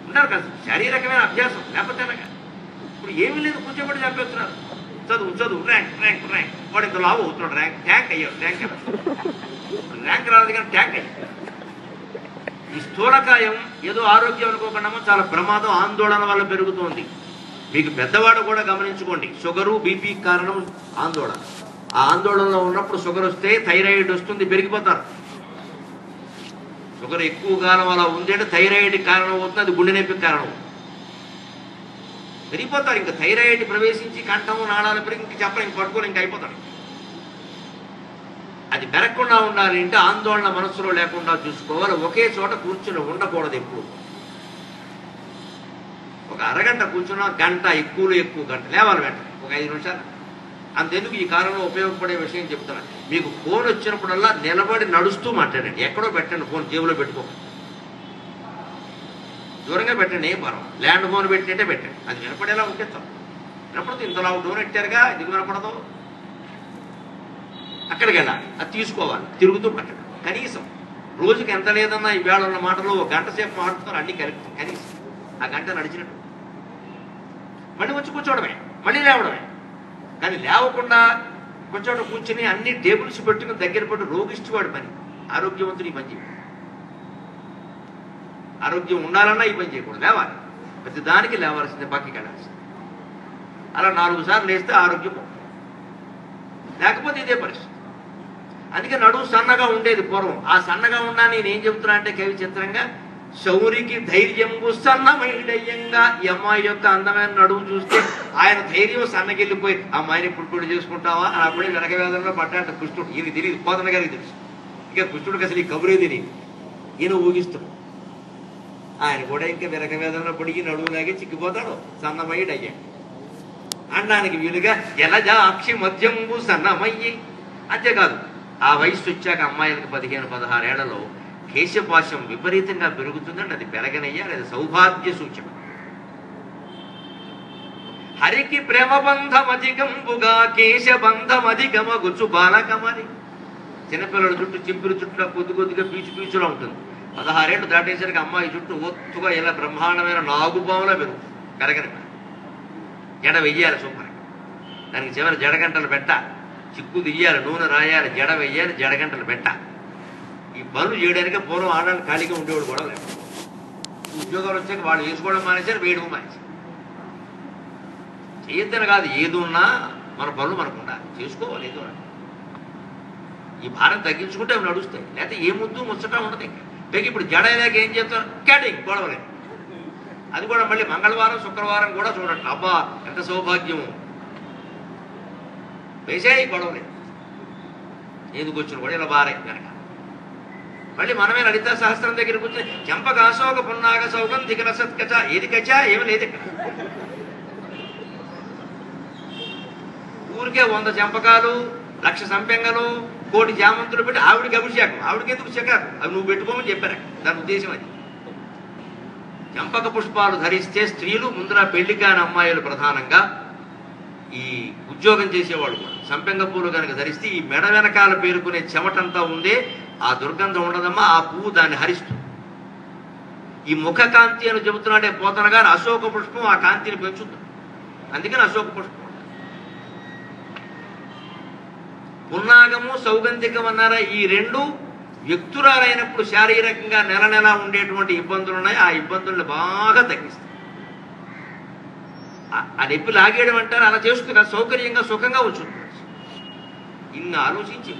ఉండాలి కదా శారీరకమైన అభ్యాసం, లేకపోతే ఇప్పుడు ఏమీ లేదు, కూర్చోబడి చంపేస్తున్నారు. చదువు ర్యాంక్ వాడు ఇంత లావు అవుతున్నాడు, ట్యాంక్ అయ్యాడు. ర్యాంక్ రాదు కానీ ట్యాంక్ అయ్యాడు. ఈ స్థూలకాయం ఏదో ఆరోగ్యం అనుకోకుండా చాలా ప్రమాదం, ఆందోళన వల్ల పెరుగుతోంది. మీకు పెద్దవాడు కూడా గమనించుకోండి, షుగరు బీపీ కారణం ఆందోళన. ఆ ఆందోళనలో ఉన్నప్పుడు షుగర్ వస్తే థైరాయిడ్ వస్తుంది, పెరిగిపోతారు. షుగర్ ఎక్కువ కాలం అలా ఉంది అంటే థైరాయిడ్ కారణం అవుతుంది, అది గుండె నొప్పికి కారణం. పెరిగిపోతారు. ఇంకా థైరాయిడ్ ప్రవేశించి కంఠము నాళాలు పెరిగి ఇంక చెప్పడం, ఇంక పట్టుకొని ఇంక అయిపోతాడు. అది పెరగకుండా ఉండాలి అంటే ఆందోళన మనసులో లేకుండా చూసుకోవాలి. ఒకే చోట కూర్చుని ఉండకూడదు ఎప్పుడు. ఒక అరగంట కూర్చున్నా గంట, ఎక్కువ గంట లేవాలి వెంటనే, ఒక 5 నిమిషాలు. అంతెందుకు ఈ కాలంలో ఉపయోగపడే విషయం చెప్తున్నాను. మీకు ఫోన్ వచ్చినప్పుడల్లా నిలబడి నడుస్తూ మాట్లాడండి. ఎక్కడో పెట్టండి, ఫోన్ జేబులో పెట్టుకోకండి, దూరంగా పెట్టండి, ఏం పర్వం. ల్యాండ్ ఫోన్ పెట్టినట్టే పెట్టండి, అది వినపడేలా ఉంటే చాలు. వినపడుతుంది, ఇంతలా డోర్ ఎట్టారుగా, ఇది వినపడదు. అక్కడికి వెళ్ళాలి, అది తీసుకోవాలి, తిరుగుతూ పెట్టండి. కనీసం రోజుకి ఎంత లేదన్నా ఈ వేళ ఉన్న మాటలో ఒక గంట సేపు మాట్లాడుతున్నారు, అన్ని కరెక్ట్. కనీసం ఆ గంట నడిచినట్టు. మళ్ళీ వచ్చి కూర్చోవడమే, మళ్ళీ లేవడమే. కానీ లేవకుండా కొంచెం కూర్చుని అన్ని టేబుల్స్ పెట్టుకుని దగ్గర పట్టు రోగిష్టివాడు పని. ఆరోగ్యవంతుడు ఈ పని చేయకూడదు. ఆరోగ్యం ఉండాలన్నా ఈ పని చేయకూడదు, లేవాలి. ప్రతి దానికి లేవాల్సిందే, పక్కకి వెళ్ళాల్సింది. అలా 4 సార్లు లేస్తే ఆరోగ్యం లేకపోతే ఇదే పరిస్థితి. అందుకే నడువు సన్నగా ఉండేది పూర్వం. ఆ సన్నగా ఉన్నా నేనేం చెబుతున్నా అంటే కవి చిత్రంగా, శౌరికి ధైర్యంబు సన్నమైడయ్యంగా. ఈ అమ్మాయి యొక్క అందమైన నడువు చూస్తే ఆయన ధైర్యం సన్నగిల్లిపోయి, అమ్మాయిని ఇప్పుడు చేసుకుంటావా అని అప్పుడే వెనకవేదంలో పడ్డాట కృష్ణుడు. ఈయన తెలియదు, పోతన గారికి తెలుసు. ఇక కృష్ణుడికి అసలు ఈ కబురే తెలియదు, ఈయన ఊగిస్తాడు. ఆయన కూడా ఇంకా వెనకవేదంలో పడిగి నడువులాగే చిక్కిపోతాడు, సన్నమయ్యడయ్యాడు అనడానికి వీలుగా. జలజాక్షి మధ్యంబు సన్నమయ్యి. అంతేకాదు, ఆ వయసు వచ్చాక అమ్మాయిలకు 15-16 ఏళ్లలో కేశపాశం విపరీతంగా పెరుగుతుందంటే అది పెరగనయ్యా, అది సౌభాగ్య సూచన. హరికి ప్రేమబంధమధికంబుగా కేశబంధమధికమగుచు బాలకమని. చిన్నపిల్లల చుట్టూ చింపిరి చుట్టూ కొద్దిగా పీచులా ఉంటుంది. 16 ఏళ్ళు దాటేసరికి అమ్మాయి చుట్టూ ఒత్తుగా ఇలా బ్రహ్మాండమైన నాగుబావులా పెరగని. జడ వెయ్యాలి శుభ్రంగా, దానికి చివరి జడగంటలు పెట్ట, చిక్కు దియ్యాలి, నూనె రాయాలి, జడ వెయ్యాలి, జడగంటలు పెట్ట. ఈ పనులు చేయడానికి పూర్వం ఆడాలి ఖాళీగా ఉండేవాడు కూడా లేదు. ఉద్యోగాలు వచ్చాక వాళ్ళు వేసుకోవడం మానేశారు, వేయడం మానేశారు. చేయొద్దని కాదు, ఏది ఉన్నా మన పనులు మనకు ఉండాలి, చేసుకోవాలి. ఏదో ఈ భారం తగ్గించుకుంటే అవి నడుస్తాయి, లేకపోతే ఏ ముద్దు ముచ్చట ఉండదు. ఇంకా ఇప్పుడు జడ అయ్యాక ఏం చేస్తారు, క్యాటింగ్ గొడవలేదు. అది కూడా మళ్ళీ మంగళవారం శుక్రవారం కూడా చూడండి, అబ్బా ఎంత సౌభాగ్యము, వేసేయి గొడవలేదు. ఎందుకు వచ్చిన కూడా ఇలా బారే కనుక. మళ్ళీ మనమే లలితా సహస్రం దగ్గరికి వచ్చి చెంపక అశోక పున్నాగ సౌగం దిగన సత్కచ, ఏది కచా ఏమి లేదు ఇక్కడ. ఊరికే 100 చెంపకాలు 1,00,000 సంపెంగలు 1,000 జామంతులు పెట్టి ఆవిడికి అభిషేకం. ఆవిడికి ఎందుకు చక్రాలు? అవి నువ్వు పెట్టుకోమని చెప్పారు. దాని ఉద్దేశం అది. చంపక పుష్పాలు ధరిస్తే స్త్రీలు ముందర పెళ్లి కాని అమ్మాయిలు ప్రధానంగా ఈ ఉద్యోగం చేసేవాళ్ళు కూడా సంపెంగ పూలు కనుక ధరిస్తే ఈ మెడ వెనకాల పేరుకునే చెమటంతా ఉందే ఆ దుర్గంధం ఉండదమ్మా. ఆ పువ్వు దాన్ని హరిస్తుంది. ఈ ముఖ కాంతి అని చెబుతున్నాడే పోతన గారు, అశోక పుష్పం ఆ కాంతిని పెంచుతుంది. అందుకని అశోక పుష్పం. పున్నాగము సౌగంధికం అన్నారా, ఈ రెండు వ్యక్తురాలైనప్పుడు శారీరకంగా నెల నెల ఉండేటువంటి ఇబ్బందులు ఉన్నాయి. ఆ ఇబ్బందుల్ని బాగా తగ్గిస్తాయి. ఆ నొప్పి లాగేయడం అంటారు, అలా చేస్తుంది కదా, సౌకర్యంగా సుఖంగా వచ్చుంటుంది. ఇన్ని ఆలోచించి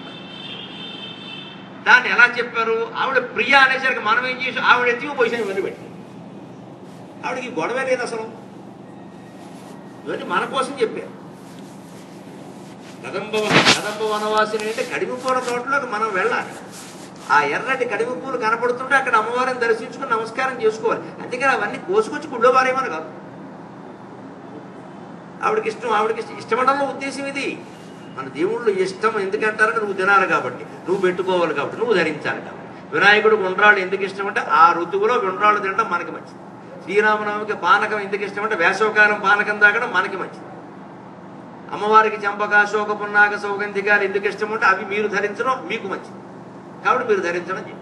దాన్ని ఎలా చెప్పారు? ఆవిడ ప్రియ అనేసరికి మనం ఏం చేసి ఆవిడ ఎత్తిగా పోయిన ఇవన్నీ పెట్టి ఆవిడకి గొడవే లేదు అసలు. ఇవన్నీ మన కోసం చెప్పారు. కదంబ వనవాసిని అంటే కడిమి పూల తోటలోకి మనం వెళ్ళాలి. ఆ ఎర్రటి కడిమి పూలు కనపడుతుంటే అక్కడ అమ్మవారిని దర్శించుకుని నమస్కారం చేసుకోవాలి. అందుకని అవన్నీ కోసుకొచ్చి గుళ్ళో వారేమని కాదు. ఆవిడకి ఇష్టపడంలో ఉద్దేశం ఇది. మన దేవుళ్ళు ఇష్టం ఎందుకంటారంటే నువ్వు తినాలి కాబట్టి, నువ్వు పెట్టుకోవాలి కాబట్టి, నువ్వు ధరించాలి కాబట్టి. వినాయకుడు గుండ్రాళ్ళు ఎందుకు ఇష్టం అంటే ఆ ఋతువులో గుండ్రాళ్ళు తినడం మనకి మంచిది. శ్రీరామనవమికి పానకం ఎందుకు ఇష్టం అంటే వేసవకాలం పానకం తాగడం మనకి మంచిది. అమ్మవారికి చంపక అశోక పున్నాగ సౌగంధికాలు ఎందుకు ఇష్టం అంటే అవి మీరు ధరించడం మీకు మంచిది కాబట్టి మీరు ధరించడం చెప్పి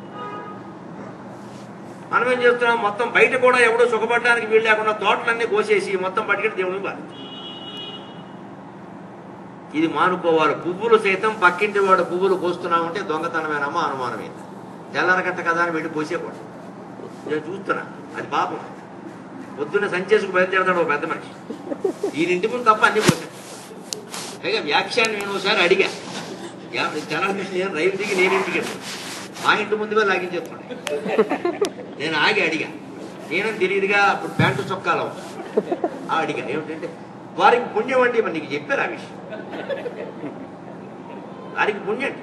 మనం ఏం చేస్తున్నాం, మొత్తం బయట కూడా ఎవడో సుఖపడడానికి వీలు లేకుండా తోటలన్నీ కోసేసి మొత్తం పట్టుకెళ్ళి దేవుడికి బాధ. ఇది మానుకోవాలి. పువ్వులు సైతం పక్కింటి వాడు పువ్వులు కోస్తున్నామంటే దొంగతనమేనమ్మా, అనుమానమైంది. తెల్లరగట్ట కదా అని వెళ్ళి కోసేకూడదు. నేను చూస్తున్నా, అది పాపం. పొద్దున్న సంచేసుకు బయలుదేరతాడు ఒక పెద్ద మనిషి, ఈయన ఇంటి ముందు తప్ప అన్ని కోసాను. పైగా వ్యాఖ్యానం నేను ఒకసారి అడిగా, నేను రైలు దిగి నేను ఇంటికి వెళ్తాను, మా ఇంటి ముందుగా లాగించేస్తున్నాడు. నేను ఆగి అడిగా, నేనని తెలియదుగా అప్పుడు ప్యాంటు చొక్కాలో అడిగా ఏమిటంటే వారికి పుణ్యం అండి. మరి నీకు చెప్పారు ఆ విషయం, వారికి పుణ్యం.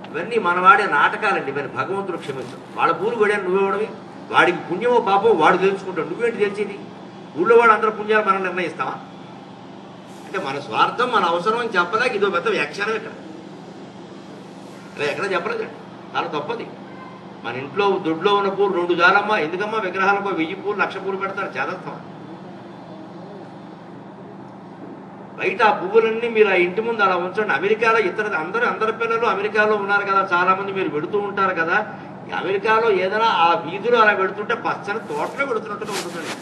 ఇవన్నీ మన వాడే నాటకాలండి. మరి భగవంతుడు క్షమించడు. వాళ్ళ పూలు కొడాను నువ్వేవాడివి, వాడికి పుణ్యమో పాపం వాడు తెలుసుకుంటాడు, నువ్వేంటి తెలిసేది? ఊళ్ళో వాడు అందరూ పుణ్యాలు మనం నిర్ణయిస్తావా? అంటే మన స్వార్థం మన అవసరం అని చెప్పలేక ఇదో పెద్ద వ్యాఖ్యానం ఇక్కడ ఇలా ఎక్కడ చెప్పలేదు. చాలా తప్పది. మన ఇంట్లో దొడ్లో ఉన్న పూలు 2 జాలమ్మా, ఎందుకమ్మా విగ్రహాలకు 1000 పూలు 1,00,000 పూలు పెడతారు, చేదస్తాం. బయట ఆ పువ్వులన్నీ మీరు ఆ ఇంటి ముందు అలా ఉంచండి. అమెరికాలో అందరి పిల్లలు అమెరికాలో ఉన్నారు కదా, చాలా మంది మీరు పెడుతూ ఉంటారు కదా. అమెరికాలో ఏదైనా ఆ వీధులు అలా పెడుతుంటే పచ్చని తోటలో పెడుతున్నట్టుగా ఉంటుందండి.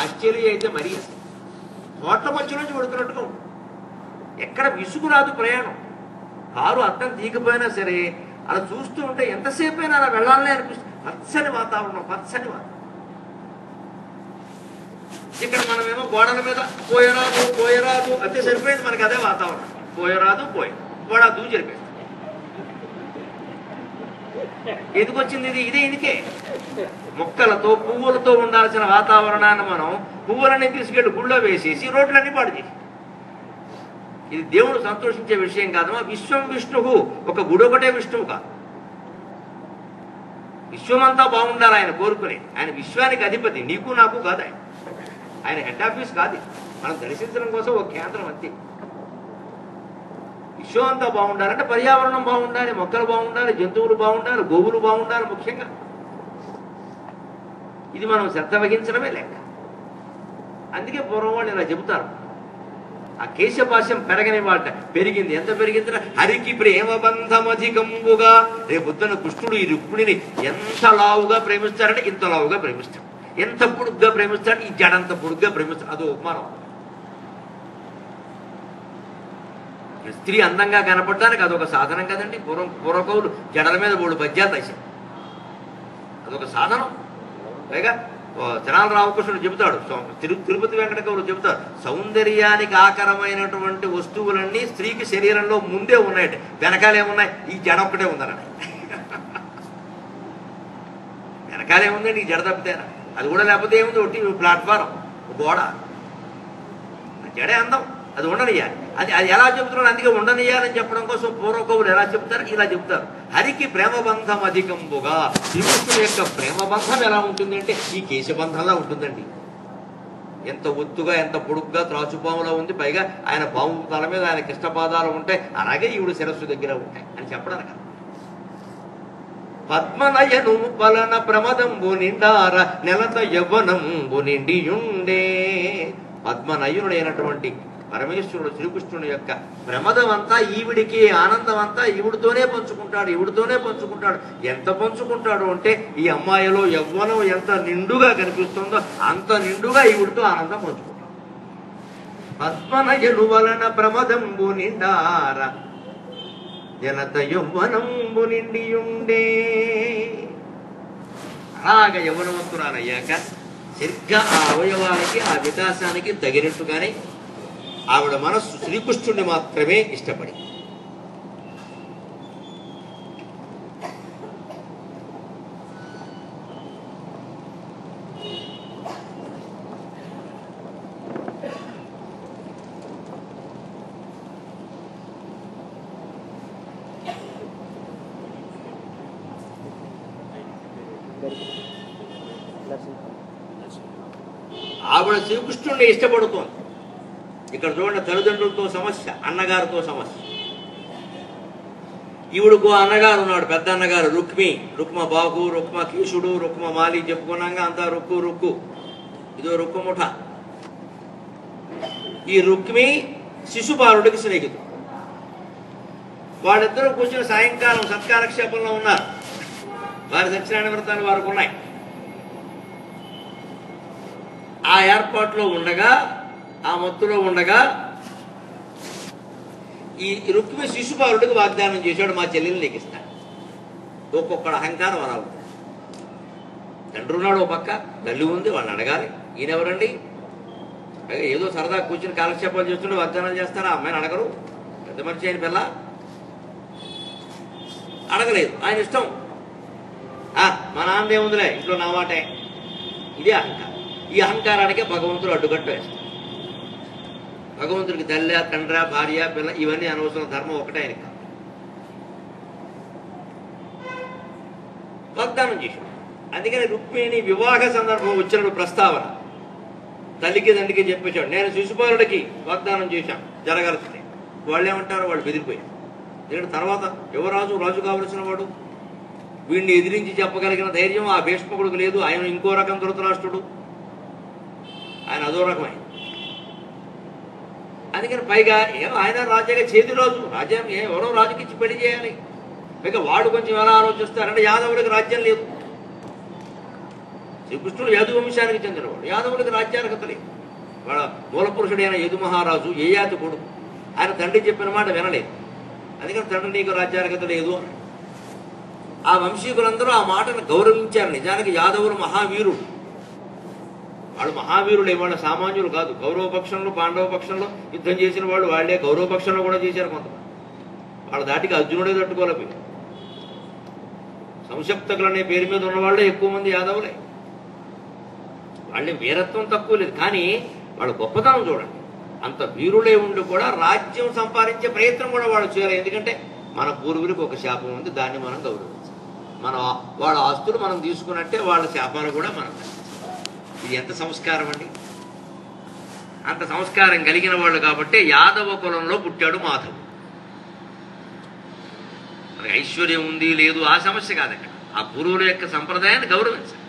ఆస్ట్రేలియా అయితే మరీ తోటల మధ్య నుంచి పెడుతున్నట్టుగా ఉంటుంది. ఎక్కడ విసుగు రాదు ప్రయాణం. కారు అర్థం తీయకపోయినా సరే అలా చూస్తూ ఉంటే ఎంతసేపు అయినా అలా వెళ్ళాలనే అనిపిస్తుంది. పచ్చని వాతావరణం, పచ్చని వాతావరణం. ఇక్కడ మనమేమో గోడల మీద పోయరాదు అంతే సరిపోయింది. మనకి అదే వాతావరణం. పోయరాదు గోడ దూచి జరిపేస్తుంది. ఎందుకు వచ్చింది ఇది? ఇదే ఇందుకే. మొక్కలతో పువ్వులతో ఉండాల్సిన వాతావరణాన్ని మనం పువ్వులన్నీ తీసుకెళ్లి గుళ్ళో వేసేసి రోడ్లన్నీ పాడు చేసి, ఇది దేవుడు సంతోషించే విషయం కాదమ్మా. విశ్వం విష్ణువు, ఒక గుడి ఒకటే విష్ణువు కాదు. విశ్వమంతా బాగుండాలి ఆయన కోరుకునే. ఆయన విశ్వానికి అధిపతి, నీకు నాకు కాదు. ఆయన హెడ్ ఆఫీస్ కాదు. మనం దర్శించడం కోసం ఒక కేంద్రం అంతే. విశ్వం అంతా బాగుండాలంటే పర్యావరణం బాగుండాలి, మొక్కలు బాగుండాలి, జంతువులు బాగుండాలి, గోవులు బాగుండాలి ముఖ్యంగా. ఇది మనం శ్రద్ధ వహించడమే లెక్క. అందుకే పూర్వం వాళ్ళు ఇలా చెబుతారు, ఆ కేశపాశం పెరగని వాట పెరిగింది. ఎంత పెరిగింది? హరికి ప్రేమ బంధం అధికంబుగా. రేపొద్దున కృష్ణుడు ఈ రుక్మిణిని ఎంత లావుగా ప్రేమిస్తాడంటే ఇంత లావుగా ప్రేమిస్తాడు, ఎంత పొడుగ్గా ప్రేమిస్తాడు ఈ జడంత పొడుగ్గా ప్రేమిస్తాడు. అదో ఉపమానం. స్త్రీ అందంగా కనపడడానికి అదొక సాధనం కదండి. పూర్వకవులు జడల మీద 3 పద్యాలు రాశారు, అదొక సాధనం. పైగా తెనాల రామకృష్ణుడు చెబుతాడు, తిరుపతి వెంకట కవులు చెబుతారు, సౌందర్యానికి ఆకరమైనటువంటి వస్తువులన్నీ స్త్రీకి శరీరంలో ముందే ఉన్నాయట, వెనకాలేమున్నాయి? ఈ జడ ఒక్కటే ఉందన్నాడు. వెనకాలేముందండి? ఈ జడ తప్పితేనా? అది కూడా లేకపోతే ఏముంది? ఒకటి ప్లాట్ఫారం, గోడ. జడే అందం, అది ఉండనియాలి. అది ఎలా చెబుతున్నాడు? అందుకే ఉండనియాలని చెప్పడం కోసం పూర్వకవులు ఎలా చెప్తారు? ఇలా చెప్తారు, హరికి ప్రేమబంధం అధికంబుగా. శ్రీకృష్ణుడు యొక్క ప్రేమబంధం ఎలా ఉంటుంది అంటే ఈ కేశబంధంలా ఉంటుందండి. ఎంత ఒత్తుగా ఎంత పొడుగ్గా త్రాచుపాములో ఉంది, పైగా ఆయన పాము తల మీద ఆయన కృష్ణపాదాలు ఉంటాయి, అలాగే ఈవిడ శిరస్సు దగ్గర ఉంటాయి అని చెప్పడానికి. పద్మనయను పలన ప్రమదంబు నిండార నెలత యవ్వనంబు నిండియుండే. పద్మనయునుడైనటువంటి పరమేశ్వరుడు శ్రీకృష్ణుని యొక్క ప్రమదం అంతా ఈవిడికి, ఆనందం అంతా ఈవిడితోనే పంచుకుంటాడు. ఎంత పంచుకుంటాడు అంటే ఈ అమ్మాయిలో యవ్వనం ఎంత నిండుగా కనిపిస్తుందో అంత నిండుగా ఈవిడితో ఆనందం పంచుకుంటాడు. పద్మనయను వలన ప్రమదంబు నిండార జనత యవ్వనంబు నిండియుండే. అలాగ యవ్వనవంతురాలయ్యాక సరిగ్గా ఆ అవయవానికి, ఆ వికాసానికి తగినట్టుగానే ఆవిడ మనస్సు శ్రీకృష్ణుడిని మాత్రమే ఇష్టపడి ఆవిడ శ్రీకృష్ణుడిని ఇష్టపడుతోంది. ఇక్కడ చూడండి, తల్లిదండ్రులతో సమస్య, అన్నగారితో సమస్య. ఈవిడకు అన్నగారు ఉన్నాడు, పెద్ద అన్నగారు రుక్మ బాగు, రుక్మ కీషుడు, రుక్మ మాలి చెప్పుకున్నాగా అంతా రుక్కు. ఇదో రుక్కు ముఠ. ఈ రుక్మి శిశుపాలుడికి స్నేహితుడు. వాళ్ళిద్దరూ కూర్చుని సాయంకాలం సత్కారక్షేపంలో ఉన్నారు. వారి సత్యనారాయణ వ్రతాలు వారికి ఉన్నాయి. ఆ ఏర్పాట్లో ఉండగా, ఆ మత్తులో ఉండగా ఈ రుక్మి శిశుపాలుడికి వాగ్దానం చేశాడు, మా చెల్లెల్ని నీకు ఇస్తాను. ఒక్కొక్కడు అహంకారం అలా ఉంది. తండ్రి ఉన్నాడు ఓ పక్క, తల్లి ఉంది, వాళ్ళని అడగాలి. ఈయనెవరండి? ఏదో సరదా కూర్చుని కాలక్షేపాలు చేస్తుంటే వాగ్దానం చేస్తారా? అమ్మాయిని అడగరు. పెద్ద మనిషి అయిన పిల్ల అడగలేదు, ఆయన ఇష్టం. మా నాన్నదే ఉందిలే, ఇంట్లో నా మాటే. ఇదే అహంకారం. ఈ అహంకారానికే భగవంతుడు అడ్డుకట్ట వేస్తాడు. భగవంతుడికి తల్లి, తండ్రి, భార్య, పిల్ల ఇవన్నీ అనవసరం, ధర్మం ఒకటే ఆయనకి. వాగ్దానం చేశాడు. అందుకని రుక్మిణి వివాహ సందర్భం వచ్చినప్పుడు ప్రస్తావన తల్లికి తండ్రికి చెప్పేశాడు, నేను శిశుపాలుడికి వాగ్దానం చేశాను, జరగాల్సిందే. వాళ్ళు ఏమంటారు? వాళ్ళు బెదిరిపోయారు. ఎందుకంటే తర్వాత యువరాజు, రాజు కావలసిన వాడు, వీడిని ఎదిరించి చెప్పగలిగిన ధైర్యం ఆ భీష్మకుడికి లేదు. ఆయన ఇంకో రకం ధృతరాష్ట్రుడు, ఆయన అదో రకమైన. అందుకని పైగా ఆయన రాజ్యాగా చేతి రాజు, రాజ్యం ఎవరో రాజుకి ఇచ్చి పెళ్లి చేయాలి. పైగా వాడు కొంచెం ఎలా ఆలోచిస్తారంటే యాదవుడికి రాజ్యం లేదు. శ్రీకృష్ణుడు యదు వంశానికి చెందినవాడు, యాదవుడికి రాజ్యార్హత లేదు. వాళ్ళ మూలపురుషుడైన యదు మహారాజు ఏయాతి కొడుకు, ఆయన తండ్రి చెప్పిన మాట వినలేదు. అందుకని తండ్రి నీకు రాజ్యార్హత లేదు అని. ఆ వంశీకులందరూ ఆ మాటను గౌరవించారు. నిజానికి యాదవులు మహావీరుడు, వాళ్ళు మహావీరులే, వాళ్ళ సామాన్యులు కాదు. కౌరవ పక్షంలో, పాండవ పక్షంలో యుద్ధం చేసిన వాళ్ళు వాళ్ళే. కౌరవ పక్షంలో కూడా చేశారు కొంతమంది. వాళ్ళ దాటికి అర్జునుడే తట్టుకోలేకపోయారు. సంశప్తకులు అనే పేరు మీద ఉన్నవాళ్ళే ఎక్కువ మంది యాదవులే. వాళ్ళే వీరత్వం తక్కువ లేదు, కానీ వాళ్ళ గొప్పతనం చూడండి. అంత వీరులే ఉండి కూడా రాజ్యం సంపాదించే ప్రయత్నం కూడా వాళ్ళు చేయాలి. ఎందుకంటే మన పూర్వీకులకు ఒక శాపం ఉంది, దాన్ని మనం గౌరవించాలి. వాళ్ళ ఆస్తులు మనం తీసుకున్నట్టే వాళ్ళ శాపాలు కూడా మనం. ఇది ఎంత సంస్కారం అండి! అంత సంస్కారం కలిగిన వాళ్ళు కాబట్టి యాదవ కులంలో పుట్టాడు మాధవుడు. మనకి ఐశ్వర్యం ఉంది లేదు ఆ సమస్య కాదు. అక్కడ ఆ పూర్వుల యొక్క సంప్రదాయాన్ని గౌరవించాలి.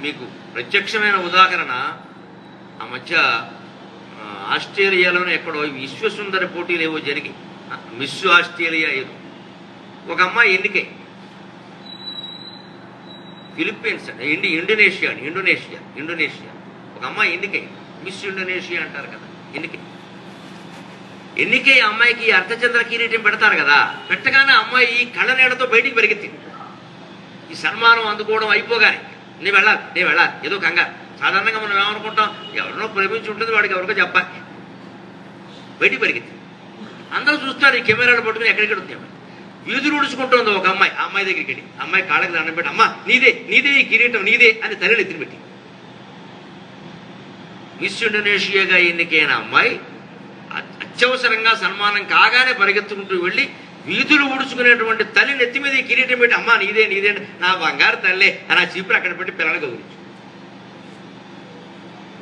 మీకు ప్రత్యక్షమైన ఉదాహరణ, ఆ మధ్య ఆస్ట్రేలియాలోనే ఎక్కడో విశ్వసుందరి పోటీలు ఏవో జరిగి, మిస్ ఆస్ట్రేలియా ఏదో ఒక అమ్మాయి ఎన్నికై, ఫిలిప్పీన్స్ అంటే ఇండోనేషియా ఒక అమ్మాయి ఎన్నికై, మిస్ ఇండోనేషియా అంటారు కదా, ఎన్నికై అమ్మాయికి అర్ధచంద్ర కిరీటం పెడతారు కదా, పెట్టగానే అమ్మాయి ఈ కళ్ళ నీడతో బయటికి పరిగెత్తింది. ఈ సన్మానం అందుకోవడం అయిపోగానే నేను వెళ్ళాలి ఏదో కంగారు. సాధారణంగా మనం ఏమనుకుంటాం, ఎవరినో ప్రేమించి ఉంటుంది, వాడికి ఎవరికో చెప్పాలి. బయటికి పరిగెత్తింది. అందరూ చూస్తారు, ఈ కెమెరాలు పట్టుకుని ఎక్కడికి ఉంది. వీధులు ఉడుచుకుంటుంది ఒక అమ్మాయి. ఆ అమ్మాయి దగ్గరికి వెళ్ళి అమ్మాయి కాళ్ళకి దండం పెట్టి, అమ్మ నీదే ఈ కిరీటం నీదే అని తల్లిని ఎత్తిన పెట్టి, మిస్ ఇండోనేషియాగా ఎన్నికైన అమ్మాయి అత్యవసరంగా సన్మానం కాగానే పరిగెత్తుకుంటూ వెళ్ళి వీధులు ఊడ్చుకునేటువంటి తల్లి నెత్తి మీద ఈ కిరీటం పెట్టి, అమ్మ నీదే నా బంగారు తల్లే అని ఆ చీపురు అక్కడ పెట్టి పిల్లలు గౌరవించు.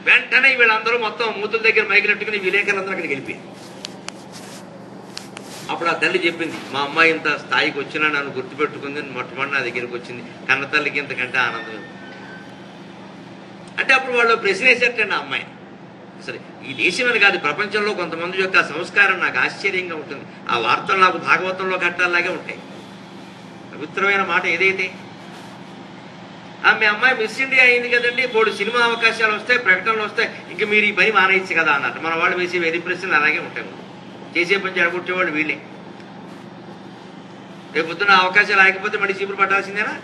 వెంటనే వీళ్ళందరూ మొత్తం మూతుల దగ్గర మైకులెట్టుకుని విలేకరులందరూ అక్కడికి వెళ్ళిపోయారు. అప్పుడు ఆ తల్లి చెప్పింది, మా అమ్మాయి ఇంత స్థాయికి వచ్చినా నన్ను గుర్తుపెట్టుకుంది, మొట్టమొదటి నా దగ్గరికి వచ్చింది, కన్న తల్లికి ఇంతకంటే ఆనందం. అంటే అప్పుడు వాళ్ళు ప్రశ్న వేసేటండి ఆ అమ్మాయి. సరే, ఈ దేశమని కాదు, ప్రపంచంలో కొంతమంది యొక్క సంస్కారం నాకు ఆశ్చర్యంగా ఉంటుంది. ఆ వార్తలు నాకు భాగవతంలో ఘట్టాలాగే ఉంటాయి. పవిత్రమైన మాట ఏదైతే మీ అమ్మాయి మిస్ ఇండియా అయింది కదండి, ఇప్పుడు సినిమా అవకాశాలు వస్తాయి, ప్రకటనలు వస్తాయి, ఇంక మీరు ఈ పని మానేయచ్చు కదా అన్నట్టు మన వాళ్ళు వేసే వెరీ ప్రశ్నలు అలాగే ఉంటాయి. చేసే పని చెడగొట్టేవాళ్ళు వీళ్ళే. రేపు పొద్దున అవకాశాలు ఆగిపోతే మళ్ళీ చీపురు పట్టాల్సిందేనా?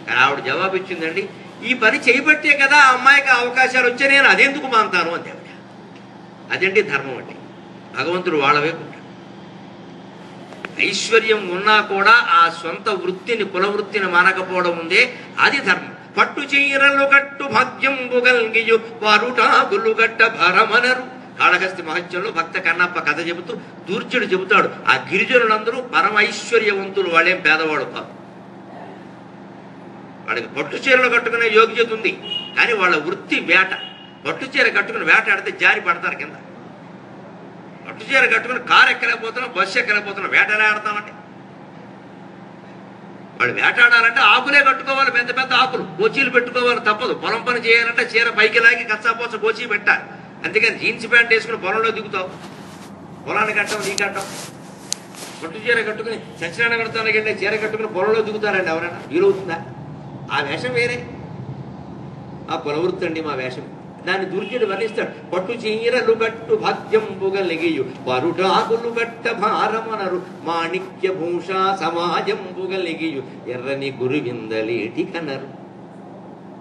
కానీ ఆవిడ జవాబు ఇచ్చిందండి, ఈ పని చేయబట్టే కదా ఆ అమ్మాయికి అవకాశాలు వచ్చాయి, నేను అదెందుకు మాంతాను అంతే. అదేంటి ధర్మం అంటే. భగవంతుడు వాళ్ళ వైపు ఉంటాడు. ఐశ్వర్యం ఉన్నా కూడా ఆ సొంత వృత్తిని, కులవృత్తిని మానకపోవడం ఉందే అది ధర్మం. పట్టు చీరలు కట్టు భాగ్యంబు గల్గియు వారుటాగులు గట్ట భరమనరు. కాళహస్తి మహత్యంలో భక్త కన్నప్ప కథ చెబుతూ దూర్చుడు చెబుతాడు, ఆ గిరిజనులందరూ పరమ ఐశ్వర్యవంతులు, వాళ్ళేం పేదవాడు కాదు. వాళ్ళకి పట్టు చీరలు కట్టుకునే యోగ్యత ఉంది, కానీ వాళ్ళ వృత్తి వేట. పట్టు చీర కట్టుకుని వేటాడితే జారి పడతారు కింద. పట్టు చీర కట్టుకుని కారు ఎక్కలేకపోతున్నాం, బస్సు ఎక్కలేకపోతున్నాం, వేటలే ఆడతామంటే. వాళ్ళు వేటాడాలంటే ఆకులే కట్టుకోవాలి, పెద్ద పెద్ద ఆకులు, గోచీలు పెట్టుకోవాలి, తప్పదు. పొలం పని చేయాలంటే చీర పైకి లాగి కచ్చాపోస గోచీ పెట్టాలి. అంతేకాని జీన్స్ ప్యాంట్ వేసుకుని పొలంలో దిగుతావు, పొలానికి కట్టం నీ కట్టం. పట్టు చీర కట్టుకుని సత్యనారాయణ కడతానికి వెళ్ళే చీర కట్టుకుని పొలంలో దిగుతారండి ఎవరైనా? వీలవుతుందా? ఆ వేషం వేరే, ఆ కులవృత్తి అండి మా వేషం. దాన్ని దుర్జుడు వర్ణిస్తాడు. పట్టు చీరలు కట్టు భాగ్యంబుగలిగియు పరుటాకులు గట్ట భారమనరు మాణిక్య భూష సమాజంబుగలిగియు ఎర్రని గురువిందలేటి కనరు.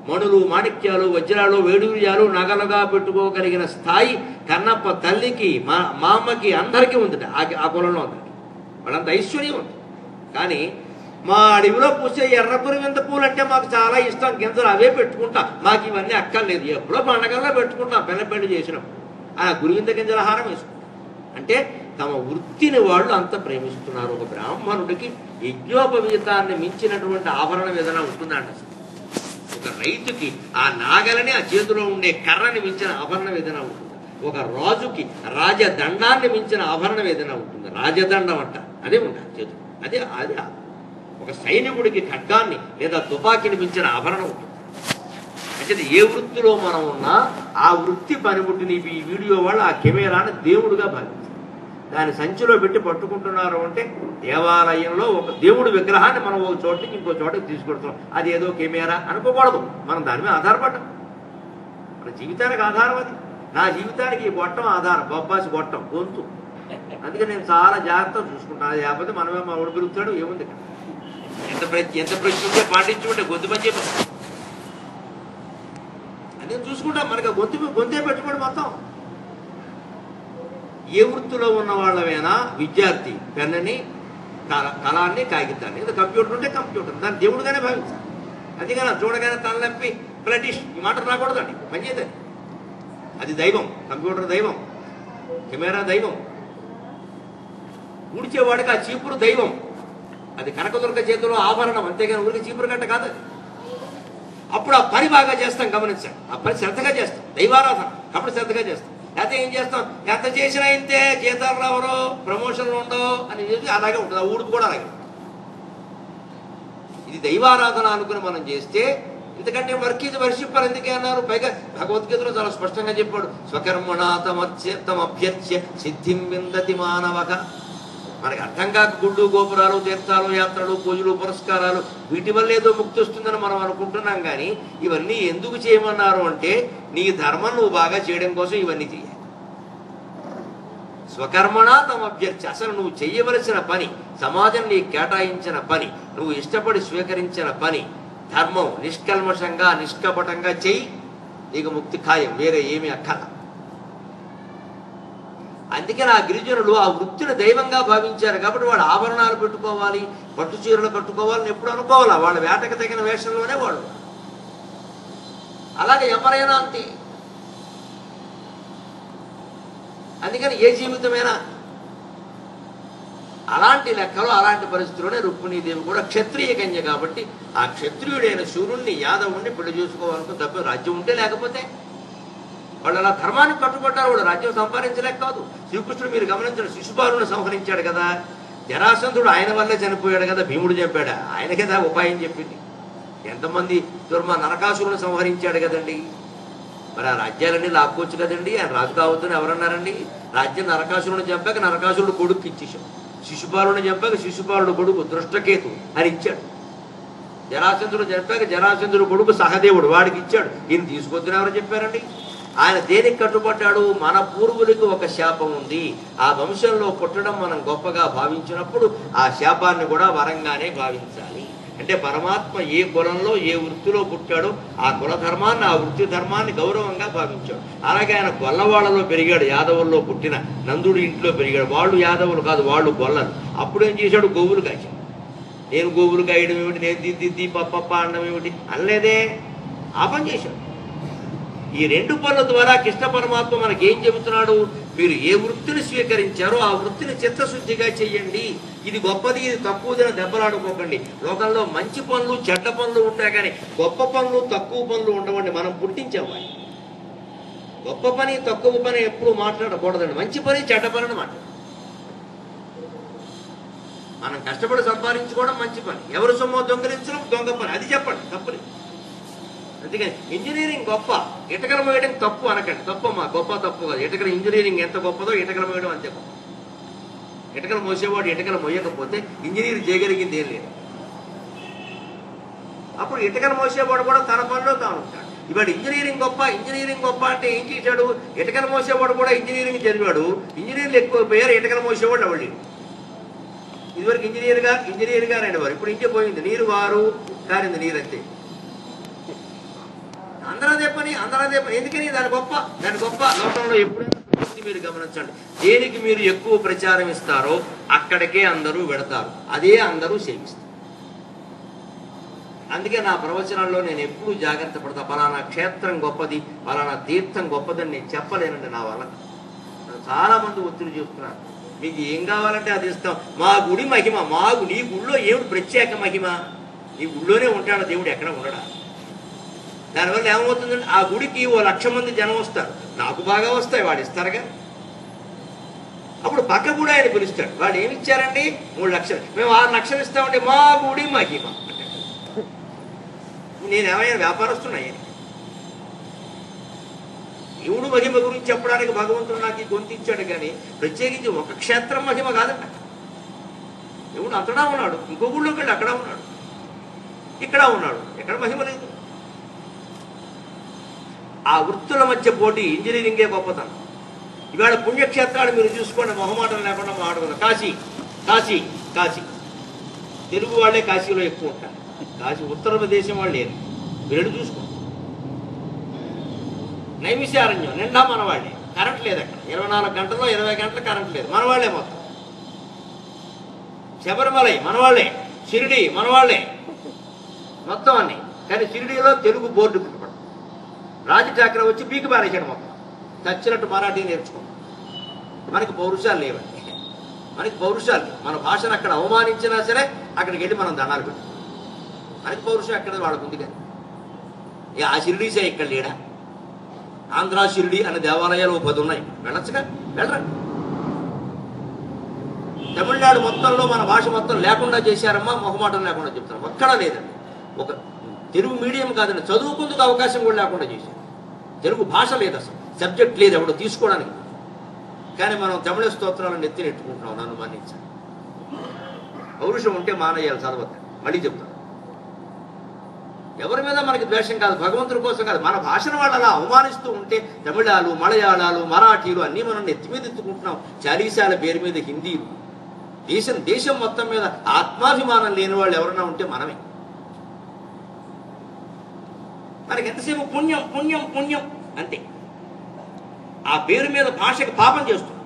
మణులు, మాణిక్యాలు, వజ్రాలు, వేడూర్యాలు నగలుగా పెట్టుకోగలిగిన స్థాయి కన్నప్ప తల్లికి, మా అమ్మకి, అందరికీ ఉందట. ఆ కులంలో ఉందట. వాళ్ళంత ఐశ్వర్యం ఉంది. కానీ మా అడవిలో పూసే ఎర్ర గురువింద పూలు అంటే మాకు చాలా ఇష్టం, గింజలు అవే పెట్టుకుంటాం, మాకు ఇవన్నీ అక్కర్లేదు, ఎప్పుడో పండగల్లో పెట్టుకుంటాం పెళ్ళి చేసినప్పుడు ఆ గురువింద గింజల హారం వేసుకుంటాం. అంటే తమ వృత్తిని వాళ్ళు అంత ప్రేమిస్తున్నారు. ఒక బ్రాహ్మణుడికి యజ్ఞోపవీతాన్ని మించినటువంటి ఆభరణం ఏదైనా ఉంటుందంట. ఒక రైతుకి ఆ నాగలని, ఆ చేతిలో ఉండే కర్రని మించిన ఆభరణం ఏదైనా ఉంటుందా? ఒక రాజుకి రాజదండాన్ని మించిన ఆభరణం ఏదైనా ఉంటుంది? రాజదండం అంట, అదే ఉండాలి చేతులు. అదే అదే ఒక సైనికుడికి ఖడ్గాన్ని లేదా తుపాకీని మించిన ఆభరణం ఉంటుంది. అంటే ఏ వృత్తిలో మనం ఉన్నా ఆ వృత్తి పనిముట్టిని ఈ వీడియో వాళ్ళు ఆ కెమెరాను దేవుడుగా భావిస్తారు. దాన్ని సంచిలో పెట్టి పట్టుకుంటున్నారు అంటే దేవాలయంలో ఒక దేవుడి విగ్రహాన్ని మనం ఒక చోట నుంచి ఇంకో చోటకి తీసుకొడుతున్నాం. అది ఏదో కెమెరా అనుకోకూడదు. మనం దాని మీద ఆధారపడ్డాం. మన జీవితానికి ఆధారం అది. నా జీవితానికి ఈ గొట్టం ఆధారం, బొబ్బాసి గొట్టం, గొంతు. అందుకే నేను చాలా జాగ్రత్తగా చూసుకుంటాను. అది లేకపోతే మనమే మా ఊడు పిలుస్తాడు, ఏముంది ఎంత ప్రశ్న ఉంటే పాటించుకుంటే గొంతు పని చెప్పి అదే చూసుకుంటాం. మనకి గొంతే పెట్టుకోండి మొత్తం. ఏ వృత్తిలో ఉన్న వాళ్ళమైనా విద్యార్థి పెన్నని, కళాన్ని, కాగితాన్ని, లేదా కంప్యూటర్ ఉంటే కంప్యూటర్, దాన్ని దేవుడుగానే భావించాలి. అందుకని చూడగానే తలనొప్పి బ్లటిష్ ఈ మాట రాకూడదండి, పనిచేయదండి. అది దైవం. కంప్యూటర్ దైవం, కెమెరా దైవం, ఊడ్చేవాడికి ఆ చీపురు దైవం. అది కనకదుర్గ చేతిలో ఆభరణం, అంతేగాని ఊరికి చీపురు గట్ట కాదు. అప్పుడు ఆ పని బాగా చేస్తాం, గమనించండి. ఆ పని శ్రద్ధగా చేస్తాం, దైవారాధన. అప్పుడు శ్రద్ధగా చేస్తాం. లేకపోతే ఏం చేస్తాం, ఎంత చేసినా ఇంతే, జీతాలు రావరో, ప్రమోషన్లు ఉండవు అని చెప్పి అలాగే ఉంటుంది. ఆ ఊడుపు కూడా అలాగే. ఇది దైవారాధన అనుకుని మనం చేస్తే, ఎందుకంటే వర్క్ ఇది వర్షిప్పర్ ఎందుకే అన్నారు. పైగా భగవద్గీతలో చాలా స్పష్టంగా చెప్పాడు, స్వకర్మణా తమభ్యర్చ్య సిద్ధిం విందతి మానవక. మనకి అర్థం కాక గుళ్ళు, గోపురాలు, తీర్థాలు, యాత్రలు, పూజలు, పురస్కారాలు వీటి వల్ల ఏదో ముక్తి వస్తుందని మనం అనుకుంటున్నాం. కానీ ఇవన్నీ ఎందుకు చేయమన్నారు అంటే నీ ధర్మం నువ్వు బాగా చేయడం కోసం ఇవన్నీ చేయాలి. స్వకర్మణా తమభ్యర్చ్య, అసలు నువ్వు చెయ్యవలసిన పని, సమాజం నీకు కేటాయించిన పని, నువ్వు ఇష్టపడి స్వీకరించిన పని, ధర్మం నిష్కల్మషంగా నిష్కపటంగా చెయ్యి, నీకు ముక్తి ఖాయం, వేరే ఏమీ అక్కల. అందుకే ఆ గిరిజనులు ఆ వృత్తిని దైవంగా భావించారు. కాబట్టి వాళ్ళు ఆభరణాలు పెట్టుకోవాలి, పట్టు చీరలు కట్టుకోవాలని ఎప్పుడు అనుకోవాలా. వాళ్ళ వేటకు తగిన వేషంలోనే వాళ్ళు. అలాగే ఎవరైనా అంతే. అందుకని ఏ జీవితమైనా అలాంటి లెక్కలో, అలాంటి పరిస్థితుల్లోనే రుక్మిణీదేవి కూడా క్షత్రియ కన్య. కాబట్టి ఆ క్షత్రియుడైన శూరుణ్ణి, యాదవుణ్ణి పెళ్లి చేసుకోవాలనుకుని తప్ప రాజ్యం ఉంటే, లేకపోతే వాళ్ళు అలా ధర్మానికి కట్టుబడ్డారు. వాళ్ళు రాజ్యం సంపాదించలేక కాదు. శ్రీకృష్ణుడు మీరు గమనించిన శిశుపాలుని సంహరించాడు కదా, జరాసంధుడు ఆయన వల్లే చనిపోయాడు కదా, భీముడు చెప్పాడు, ఆయనకే దా ఉపాయం చెప్పింది. ఎంతమంది నరకాసురుని సంహరించాడు కదండి. మరి ఆ రాజ్యాలన్నీ లాక్కోవచ్చు కదండి. ఆయన రాజు కావద్దని ఎవరన్నారండి? రాజ్యం నరకాసురుని చంపాక నరకాసురుడు కొడుకు ఇచ్చేసాం, శిశుపాలుని చంపాక శిశుపాలుడు కొడుకు దృష్టకేతు అని ఇచ్చాడు, జరాసంధుడు చంపాక జరాసంధుడు కొడుకు సహదేవుడు వాడికి ఇచ్చాడు. ఈయన తీసుకొద్దని ఎవరు చెప్పారండి? ఆయన దేనికి కట్టుబడ్డాడు? మన పూర్వులకు ఒక శాపం ఉంది, ఆ వంశంలో పుట్టడం మనం గొప్పగా భావించినప్పుడు ఆ శాపాన్ని కూడా వరంగానే భావించాలి. అంటే పరమాత్మ ఏ కులంలో ఏ వృత్తిలో పుట్టాడో ఆ కుల ధర్మాన్ని, ఆ వృత్తి ధర్మాన్ని గౌరవంగా భావించాడు. అలాగే ఆయన గొల్లవాళ్లలో పెరిగాడు, యాదవుల్లో పుట్టిన నందుడి ఇంట్లో పెరిగాడు. వాళ్ళు యాదవులు కాదు, వాళ్ళు గొల్లలు. అప్పుడు ఏం చేశాడు? గోవులు కాశాడు. నేను గోవులు కాయడం ఏమిటి, నేను దిద్ది పప్ప అనడం ఏమిటి అనలేదే, ఆ పని చేశాడు. ఈ రెండు పనుల ద్వారా కృష్ణ పరమాత్మ మనకి ఏం చెబుతున్నాడు? మీరు ఏ వృత్తిని స్వీకరించారో ఆ వృత్తిని చిత్తశుద్ధిగా చెయ్యండి. ఇది గొప్పది, ఇది తక్కువదని దెబ్బలాడుకోకండి. లోకంలో మంచి పనులు చెడ్డ పనులు ఉంటాయి, కానీ గొప్ప పనులు తక్కువ పనులు ఉండవండి. మనం పుట్టించాము. గొప్ప పని తక్కువ పని ఎప్పుడు మాట్లాడకూడదండి. మంచి పని చెడ్డ పని మాట్లాడు. మనం కష్టపడి సంపాదించుకోవడం మంచి పని, ఎవరు సొమ్ము దొంగలించడం దొంగ పని, అది చెప్పండి, తప్పలేదు. అందుకని ఇంజనీరింగ్ గొప్ప, ఇటకలు మోయడం తప్పు అనకండి. తప్పమ్మా, గొప్ప తప్పు కాదు. ఇటకల ఇంజనీరింగ్ ఎంత గొప్పదో ఇటకలు మోయడం అంతే గొప్ప. ఇటకలు మోసేవాడు ఇటకలు మోయకపోతే ఇంజనీర్ చేయగలిగింది ఏం లేదు. అప్పుడు ఇటకలు మోసేవాడు కూడా తన పనిలో తాను ఉంటాడు. ఇవాడు ఇంజనీరింగ్ గొప్ప అంటే ఏం చేశాడు? ఇటకలు మోసేవాడు కూడా ఇంజనీరింగ్ చదివాడు, ఇంజనీర్లు ఎక్కువ పోయారు, ఇటకలు మోసేవాడు అవళ్ళు. ఇదివరకు ఇంజనీర్గా అనేవారు, ఇప్పుడు ఇంకే పోయింది, నీరు వారు కారింది నీరు అంతే. అందరూ అదే పని. ఎందుకని? దాని గొప్ప లోకంలో ఎప్పుడైనా మీరు గమనించండి, దేనికి మీరు ఎక్కువ ప్రచారం ఇస్తారో అక్కడికే అందరూ వెడతారు, అదే అందరూ సేవిస్తారు. అందుకే నా ప్రవచనాల్లో నేను ఎప్పుడూ జాగ్రత్త పడతా. పలానా క్షేత్రం గొప్పది, పలానా తీర్థం గొప్పదని నేను చెప్పలేనండి. నా వల్ల చాలా మంది ఒత్తిడి చేస్తున్నారు, మీకు ఏం కావాలంటే అది ఇస్తాం. మా గుడి మహిమ, నీ గుడిలో ఏమిటి ప్రత్యేక మహిమ? నీ గుడిలోనే ఉంటాడు దేవుడు, ఎక్కడ ఉండడా? దానివల్ల ఏమవుతుందండి? ఆ గుడికి 1,00,000 మంది జనం వస్తారు, నాకు బాగా వస్తాయి, వాడు ఇస్తారుగా. అప్పుడు పక్క గుడి ఆయన పిలుస్తాడు, వాడు ఏమి ఇచ్చారండి? 3 లక్షలు, మేము 6 లక్షలు ఇస్తామంటే మా గుడి మహిమ. నేనేమైనా వ్యాపారస్తున్నాయి? దేవుడు మహిమ గురించి చెప్పడానికి భగవంతుడు నాకు ఈ గొంతు ఇచ్చాడు, కానీ ప్రత్యేకించి ఒక క్షేత్రం మహిమ కాదంట. దేవుడు అంతటా ఉన్నాడు, ఇంకో గుడిలోకి వెళ్ళి అక్కడ ఉన్నాడు, ఇక్కడ ఉన్నాడు, ఎక్కడ మహిమ లేదు. ఆ వృత్తుల మధ్య పోటీ ఇంజనీరింగే గొప్పతనం. ఇవాళ పుణ్యక్షేత్రాలు మీరు చూసుకోండి, మొహమాటం లేకుండా మాట్లాడుకుంటారు. కాశీ తెలుగు వాళ్ళే కాశీలో ఎక్కువ ఉంటారు, కాశీ ఉత్తరప్రదేశం వాళ్ళు లేరు. వీళ్ళు చూసుకోండి. నైమిషారణ్యం నిండా మనవాళ్లే, కరెంట్ లేదు అక్కడ. 24 గంటల్లో 20 గంటలు కరెంట్ లేదు, మనవాళ్లే మొత్తం. శబరిమలై మనవాళ్లే, షిరిడి మనవాళ్లే, మొత్తం అన్ని. కానీ షిరిడీలో తెలుగు బోర్డు పుట్టుపడు, రాజు ఠాకరే వచ్చి పీకి పారేశాడు మొత్తం, చచ్చినట్టు మరాఠీ నేర్చుకున్నాం. మనకి పౌరుషాలు లేవండి, మనకి పౌరుషాలు. మన భాషను అక్కడ అవమానించినా సరే అక్కడికి వెళ్ళి మనం దండాలు పెట్టాం. మనకి పౌరుషం ఎక్కడ వాళ్ళకు ఉంది. కానీ ఆ షిరిడీసే ఇక్కడ లేడా? ఆంధ్ర షిరిడి అనే దేవాలయాలు 10 ఉన్నాయి, వెళ్ళొచ్చుగా, వెళ్ళరండి. తమిళనాడు మొత్తంలో మన భాష మొత్తం లేకుండా చేశారమ్మా, మొహమాటం లేకుండా చెప్తాం, ఒక్కడా లేదండి. ఒక తెలుగు మీడియం కాదండి, చదువుకుందుకు అవకాశం కూడా లేకుండా చేశారు. తెలుగు భాష లేదు, అసలు సబ్జెక్ట్ లేదు ఎవడో తీసుకోవడానికి. కానీ మనం తమిళ స్తోత్రాలను ఎత్తినెట్టుకుంటున్నాం. నన్ను మన్నించాలి, పౌరుషం ఉంటే మానయ్యాలి, చదవద్దు. మళ్ళీ చెప్తాను, ఎవరి మీద మనకి ద్వేషం కాదు, భగవంతుడి కోసం కాదు. మన భాషను వాళ్ళు అలా అవమానిస్తూ ఉంటే తమిళాలు, మలయాళాలు, మరాఠీలు అన్నీ మనం నెత్తి మీద ఎత్తుకుంటున్నాం. చాలీసాల పేరు మీద హిందీలు. దేశం మొత్తం మీద ఆత్మాభిమానం లేని వాళ్ళు ఎవరైనా ఉంటే మనమే. మనకి ఎంతసేపు పుణ్యం అంతే. ఆ పేరు మీద భాషకి పాపం చేస్తున్నాం.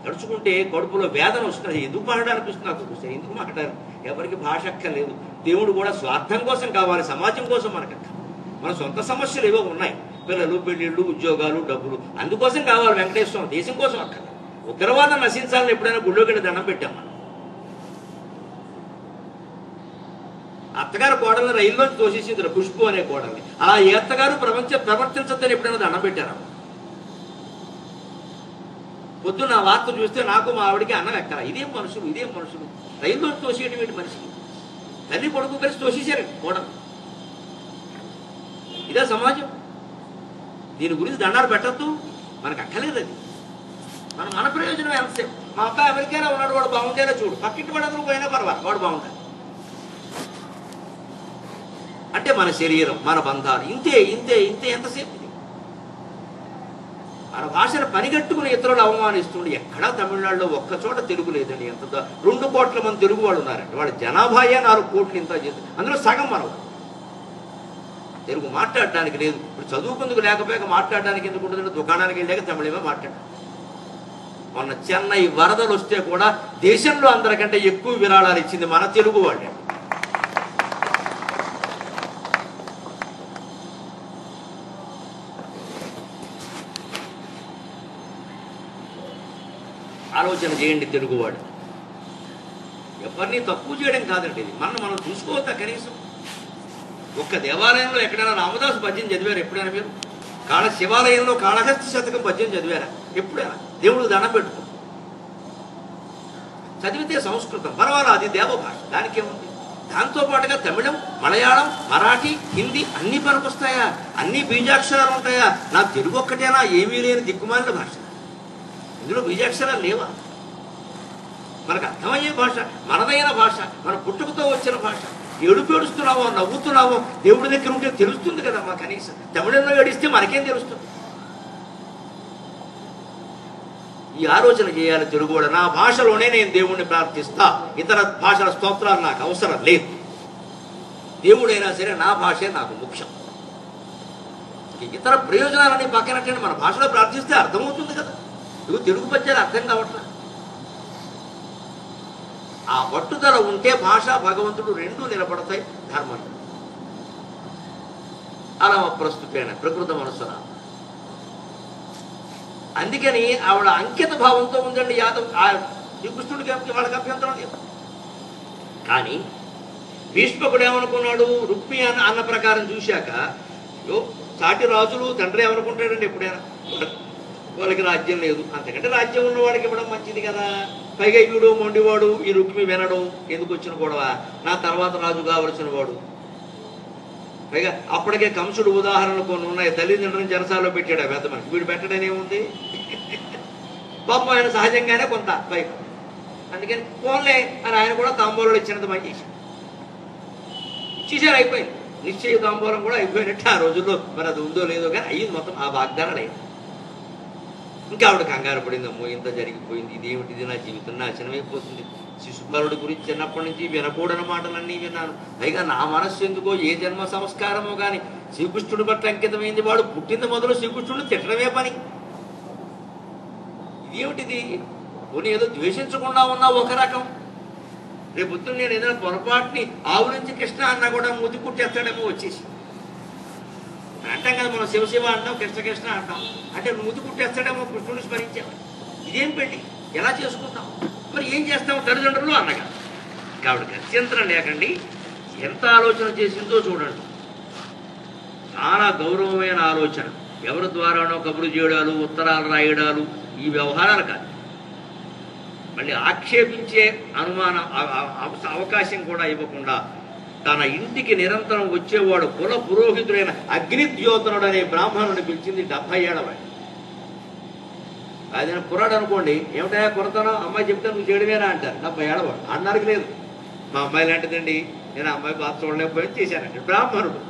తడుచుకుంటే కడుపులో వేదన వస్తున్నది. ఎందుకు మాట్లాడాలనిపిస్తుంది నాకు చూస్తే, ఎందుకు మాట్లాడారు? ఎవరికి భాష అక్కర్లేదు. దేవుడు కూడా స్వార్థం కోసం కావాలి, సమాజం కోసం మనకు అక్క. మన సొంత సమస్యలు ఏవో ఉన్నాయి, పిల్లలు, పెళ్ళిళ్ళు, ఉద్యోగాలు, డబ్బులు, అందుకోసం కావాలి వెంకటేశ్వరం. దేశం కోసం అక్కర్లేదు. ఉగ్రవాదం నశించాలని ఎప్పుడైనా గుళ్ళోకి వెళ్ళి దండం పెట్టాం మనం. అత్తగారు కోడల్ని రైల్లోంచి తోసేసింది ఖుష్బు అనే కోడల్ని. అలా ఏ అత్తగారు ప్రవర్తించద్దని ఎప్పుడైనా దండం పెట్టారా? పొద్దున్న ఆ వార్త చూస్తే నాకు మా ఆవిడికి అన్నం ఎక్కరా. ఇదేం మనుషులు రైల్లోంచి తోసేయటువంటి మనిషి. తల్లి కొడుకు కలిసి తోసేశారు కోడలు. ఇదే సమాజం. దీని గురించి దండాలు పెట్టద్దు, మనకు అక్కలేదు. అది మన ప్రయోజనం ఎంతసేపు. మా అబ్బాయి అమెరికాలో ఉన్నాడు, వాడు బాగుంటేనే చూడు, పక్కింటి వాడు అందరూ పోయినా పర్వాలేదు, వాడు బాగుంటాడు. అంటే మన శరీరం, మన బంధాలు ఇంతే ఎంతసేపు. ఇది మన భాషను పనిగట్టుకుని ఇతరులు అవమానిస్తుండే. ఎక్కడా తమిళనాడులో ఒక్కచోట తెలుగు లేదండి. ఎంత 2 కోట్ల మంది తెలుగు వాళ్ళు ఉన్నారండి. వాళ్ళ జనాభాయే 4 కోట్లు ఇంత చేస్తుంది. అందులో సగం మనం తెలుగు మాట్లాడడానికి లేదు. ఇప్పుడు చదువుకుందుకు లేకపోయాక మాట్లాడడానికి ఎందుకు ఉంటుంది? దుకాణానికి వెళ్ళాక తమిళమే మాట్లాడాలి. మొన్న చెన్నై వరదలు వస్తే కూడా దేశంలో అందరికంటే ఎక్కువ విరాళాలు ఇచ్చింది మన తెలుగు వాళ్ళే. ఆలోచన చేయండి తెలుగువాడు. ఎవరిని తక్కువ చేయడం కాదండి ఇది. మనం చూసుకోవద్దా కనీసం? ఒక్క దేవాలయంలో ఎక్కడైనా రామదాసు పద్యం చదివారు ఎప్పుడైనా మీరు? శివాలయంలో కాళహస్తి శతకం పద్యం చదివారా ఎప్పుడైనా? దేవుడు దండం పెట్టుకో. చదివితే సంస్కృతం పర్వాలేదు, అది దేవభాష, దానికేముంది? దాంతోపాటుగా తమిళం, మలయాళం, మరాఠీ, హిందీ అన్నీ పనికొస్తాయా? అన్ని బీజాక్షరాలు ఉంటాయా? నా తెలుగు ఒక్కటేనా ఏమీ లేని దిక్కుమాలిన భాష? ఇందులో బీజాక్షరాలు లేవా? మనకు అర్థమయ్యే భాష, మనదైన భాష, మన పుట్టుకతో వచ్చిన భాష. ఏడుస్తున్నావో నవ్వుతున్నావో దేవుడి దగ్గర ఉంటే తెలుస్తుంది కదా మా కనీసం. తమిళంలో ఏడిస్తే మనకేం తెలుస్తుంది? ఈ ఆలోచన చేయాలి తెలుగువాడు. నా భాషలోనే నేను దేవుణ్ణి ప్రార్థిస్తా, ఇతర భాషల స్తోత్రాలు నాకు అవసరం లేదు. దేవుడైనా సరే నా భాషే నాకు ముఖ్యం. ఇతర ప్రయోజనాలన్నీ పక్కనట్టండి, మన భాషలో ప్రార్థిస్తే అర్థమవుతుంది కదా. తెలుగు పద్యాలు అర్థం కావట్లా. ఆ పట్టుదల ఉంటే భాష భగవంతుడు రెండూ నిలబడతాయి ధర్మం. అలా ప్రస్తుతమైన ప్రకృత మనసున. అందుకని ఆవిడ అంకిత భావంతో ఉందండి. శ్రీకృష్ణుడికి వాళ్ళకి అభ్యంతరం లేదు. కానీ భీష్మకుడు ఏమనుకున్నాడు? రుక్మి అన్న ప్రకారం చూశాక, సాటి రాజులు తండ్రి ఏమనుకుంటాడండి ఎప్పుడైనా? వాళ్ళకి రాజ్యం లేదు, అంతకంటే రాజ్యం ఉన్నవాడికి ఇవ్వడం మంచిది కదా. పైగా వీడు మొండివాడు, ఈ రుక్మి వినడం, ఎందుకు వచ్చిన గొడవ, నా తర్వాత రాజు కావలసిన వాడు. పైగా అప్పటికే కంసుడు ఉదాహరణలు కొన్ని ఉన్నాయి. తల్లిదండ్రులను చెరసాల్లో పెట్టాడు ఆ పెద్ద మనిషి. వీడు పెట్టడనేముంది? పాపం ఆయన సహజంగానే కొంత పైగా. అందుకని ఫోన్లే అని ఆయన కూడా తాంబూలాలు ఇచ్చినంత పని చేశాడు. ఇచ్చేసారు, అయిపోయింది. నిశ్చయ తాంబూలం కూడా అయిపోయినట్టు ఆ రోజుల్లో. మరి అది ఉందో లేదో కానీ అయ్యింది మొత్తం. ఆ వాగ్దానం అయింది. ఇంకా ఆవిడ కంగారు పడింది. అమ్మో ఇంత జరిగిపోయింది, ఇదేమిటిది, నా జీవితం నాశనమైపోతుంది. శిశుపాలుడి గురించి చిన్నప్పటి నుంచి వినకూడని మాటలన్నీ విన్నాను. పైగా నా మనస్సు ఎందుకో ఏ జన్మ సంస్కారమో కానీ శ్రీకృష్ణుడి పట్ల అంకితమైంది. వాడు పుట్టింది మొదలు శ్రీకృష్ణుడిని తిట్టడమే పని. ఇదేమిటిది? పోనీ ఏదో ద్వేషించకుండా ఉన్నా ఒక రకం. రేపు పొద్దున్న నేను ఏదైనా పొరపాటుని ఆవు నుంచి కృష్ణ అన్నా కూడా ముద్దు కుట్టేస్తాడేమో వచ్చేసి. అంటాం కదా మనం, శివశివ అంటాం, కృష్ణ అంటాం. అంటే ముద్దు కుట్టేస్తాడేమో కృష్ణుడిని స్మరించాము. ఇదేం పెళ్ళి, ఎలా చేసుకుంటాం? మరి ఏం చేస్తాం? తల్లిదండ్రులు అన్నగా. కాబట్టి గత్యంతరం లేకండి. ఎంత ఆలోచన చేసిందో చూడండి. చాలా గౌరవమైన ఆలోచన. ఎవరి ద్వారానో కబురు చేయడాలు, ఉత్తరాలు రాయడాలు, ఈ వ్యవహారాలు కాదు. మళ్ళీ ఆక్షేపించే అనుమానం అవకాశం కూడా ఇవ్వకుండా తన ఇంటికి నిరంతరం వచ్చేవాడు కుల పురోహితుడైన అగ్నిద్యోతనుడు అనే బ్రాహ్మణుడిని పిలిచింది. 70 ఏళ్ళవాడు. అదే కుర్రాడు అనుకోండి, ఏమిటా కురతనం, అమ్మాయి చెప్తే నువ్వు చేయడమేనా అంటారు. 70 ఏళ్ళవాడు. అన్నారికి లేదు, మా అమ్మాయి లాంటిదండి, నేను అమ్మాయి బాధ చూడలేకపోయి చేశానండి. బ్రాహ్మణుడు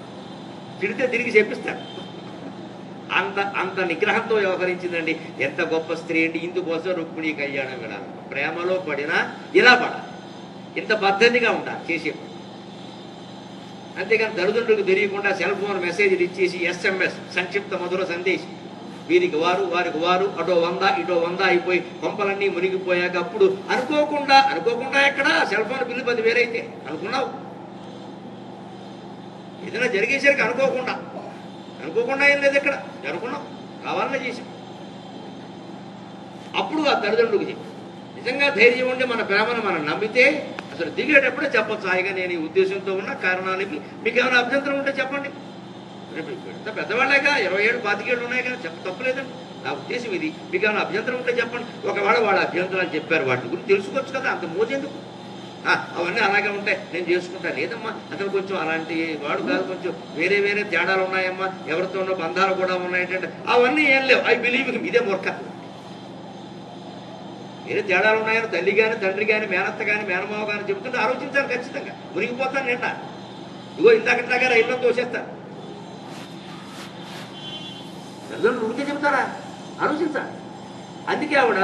తిడితే తిరిగి చెప్పిస్తాడు. అంత నిగ్రహంతో వ్యవహరించిందండి. ఎంత గొప్ప స్త్రీ అండి. ఇందుకోసం రుక్మిణి కళ్యాణం వినాలి. ప్రేమలో పడినా ఇలా పడాలి, ఇంత పద్ధతిగా ఉండాలి చేసే. అంతేగాని తల్లిదండ్రులకు తెలియకుండా సెల్ ఫోన్ మెసేజ్లు ఇచ్చేసి SMS సంక్షిప్త మధుర సందేశం, వీరికి వారు వారికి వారు, అటో 100 ఇటో 100 అయిపోయి కొంపలన్నీ మునిగిపోయాక అప్పుడు అనుకోకుండా ఎక్కడ సెల్ ఫోన్ బిల్లు 10,000 అయితే అనుకున్నావు. ఏదైనా జరిగేసరికి అనుకోకుండా ఏం లేదు, ఎక్కడ జరుగుకున్నాం, కావాలనే చేసాం. అప్పుడు ఆ తల్లిదండ్రులకు చెప్పి నిజంగా ధైర్యం ఉండి మన ప్రేమను మనం నమ్మితే అసలు దిగేటప్పుడే చెప్పచ్చు హాయిగా నేను ఈ ఉద్దేశంతో ఉన్న కారణానికి మీకు ఏమైనా అభ్యంతరం ఉంటే చెప్పండి. రేపు ఇంత పెద్దవాళ్ళేగా 27-25 ఉన్నాయి కదా, తప్పలేదండి. నా ఉద్దేశం ఇది. మీకు ఏమైనా అభ్యంతరం ఉంటే చెప్పండి. ఒకవేళ వాళ్ళ అభ్యంతరాలు చెప్పారు, వాటి గురించి తెలుసుకోవచ్చు కదా, అంత మోజెందుకు? అవన్నీ అలాగే ఉంటాయి, నేను చేసుకుంటా. లేదమ్మా, అతను కొంచెం అలాంటి వాడు కాదు, కొంచెం వేరే వేరే తేడాలు ఉన్నాయమ్మా, ఎవరితోనో బంధాలు కూడా ఉన్నాయంటే అవన్నీ ఏం లేవు. I believe him. ఇదే మూర్ఖ. వేరే తేడాలు ఉన్నాయని తల్లి కానీ తండ్రి కానీ మేనత్త కానీ మేనమావ కానీ చెబుతుంటే ఆలోచించాలి ఖచ్చితంగా. మునిగిపోతాను నిండా. ఇగో ఇందాకట్లాగా రైల్లో తోసేస్తా. తల్లిదండ్రులు ఉడికే చెబుతారా? ఆలోచించాలి. అందుకే ఆవిడ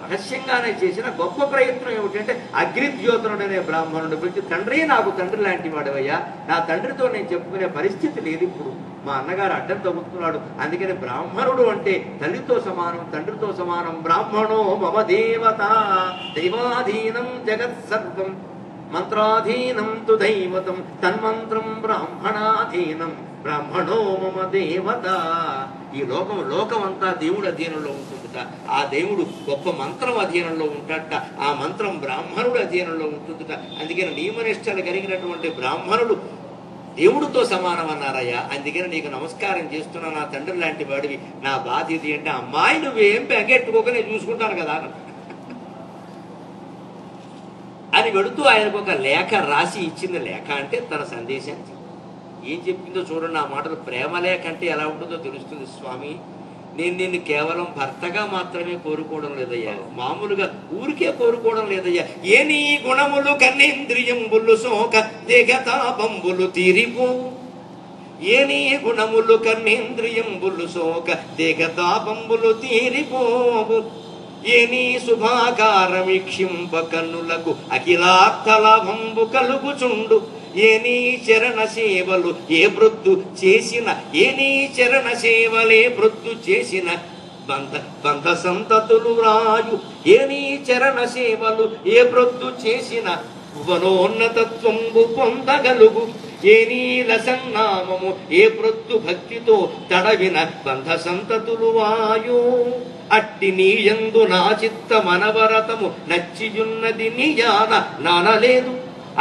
రహస్యంగానే చేసిన గొప్ప ప్రయత్నం ఏమిటంటే అగ్నిద్యోతనుడనే బ్రాహ్మణుడు పిలిచి, తండ్రి నాకు తండ్రి లాంటి వాడవయ్యా, నా తండ్రితో నేను చెప్పుకునే పరిస్థితి లేదు ఇప్పుడు, మా అన్నగారు అడ్డం తగ్గుతున్నాడు, అందుకని బ్రాహ్మణుడు అంటే తల్లితో సమానం తండ్రితో సమానం. బ్రాహ్మణో మమ దేవత దైవాధీనం జగత్ సర్వం మంత్రాధీనం తు దైవతం తన్మంత్రం బ్రాహ్మణాధీనం బ్రాహ్మణో మమ దేవత. ఈ లోకం అంతా దేవుడు అధీనంలో ఉంటుందట. ఆ దేవుడు గొప్ప మంత్రం అధీనంలో ఉంటాడట. ఆ మంత్రం బ్రాహ్మణుడు అధీనంలో ఉంటుందట. అందుకని నియమనిష్టలు కలిగినటువంటి బ్రాహ్మణుడు దేవుడితో సమానం అన్నారయ్యా. అందుకని నీకు నమస్కారం చేస్తున్నా, నా తండ్రి లాంటి వాడివి. నా బాధ ఇది అంటే, అమ్మాయి నువ్వేం పెగెట్టుకోక నేను చూసుకుంటాను కదా అని వెళుతూ ఆయనకు ఒక లేఖ రాసి ఇచ్చింది. లేఖ అంటే తన సందేశాన్ని ఏం చెప్పిందో చూడండి. ఆ మాటలు ప్రేమ లేఖ అంటే ఎలా ఉంటుందో తెలుస్తుంది. స్వామి, నేను నిన్ను కేవలం భర్తగా మాత్రమే కోరుకోవడం లేదయ్యా, మామూలుగా ఊరికే కోరుకోవడం లేదయ్యా. ఏ నీ గుణములు కన్నేంద్రియంబులు సోక దిగతాపంబులు తీరిపోవు. ఏ నీ గుణములు కన్నేంద్రియంబులు సోక దిగతాపంబులు తీరిపోవు. ఏ నీ శుభాకారమీక్షింప కన్నులకు అఖిలార్థలాభంబు కలుగుచుండు. ఏ నీ చరణ సేవలు ఏ వృద్ధు చేసిన, ఏ నీ చరణ సేవలే వృద్ధు చేసిన బంధ సంతతులు రాయు. ఏ నీ చరణ సేవలు ఏ వృద్ధు చేసిన భువనోన్నతత్వంబు పొందగలుగు. ఏ నీల సన్నామము ఏ వృద్ధు భక్తితో తడవిన బంధ సంతతులు వాయు. అట్టి నీయందు నా చిత్త మనవరతము నచ్చియున్నది నీయాన నానలేదు.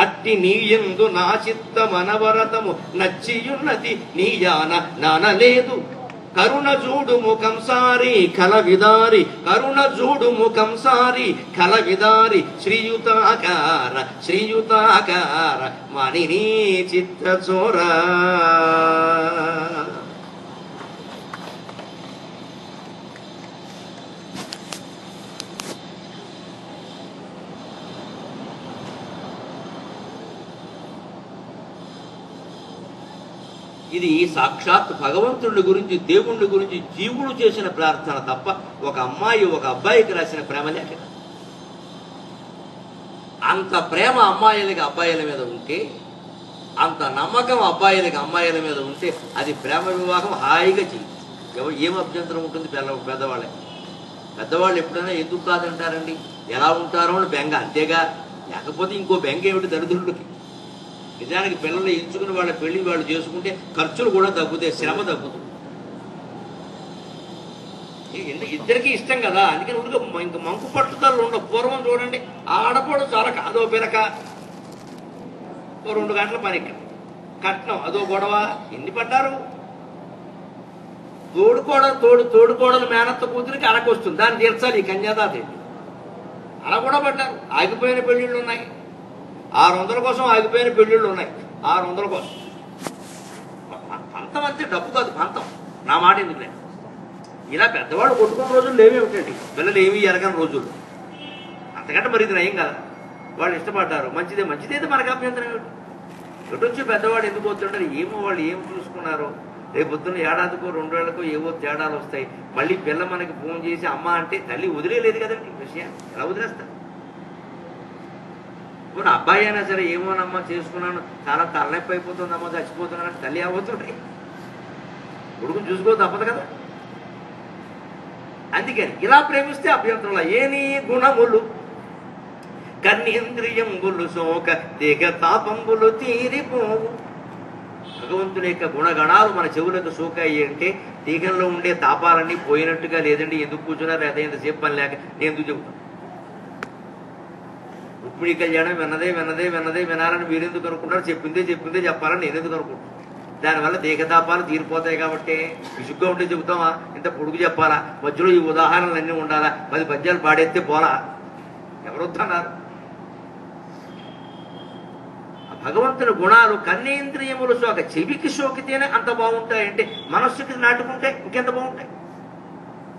అట్టి నీయందు నా చిత్త మనవరతము నచ్చియున్నది నీయాన నానలేదు. కరుణ చూడు ముఖం సారి కల విదారి, కరుణ చూడు ముఖం సారి కల విదారి. శ్రీయుతాకార శ్రీయుతాకార మణినీ చిత్త చోరా. ఇది సాక్షాత్ భగవంతుడి గురించి, దేవుణ్ణి గురించి జీవుడు చేసిన ప్రార్థన తప్ప ఒక అమ్మాయి ఒక అబ్బాయికి రాసిన ప్రేమ లేఖ. అంత ప్రేమ అమ్మాయిలకి అబ్బాయిల మీద ఉంటే, అంత నమ్మకం అబ్బాయిలకి అమ్మాయిల మీద ఉంటే అది ప్రేమ వివాహం హాయిగా చేయొచ్చు. ఎవరు ఏం అభ్యంతరం ఉంటుంది? పెద్దవాళ్ళకి. పెద్దవాళ్ళు ఎప్పుడైనా ఎందుకు కాదంటారండి? ఎలా ఉంటారో అని బెంగ, అంతేగా. లేకపోతే ఇంకో బెంగ ఏమిటి దరిద్రుడికి? నిజానికి పిల్లలు ఎంచుకుని వాళ్ళ పెళ్లి వాళ్ళు చేసుకుంటే ఖర్చులు కూడా తగ్గుతాయి, శ్రమ తగ్గుతుంది. ఇద్దరికి ఇష్టం కదా, అందుకని ఊరిగా ఇంక మంకు పట్టుదలు ఉండవు. పూర్వం చూడండి, ఆడపడు చాలా అదో పిలక, 2 గంటల పని ఇక్కడ కట్నం అదో గొడవ. ఎన్ని పడ్డారు? తోడుకోడలు మేనత్త కూతురికి అడకొస్తుంది, దాన్ని తీర్చాలి ఈ కన్యాదాత. అలా కూడా పడ్డారు. ఆగిపోయిన పెళ్లిళ్ళు ఉన్నాయి, 600 కోసం ఆగిపోయిన పెళ్లిళ్ళు ఉన్నాయి. 600 కోసం పంతం అంతే, డబ్బు కాదు పంతం. నా మాట ఎందుకులే. ఇలా పెద్దవాళ్ళు కొట్టుకున్న రోజులు లేవేమిటండి, పిల్లలు ఏమీ ఎరగని రోజులు. అంతకంటే మరి ఇది నయం కదా. వాళ్ళు ఇష్టపడ్డారు, మంచిదైతే మనకు అభ్యంతరం ఏమిటి? ఎటు వచ్చి పెద్దవాడు ఎందుకు వస్తుంటారు? ఏమో వాళ్ళు ఏం చూసుకున్నారో. రేపు పొద్దున్న ఏడాదికో 2 ఏళ్లకో ఏవో తేడాలు వస్తాయి. మళ్ళీ పిల్ల మనకి ఫోన్ చేసి అమ్మ అంటే తల్లి వదిలేదు కదండి విషయాన్ని. ఎలా వదిలేస్తారు? ఇప్పుడు అబ్బాయి అయినా సరే ఏమోనమ్మా చేసుకున్నాను, చాలా తలనొప్పి అయిపోతుందమ్మా, చచ్చిపోతున్నాను తల్లి అవ్వతుంటాయి. కొడుకుని చూసుకో తప్పదు కదా. అందుకని ఇలా ప్రేమిస్తే అభ్యంతరంలో ఏ నీ గుణములు కన్నేంద్రియంబులు సోక దిగ తాపంబులు తీరిపోవు. భగవంతుని యొక్క గుణగణాలు మన చెవులకు సోకాయి అంటే తీగంలో ఉండే తాపాలన్నీ పోయినట్టుగా. లేదండి ఎందుకు కూర్చున్నారు, అదే ఎంతసేపు పని లేక నేను ఎందుకు చెబుతాను. రుక్మిణీ కళ్యాణం విన్నదే విన్నదే విన్నదే వినాలని మీరు ఎందుకు అనుకుంటారు? చెప్పిందే చెప్పిందే చెప్పాలని నేను ఎందుకు అనుకుంటాను? దానివల్ల దేహతాపాలు తీరిపోతాయి కాబట్టి విసుగ్గా ఉంటే చెబుతామా? ఇంత పొడుగు చెప్పాలా? మధ్యలో ఈ ఉదాహరణలు అన్నీ ఉండాలా? 10 పద్యాలు పాడేస్తే పోలా? ఎవరొద్దన్నారు? భగవంతుని గుణాలు కర్ణేంద్రియములు సోక, చెవికి సోకితేనే అంత బాగుంటాయంటే మనస్సుకి నాటుకుంటే ఇంకెంత బాగుంటాయి.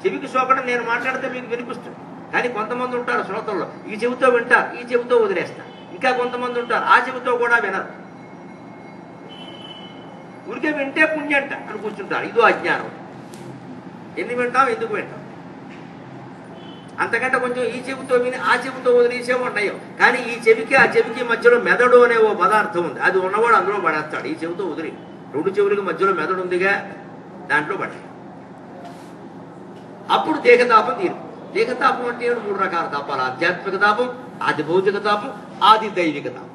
చెవికి సోకడం నేను మాట్లాడితే మీకు వినిపిస్తుంది, కానీ కొంతమంది ఉంటారు శ్రోతల్లో, ఈ చెవితో వింటారు, ఈ చెవితో వదిలేస్తారు. ఇంకా కొంతమంది ఉంటారు ఆ చెవితో కూడా వినరు, ఊరికే వింటే పుణ్యంట అని కూర్చుంటారు. ఇదో అజ్ఞానం. ఎందుకు వింటాం, ఎందుకు వింటాం? అంతకంటే కొంచెం ఈ చెవితో విని ఆ చెవితో వదిలేసే ఉన్నాయో, కానీ ఈ చెవికి ఆ చెవికి మధ్యలో మెదడు అనే ఓ పదార్థం ఉంది, అది ఉన్నవాడు అందులో పడేస్తాడు. ఈ చెవితో వదిలి 2 చెవులకి మధ్యలో మెదడు ఉందిగా, దాంట్లో పడే. అప్పుడు దేహతాపం తీరు. దేహతాపం అంటే 3 రకాల తాపాలు: ఆధ్యాత్మిక తాపం, ఆది భౌతిక తాపం, ఆది దైవిక తాపం.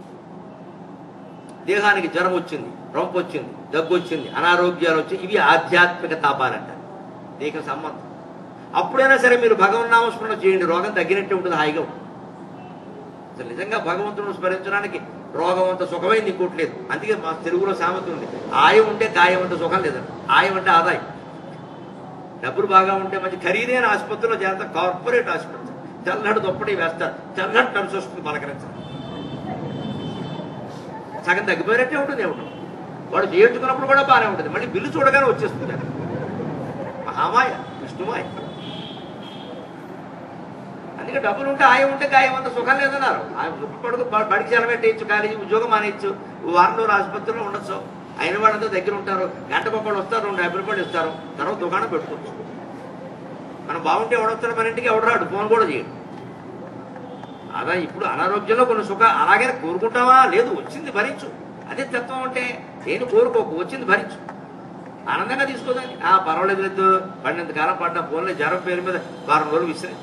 దేహానికి జ్వరం వచ్చింది, రొంపు వచ్చింది, దగ్గు వచ్చింది, అనారోగ్యాలు వచ్చాయి, ఇవి ఆధ్యాత్మిక తాపాలంటారు, దేహ సంబంధం. అప్పుడైనా సరే మీరు భగవన్నామస్మరణ చేయండి, రోగం తగ్గినట్టే ఉంటుంది, హాయిగా ఉంటుంది. అసలు నిజంగా భగవంతుని స్మరించడానికి రోగం అంత సుఖమైంది ఇంకోటి లేదు. అందుకే మా తెలుగులో సామెత ఉంది, ఆయం ఉంటే గాయం అంత సుఖం లేదండి. ఆయం అంటే ఆదాయం. డబ్బులు బాగా ఉంటే మంచి ఖరీదైన ఆసుపత్రిలో చేస్తారు, కార్పొరేట్ ఆసుపత్రి, తెల్లటి దుప్పటి వేస్తారు, తెల్లటి నడుసు వస్తుంది పలకరించాలి, సగం తగ్గిపోయినట్టే ఉంటుంది. ఏమిటో వాడు చేయించుకున్నప్పుడు కూడా బాగానే ఉంటుంది, మళ్ళీ బిల్లు చూడగానే వచ్చేస్తుంది. మహామాయ, విష్ణుమాయ. అందుకే డబ్బులు ఉంటే ఆయం ఉంటే గాయం అంత సుఖం లేదన్నారు. కొడుకు బడికి సెలవెట్టేయచ్చు, కాలేజీ ఉద్యోగం మానేయచ్చు, వారం రోజులు ఆసుపత్రిలో ఉండొచ్చు. అయిన వాళ్ళంతా దగ్గర ఉంటారు, గంటకొకళ్ళు వస్తారు, 250 రూపాయలు ఇస్తారు, తర్వాత దుకాణం పెట్టుకోవచ్చు. మనం బాగుంటే ఎవడొస్తాడు మన ఇంటికి, ఎవడరాడు, ఫోన్ కూడా చేయడు. అలా ఇప్పుడు అనారోగ్యంలో కొన్ని సుఖ అలాగే కోరుకుంటావా? లేదు, వచ్చింది భరించు. అదే తత్వం అంటే నేను కోరుకోకు, వచ్చింది భరించు, ఆనందంగా తీసుకోదాన్ని. పర్వాలేదు, లేదు పడినంత కాలం పడ్డా ఫోన్లో జ్వరం పేరు మీద 4 రోజులు విసిరి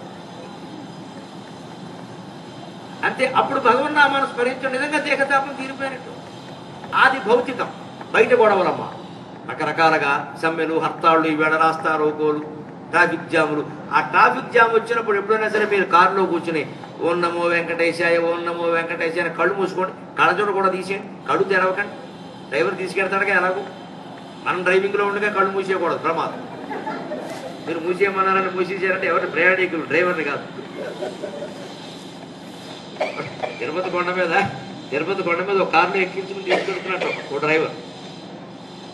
అంతే. అప్పుడు భగవన్నామాన్ని స్మరించడం నిజంగా దేహతాపం తీరిపోయినట్టు. ఆది భౌతికం, బయట గొడవలమ్మ, రకరకాలుగా సమ్మెలు, హర్తాళ్ళు, ఈవేళ రాస్తా రోకోలు, ట్రాఫిక్ జాములు. ఆ ట్రాఫిక్ జామ్ వచ్చినప్పుడు ఎప్పుడైనా సరే మీరు కారులో కూర్చుని ఓం నమో వెంకటేశాయ, ఓం నమో వెంకటేశాయ అని కళ్ళు మూసుకోండి, కళ్ళజోడు కూడా తీసేయండి, కళ్ళు తెరవకండి. డ్రైవర్ తీసుకెళ్తాడుగా ఎలాగో, మనం డ్రైవింగ్లో ఉండగా కళ్ళు మూసేయకూడదు, ప్రమాదం. మీరు మూసేయమన్నారని మూసేసారంటే ఎవరు? ప్రయాణికులు, డ్రైవర్ని కాదు. తిరుపతి కొండ మీద ఒక కారులో ఎక్కించుకుని తీసుకెళ్తున్నట్టు ఓ డ్రైవర్.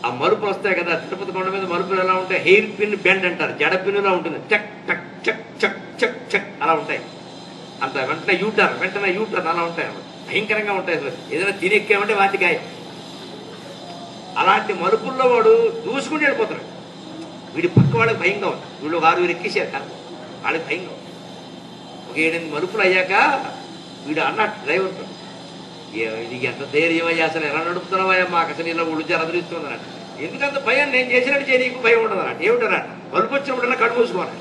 ఆ మరుపులు వస్తాయి కదా, తిరుపతి కొండ మీద మరుపులు ఎలా ఉంటాయి? హెయిర్ పిన్ బెండ్ అంటారు, జడ పిన్నులా ఉంటుంది, చక్ చక్ చక్ చక్ చక్ చక్ అలా ఉంటాయి. అంత వెంటనే యూటర్న్ అలా ఉంటాయి, భయంకరంగా ఉంటాయి. ఏదైనా తినెక్కామంటే వాటికి అలాంటి మరుపుల్లో వాడు దూసుకుంటూ వెళ్ళిపోతాడు. వీడి పక్క వాళ్ళకి భయంగా ఉంది, వీళ్ళు 6 ఎక్కేసారు కాదు, వాళ్ళకి భయంగా ఉంది. ఒక 7-8 మరుపులు అయ్యాక వీడు అన్నట్టు డ్రైవర్తో, ఇది ఎంత ధైర్యం అయ్యా, అసలు ఎలా నడుపుతున్నావయ్యా, మాకు అసలు ఇలా ఒళ్ళు జరదరిస్తుంది అన్నట్టు. ఎందుకంత భయం? నేను చేసినట్టు చేయ, నీకు భయం ఉండదు అన్నట్టు. ఏమిటన్నట్టు? మలుపు వచ్చినప్పుడల్లా కడుపు మూసుకోవాలి.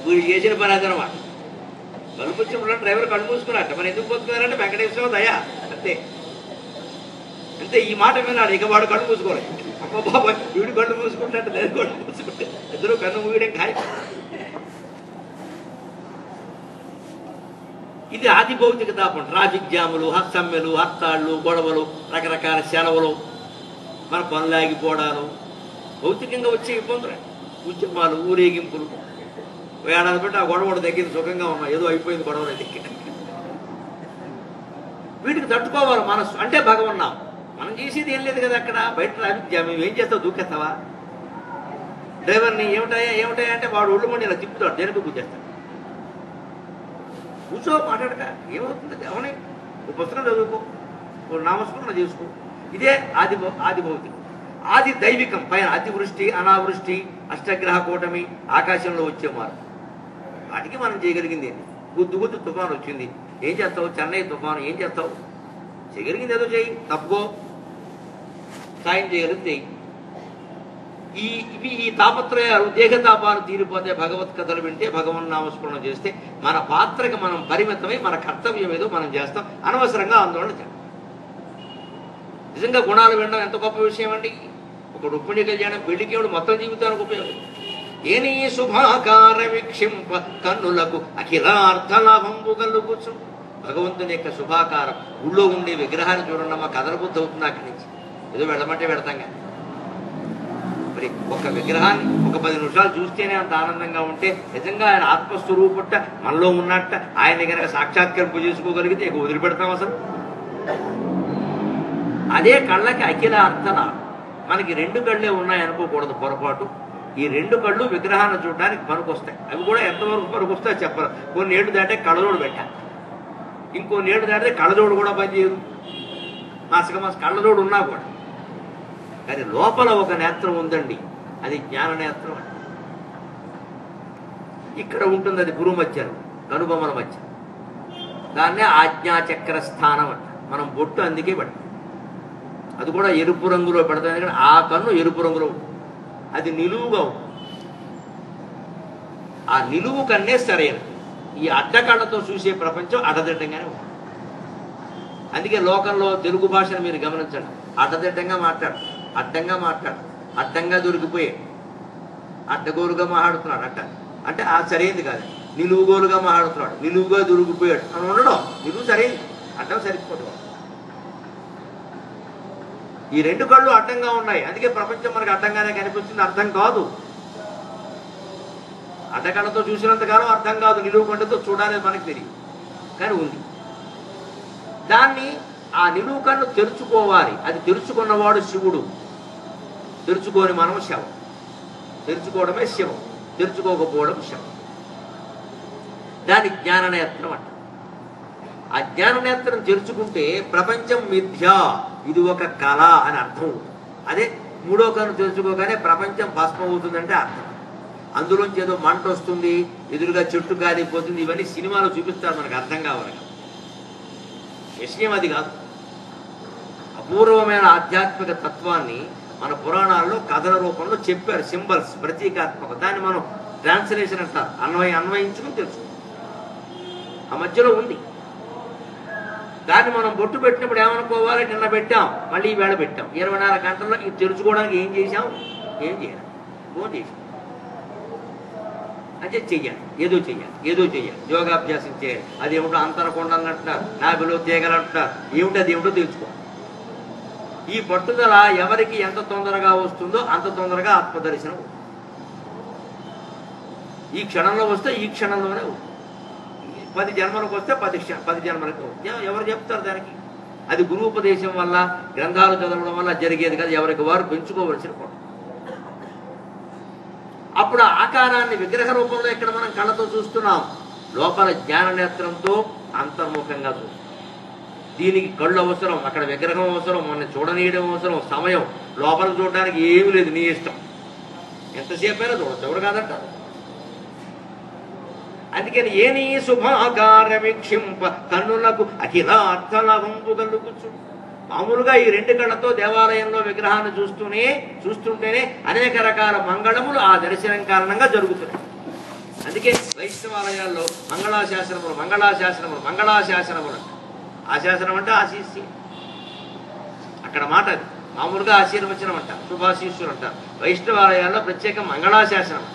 వీడు చేసిన పని అదనమాట. మలుపు వచ్చినప్పుడు డ్రైవర్ కళ్ళు మూసుకున్నట్టు. మరి ఎందుకు పోతున్నారంటే వెంకటేశ్వర దయా, అంతే అంతే. ఈ మాట విన్నాడు, ఇక వాడు కళ్ళు మూసుకోవాలి. అమ్మ బాబాయ్, వీడు కళ్ళు మూసుకుంటే నేను కళ్ళు మూసుకుంటే ఇద్దరు కన్ను మూయడం ఖాయం. ఇది ఆది భౌతిక తాపం. ట్రాఫిక్ జాములు, సమ్మెలు, హర్తాళ్ళు, గొడవలు, రకరకాల సెలవులు, మన పనులాగిపోవడాలు, భౌతికంగా వచ్చే ఇబ్బందులు, ఉద్యమాలు, ఊరేగింపులు. ఏడాది బట్టి ఆ గొడవ తగ్గింది, సుఖంగా ఉన్నా, ఏదో అయిపోయింది గొడవలు దగ్గర. వీటికి తట్టుకోవాలి మనస్సు అంటే భగవన్నాం. మనం చేసేది ఏం లేదు కదా అక్కడ. బయట ట్రాఫిక్ జామ్, ఏం చేస్తావు? దూకేస్తావా? డ్రైవర్ని ఏమిటాయా అంటే వాడు ఒళ్ళు మండి ఇలా తిప్పుతాడు, దేనికి కూర్చేస్తాడు. కూర్చో, మాట్లాడక ఏమవుతుంది? అవని ఓ పుస్తకం చదువుకో, ఓ నామస్మరణ చేసుకో. ఇదే ఆది భౌతికం. ఆది దైవికం పైన అతివృష్టి, అనావృష్టి, అష్టగ్రహ కూటమి, ఆకాశంలో వచ్చే మార్పు. వాటికి మనం చేయగలిగింది ఏంటి? గుద్దు తుఫాను వచ్చింది, ఏం చేస్తావు? చెన్నై తుఫాను, ఏం చేస్తావు? చేయగలిగింది ఏదో చేయి, తప్పుకో, సాయం చేయగలిగింది చెయ్యి. ఈ తాపత్రయాలు, దేహతాపాలు తీరిపోతే భగవత్ కథలు వింటే, భగవన్నామస్మరణ చేస్తే మన పాత్రకి మనం పరిమితమై మన కర్తవ్యం ఏదో మనం చేస్తాం. అనవసరంగా ఆందోళన చేస్తాం. నిజంగా గుణాలు వినడం ఎంత గొప్ప విషయం అండి. ఒక్క రుక్మిణి కళ్యాణం పెళ్లికేవుడు మొత్తం జీవితానికి ఉపయోగం. ఏనీ శుభాకార వీక్షింప కన్నులకు అఖిలార్థ లాభంబు కలుగుచు. భగవంతుని యొక్క శుభాకారం ఊళ్ళో ఉండే విగ్రహాన్ని చూడండి మా కదలబుద్ధి అవుతుంది. అక్కడి నుంచి ఏదో వెళ్ళమంటే వెళతాం కానీ మరి ఒక విగ్రహాన్ని ఒక 10 నిమిషాలు చూస్తేనే అంత ఆనందంగా ఉంటే నిజంగా ఆయన ఆత్మస్వరూపట్ట మనలో ఉన్నట్ట ఆయన కనుక సాక్షాత్కరింపు చేసుకోగలిగితే ఇక వదిలిపెడతాం అసలు. అదే కళ్ళకి అఖిల అర్థన. మనకి 2 కళ్ళే ఉన్నాయి అనుకోకూడదు పొరపాటు. ఈ 2 కళ్ళు విగ్రహాన్ని చూడడానికి పనికొస్తాయి. అవి కూడా ఎంతవరకు పనికొస్తాయో చెప్పరు. కొన్ని ఏళ్ళు దాటే కళ్ళజోడు పెట్టా, ఇంకొన్ని ఏళ్ళు దాటితే కళ్ళజోడు కూడా పనిచేయదు. మాస కళ్ళజోడు ఉన్నా కూడా. కానీ లోపల ఒక నేత్రం ఉందండి, అది జ్ఞాన నేత్రం అండి. ఇక్కడ ఉంటుంది అది గురుమధ్యలో, కనుబొమ్మల మధ్య. దాన్నే ఆజ్ఞాచక్ర స్థానం అంట. మనం బొట్టు అందుకే పెడతాం. అది కూడా ఎరుపు రంగులో పెడతాం, ఎందుకంటే ఆ కన్ను ఎరుపు రంగులో ఉంటుంది. అది నిలువుగా ఉంటుంది. ఆ నిలువు కన్నే సరైనది. ఈ అడ్డకళ్ళతో చూసే ప్రపంచం అడ్డదిడ్డంగానే ఉంటుంది. అందుకే లోకంలో తెలుగు భాషను మీరు గమనించండి. అడ్డదిడ్డంగా మాట్లాడు, అడ్డంగా మాట్లాడు, అడ్డంగా దొరికిపోయాడు, అడ్డగోలుగా మాట్లాడుతున్నాడు. అంటే ఆ సరైనది కాదు. నిలువుగోలుగా మాట్లాడుతున్నాడు, నిలువుగా దొరికిపోయాడు అని ఉండడం. నిలువు సరైనది, అడ్డం సరిపోతుంది. ఈ 2 కళ్ళు అడ్డంగా ఉన్నాయి, అందుకే ప్రపంచం మనకు అడ్డంగానే కనిపిస్తుంది. అర్థం కాదు. అడ్డకళ్ళతో చూసినంతకాలం అర్థం కాదు, నిలువు కళ్ళతో చూడాలని మనకు తెలియదు. కానీ ఉంది. దాన్ని ఆ నిలువు కన్ను తెరుచుకోవాలి. అది తెరుచుకున్నవాడు శివుడు, తెరుచుకోని మనం శవం. తెరుచుకోవడమే శివం, తెరుచుకోకపోవడం శవం. దాని జ్ఞాననేత్రం అంట. ఆ జ్ఞాననేత్రం తెరుచుకుంటే ప్రపంచం మిథ్యా, ఇది ఒక కళ అని అర్థం. అదే 3వ కన్ను తెరుచుకోగానే ప్రపంచం భస్మం అవుతుందంటే అర్థం. అందులోంచి ఏదో మంట వస్తుంది, ఎదురుగా చెట్టు కాలిపోతుంది, ఇవన్నీ సినిమాలో చూపిస్తారు, మనకు అర్థం కావాలి. విషయం అది కాదు. అపూర్వమైన ఆధ్యాత్మిక తత్వాన్ని మన పురాణాల్లో కథల రూపంలో చెప్పారు. సింబల్స్, ప్రతీకాత్మక. దాన్ని మనం ట్రాన్స్లేషన్ అంటారు. అన్వయించుకుని తెలుసు. ఆ మధ్యలో ఉంది. దాన్ని మనం బొట్టు పెట్టినప్పుడు ఏమనుకోవాలి? నిన్న పెట్టాం, మళ్ళీ ఈవేళ పెట్టాం. 24 గంటల్లో ఇది తెరుచుకోవడానికి ఏం చేశాం? ఏం చేయాలి? ఫోన్ చేసాం. అంటే చెయ్యాలి, ఏదో చెయ్యాలి. యోగాభ్యాసం చేయాలి. అదేమిటో అంతరకొండలు అంటున్నారు, నాభిలో తీగలు అంటున్నారు. ఏమిటో అదేమిటో తెలుసుకోవాలి. ఈ పట్టుదల ఎవరికి ఎంత తొందరగా వస్తుందో అంత తొందరగా ఆత్మదర్శనం. ఈ క్షణంలో వస్తే ఈ క్షణంలోనే 10 జన్మలకు వస్తే 10 జన్మలకు. ఎవరు చెప్తారు దానికి? అది గురూపదేశం వల్ల, గ్రంథాలు చదవడం వల్ల జరిగేది కాదు. ఎవరికి వారు పెంచుకోవలసిన కోట. అప్పుడు ఆకారాన్ని విగ్రహ రూపంలో ఇక్కడ మనం కళ్ళతో చూస్తున్నాం. లోపల జ్ఞాననేత్రంతో అంతర్ముఖంగా చూస్తాం. దీనికి కళ్ళు అవసరం, అక్కడ విగ్రహం అవసరం, మన చూడనీయడం అవసరం, సమయం. లోపల చూడడానికి ఏమీ లేదు, నీ ఇష్టం. ఎంతసేపు అయినా చూడచ్చు, ఎవరు కాదంట. అందుకని ఏనీ శుభాకార వీక్షింప కన్నులకు అఖిలార్థ లాభంబు కలుగుచు. మామూలుగా ఈ 2 కళ్ళతో దేవాలయంలో విగ్రహాన్ని చూస్తుంటేనే అనేక రకాల మంగళములు ఆ దర్శనం కారణంగా జరుగుతున్నాయి. అందుకే వైష్ణవాలయాల్లో మంగళాశాసనములు. ఆశాసనం అంటే ఆశీస్సి, అక్కడ మాట అది. మామూలుగా ఆశీర్వచనం అంట, శుభాశీస్సులు అంటారు. వైష్ణవాలయాల్లో ప్రత్యేక మంగళాశాసనం.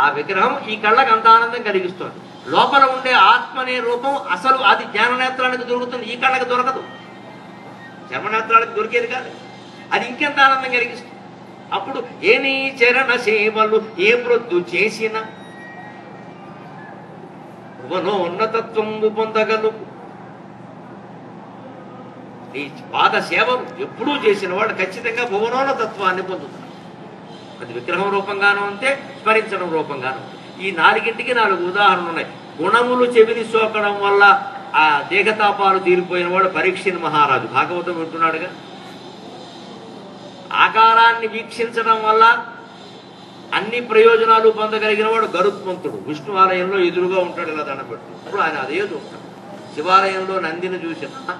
ఆ విగ్రహం ఈ కళ్ళకు అంత ఆనందం కలిగిస్తుంది. లోపల ఉండే ఆత్మ అనే రూపం అసలు అది జ్ఞాననేత్రానికి దొరుకుతుంది, ఈ కళ్ళకి దొరకదు. చర్మనేత్రాలకు దొరికేది కాదు. అది ఇంకెంత ఆనందం కలిగిస్తుంది. అప్పుడు ఏనీ చరణ సేవలు ఏ ప్రొద్దు చేసిన భువనోన్నతత్వము పొందగలు. ఈ పాద సేవలు ఎప్పుడూ చేసిన వాడు ఖచ్చితంగా భువనోన్నతత్వాన్ని పొందుతారు. అది విగ్రహం రూపంగానూ ఉంటే, స్మరించడం రూపంగానూ. ఈ 4ంటికి 4 ఉదాహరణలు ఉన్నాయి. గుణములు చెవిని సోకడం వల్ల ఆ దేహతాపాలు తీరిపోయిన వాడు పరీక్షిన్ మహారాజు, భాగవతం వింటున్నాడుగా. ఆకారాన్ని వీక్షించడం వల్ల అన్ని ప్రయోజనాలు పొందగలిగిన వాడు గరుత్మంతుడు. విష్ణు ఆలయంలో ఎదురుగా ఉంటాడు, ఇలా దండం పెడుతుంది. ఇప్పుడు ఆయన అదే చూస్తాడు. శివాలయంలో నందిని చూసినా,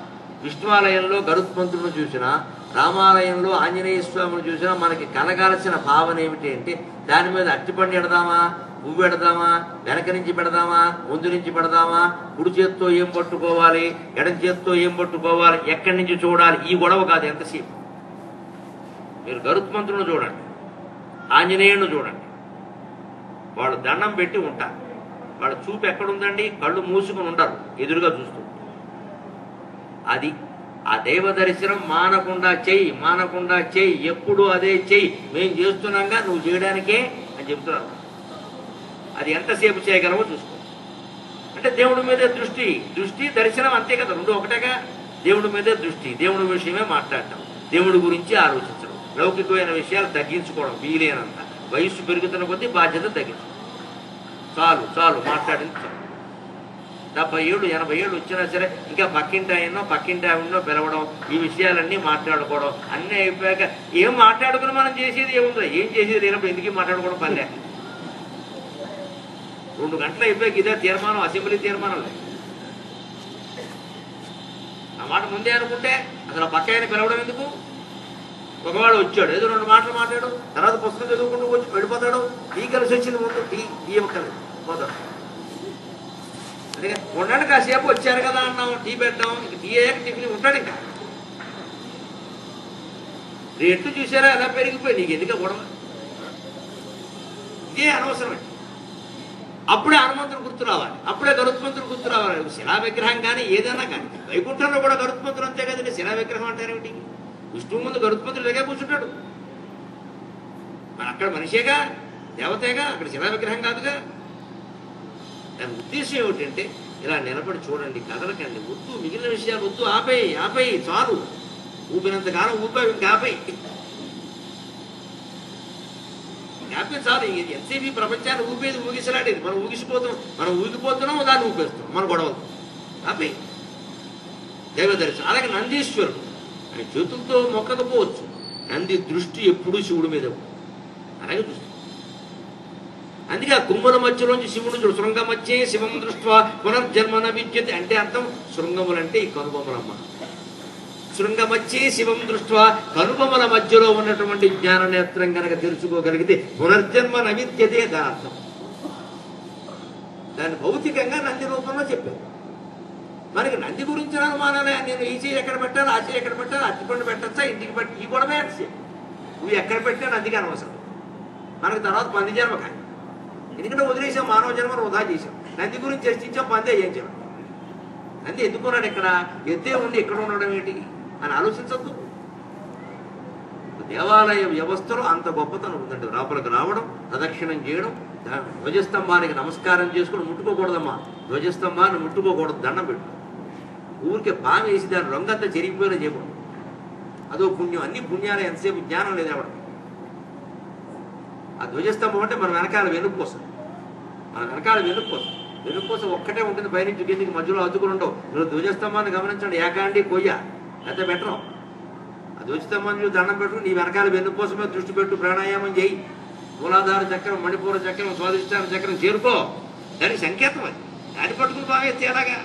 విష్ణువాలయంలో గరుత్మంతుడిని చూసినా, రామాలయంలో ఆంజనేయ స్వామిని చూసినా మనకి కలగాల్సిన భావన ఏమిటి అంటే దాని మీద అట్టిపండి ఎడదామా, పువ్వు పెడదామా, వెనక నుంచి పెడదామా, ముందు నుంచి పెడదామా, కుడి చేత్తో ఏం పట్టుకోవాలి, ఎడం చేత్తో ఏం పట్టుకోవాలి, ఎక్కడి నుంచి చూడాలి, ఈ గొడవ కాదు ఎంతసేపు. మీరు గరుత్మంతులను చూడండి, ఆంజనేయులను చూడండి, వాళ్ళు దండం పెట్టి ఉంటారు. వాళ్ళ చూపు ఎక్కడుందండి? కళ్ళు మూసుకుని ఉండరు, ఎదురుగా చూస్తూ. అది ఆ దైవ దర్శనం మానకుండా చెయ్యి, మానకుండా చెయ్యి, ఎప్పుడు అదే చెయ్యి, మేము చేస్తున్నాగా నువ్వు చేయడానికే అని చెప్తున్నారు. అది ఎంతసేపు చేయగలవో చూసుకో. అంటే దేవుడి మీదే దృష్టి, దృష్టి దర్శనం అంతే కదా, రెండు ఒకటేగా. దేవుడి మీదే దృష్టి, దేవుడి విషయమే మాట్లాడటం, దేవుడి గురించి ఆలోచించడం, లౌకికమైన విషయాలు తగ్గించుకోవడం వీలైనంత. వయస్సు పెరుగుతున్న కొద్దీ బాధ్యత తగ్గించుకోవడం. చాలు చాలు మాట్లాడింది చాలు. 70 ఏళ్ళు 80 ఏళ్ళు వచ్చినా సరే ఇంకా పక్కింటి ఆయన్నో పక్కింటి ఆవిడనో పిలవడం, ఈ విషయాలన్నీ మాట్లాడుకోవడం, అన్నీ అయిపోయాక ఏం మాట్లాడుకుని మనం చేసేది ఏముందో, ఏం చేసేది లేనప్పుడు ఎందుకు మాట్లాడుకోవడం పనిలే. 2 గంటలు అయిపోయాక ఇదే తీర్మానం, అసెంబ్లీ తీర్మానం లేదు. ఆ మాట ముందే అనుకుంటే అసలు ఆ పక్క ఆయన పిలవడం ఎందుకు? ఒకవాడు వచ్చాడు, ఏదో 2 మాటలు మాట్లాడు, తర్వాత పుస్తకం చదువుకుంటూ వచ్చి వెళ్ళిపోతాడు. టీ కలిసి వచ్చింది ముందు, టీ ఇవ్వక్కర్లేదు, పోతాడు. అందుకే ఉండండి కాసేపు వచ్చారు కదా అన్నాం, టీ పెట్టాం, ఇంక టీ అయ్యాక టిఫిన్ ఉంటాడు. ఇంకా రేట్లు చూసారా ఎలా పెరిగిపోయి, నీకు ఎందుకు గొడవ? ఇదే అనవసరమే. అప్పుడే హనుమంతుడు గుర్తు రావాలి, అప్పుడే గరుత్మంతుడు గుర్తు రావాలి. శిలా విగ్రహం కానీ ఏదైనా కానీ, వైకుంఠంలో కూడా గరుత్మంతుడు అంతే కదండి. శిలా విగ్రహం అంటారేమిటి? విష్ణువు ముందు గరుత్మంతుడు ఇలాగే కూర్చుంటాడు. మరి అక్కడ మనిషేగా, దేవతేగా, అక్కడ శిలా విగ్రహం కాదుగా. దాని ఉద్దేశం ఏమిటంటే ఇలా నిలబడి చూడండి, కదలకండి, వద్దు, మిగిలిన విషయాలు వద్దు, ఆపేయి ఆపేయి, చాలు, ఊపినంతకాలం ఊపాయి, ఇంకా ఆపేయి, ఆపే చాలు. ఎంతసేపు ప్రపంచాన్ని ఊపేది ఊగిసలాడేది, మనం ఊగిపోతున్నాం, దాన్ని ఊపేస్తున్నాం, మన గొడవలు. ఆపేయి. దైవ దర్శనం. అలాగే నందీశ్వరుడు ఆయన చేతులతో మొక్కకపోవచ్చు, నంది దృష్టి ఎప్పుడూ శివుడి మీద అలాగే దృష్టి. అందుకే ఆ కుమ్మల మధ్యలోంచి శివుడు చూడు, శృంగ మధ్యే శివం దృష్ట్యా పునర్జన్మన విద్యతే. అంటే అర్థం శృంగములంటే ఈ కనుబొమ్మలమ్మ. శృంగ మధ్యే శివం దృష్ట్యా, కనుబొమ్మల మధ్యలో ఉన్నటువంటి జ్ఞాన నేత్రం కనుక తెలుసుకోగలిగితే పునర్జన్మ నవిద్యతే దాని అర్థం. దాన్ని భౌతికంగా నంది రూపంలో చెప్పారు. మనకి నంది గురించిన అనుమానాలే. నేను ఈ చేయి ఎక్కడ పెట్టాలి, ఆ చేయి ఎక్కడ పెట్టాలి, అరటిపండు పెట్టచ్చా, ఇంటికి పెట్టి, ఈ గొడవే అనిసి నువ్వు ఎక్కడ పెట్టినా నందికి అనవసరం. మనకి తర్వాత పంది జన్మ కానీ, ఎందుకంటే వదిలేసాం, మానవ జన్మను వృధా చేసాం. నంది గురించి చర్చించాం, పందే చేయించాం. నంది ఎందుకున్నాడు ఇక్కడ, ఎద్దే ఉండి ఎక్కడ ఉండడం ఏంటి అని ఆలోచించద్దు. దేవాలయ వ్యవస్థలో అంత గొప్పతనం ఉందండి. లోపలికి రావడం, ప్రదక్షిణం చేయడం, ధ్వజస్తంభానికి నమస్కారం చేసుకుని ముట్టుకోకూడదమ్మా, ధ్వజస్తంభాన్ని ముట్టుకోకూడదు, దండం పెట్టు. ఊరికే బాగా వేసి దాని రంగంతా చెరిగిపోయినా చేయకూడదు, అదో పుణ్యం. అన్ని పుణ్యాలు, ఎంతసేపు జ్ఞానం లేదు ఎవడ. ఆ ధ్వజస్తంభం అంటే మన వెనకాల వెనుక్కోసం, మన వెనకాల వెనుక్కోసం ఒక్కటే ఉంటుంది, పైనుంచి కిందికి మధ్యలో అతుకులు ఉండవు. మీరు ధ్వజస్తంభాన్ని గమనించండి, ఏకాండి కొయ్య అయితే బెటరం. ఆ ధ్వజస్తంభాన్ని నువ్వు దండం పెట్టు, నీ వెనకాల వెనుకోసమే దృష్టి పెట్టు, ప్రాణాయామం చేయి, మూలాధార చక్రం, మణిపూర చక్రం, స్వాధిష్టాన చక్రం చేరుకో. దానికి సంకేతం అది. దాన్ని పట్టుకుని బాగా ఎలాగా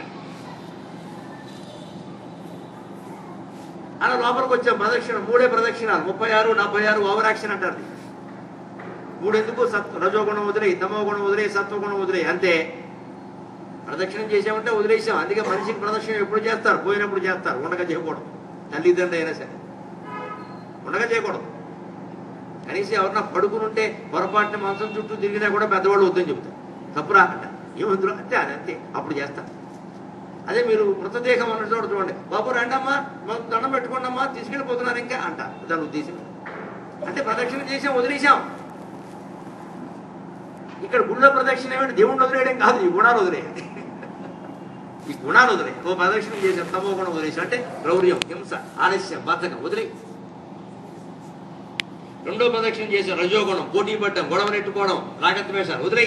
అలా లోపలికి వచ్చాం. ప్రదక్షిణ 3 ప్రదక్షిణాలు, 36, 76 ఓవర్ యాక్షన్ అంటారు. 3 ఎందుకు? రజోగుణం వదిలేయి, తమోగుణం వదిలేయి, సత్వగుణం వదిలేయి, అంతే. ప్రదక్షిణం చేసామంటే వదిలేసాం. అందుకే మనిషికి ప్రదక్షిణం ఎప్పుడు చేస్తారు? పోయినప్పుడు చేస్తారు, ఉండగా చేయకూడదు. తల్లిదండ్రులు అయినా సరే ఉండగా చేయకూడదు. కనీసం ఎవరన్నా పడుకుని ఉంటే పొరపాటున మంచం చుట్టూ తిరిగినా కూడా పెద్దవాళ్ళు వద్దని చెబుతారు. తప్పురా అంట, ఏమందులో అంటే అది అంతే, అప్పుడు చేస్తారు. అదే మీరు మృతదేహం అన్న చోట చూడండి, బాబు రండమ్మా, మాకు దండం పెట్టుకోండమ్మా, తీసుకెళ్ళిపోతున్నారు ఇంకా అంట. దాని ఉద్దేశం అంటే ప్రదక్షిణ చేసాం, వదిలేసాం. ఇక్కడ గుళ్ళో ప్రదక్షిణ ఏమంటే దేవుణ్ణి వదిలేయడం కాదు, ఈ గుణాలు వదిలేయాలి. ఈ గుణాలు వదిలే. ఓ ప్రదక్షిణ చేసాం, తమో గుణం వదిలేసాం అంటే క్రౌర్యం, హింస, ఆలస్యం, బద్ధకం వదిలే. 2వ ప్రదక్షిణ చేసాం, రజోగుణం, పోటీ పడ్డం, గొడవ నెట్టుకోవడం, రాగద్వేషాలు వదిలే.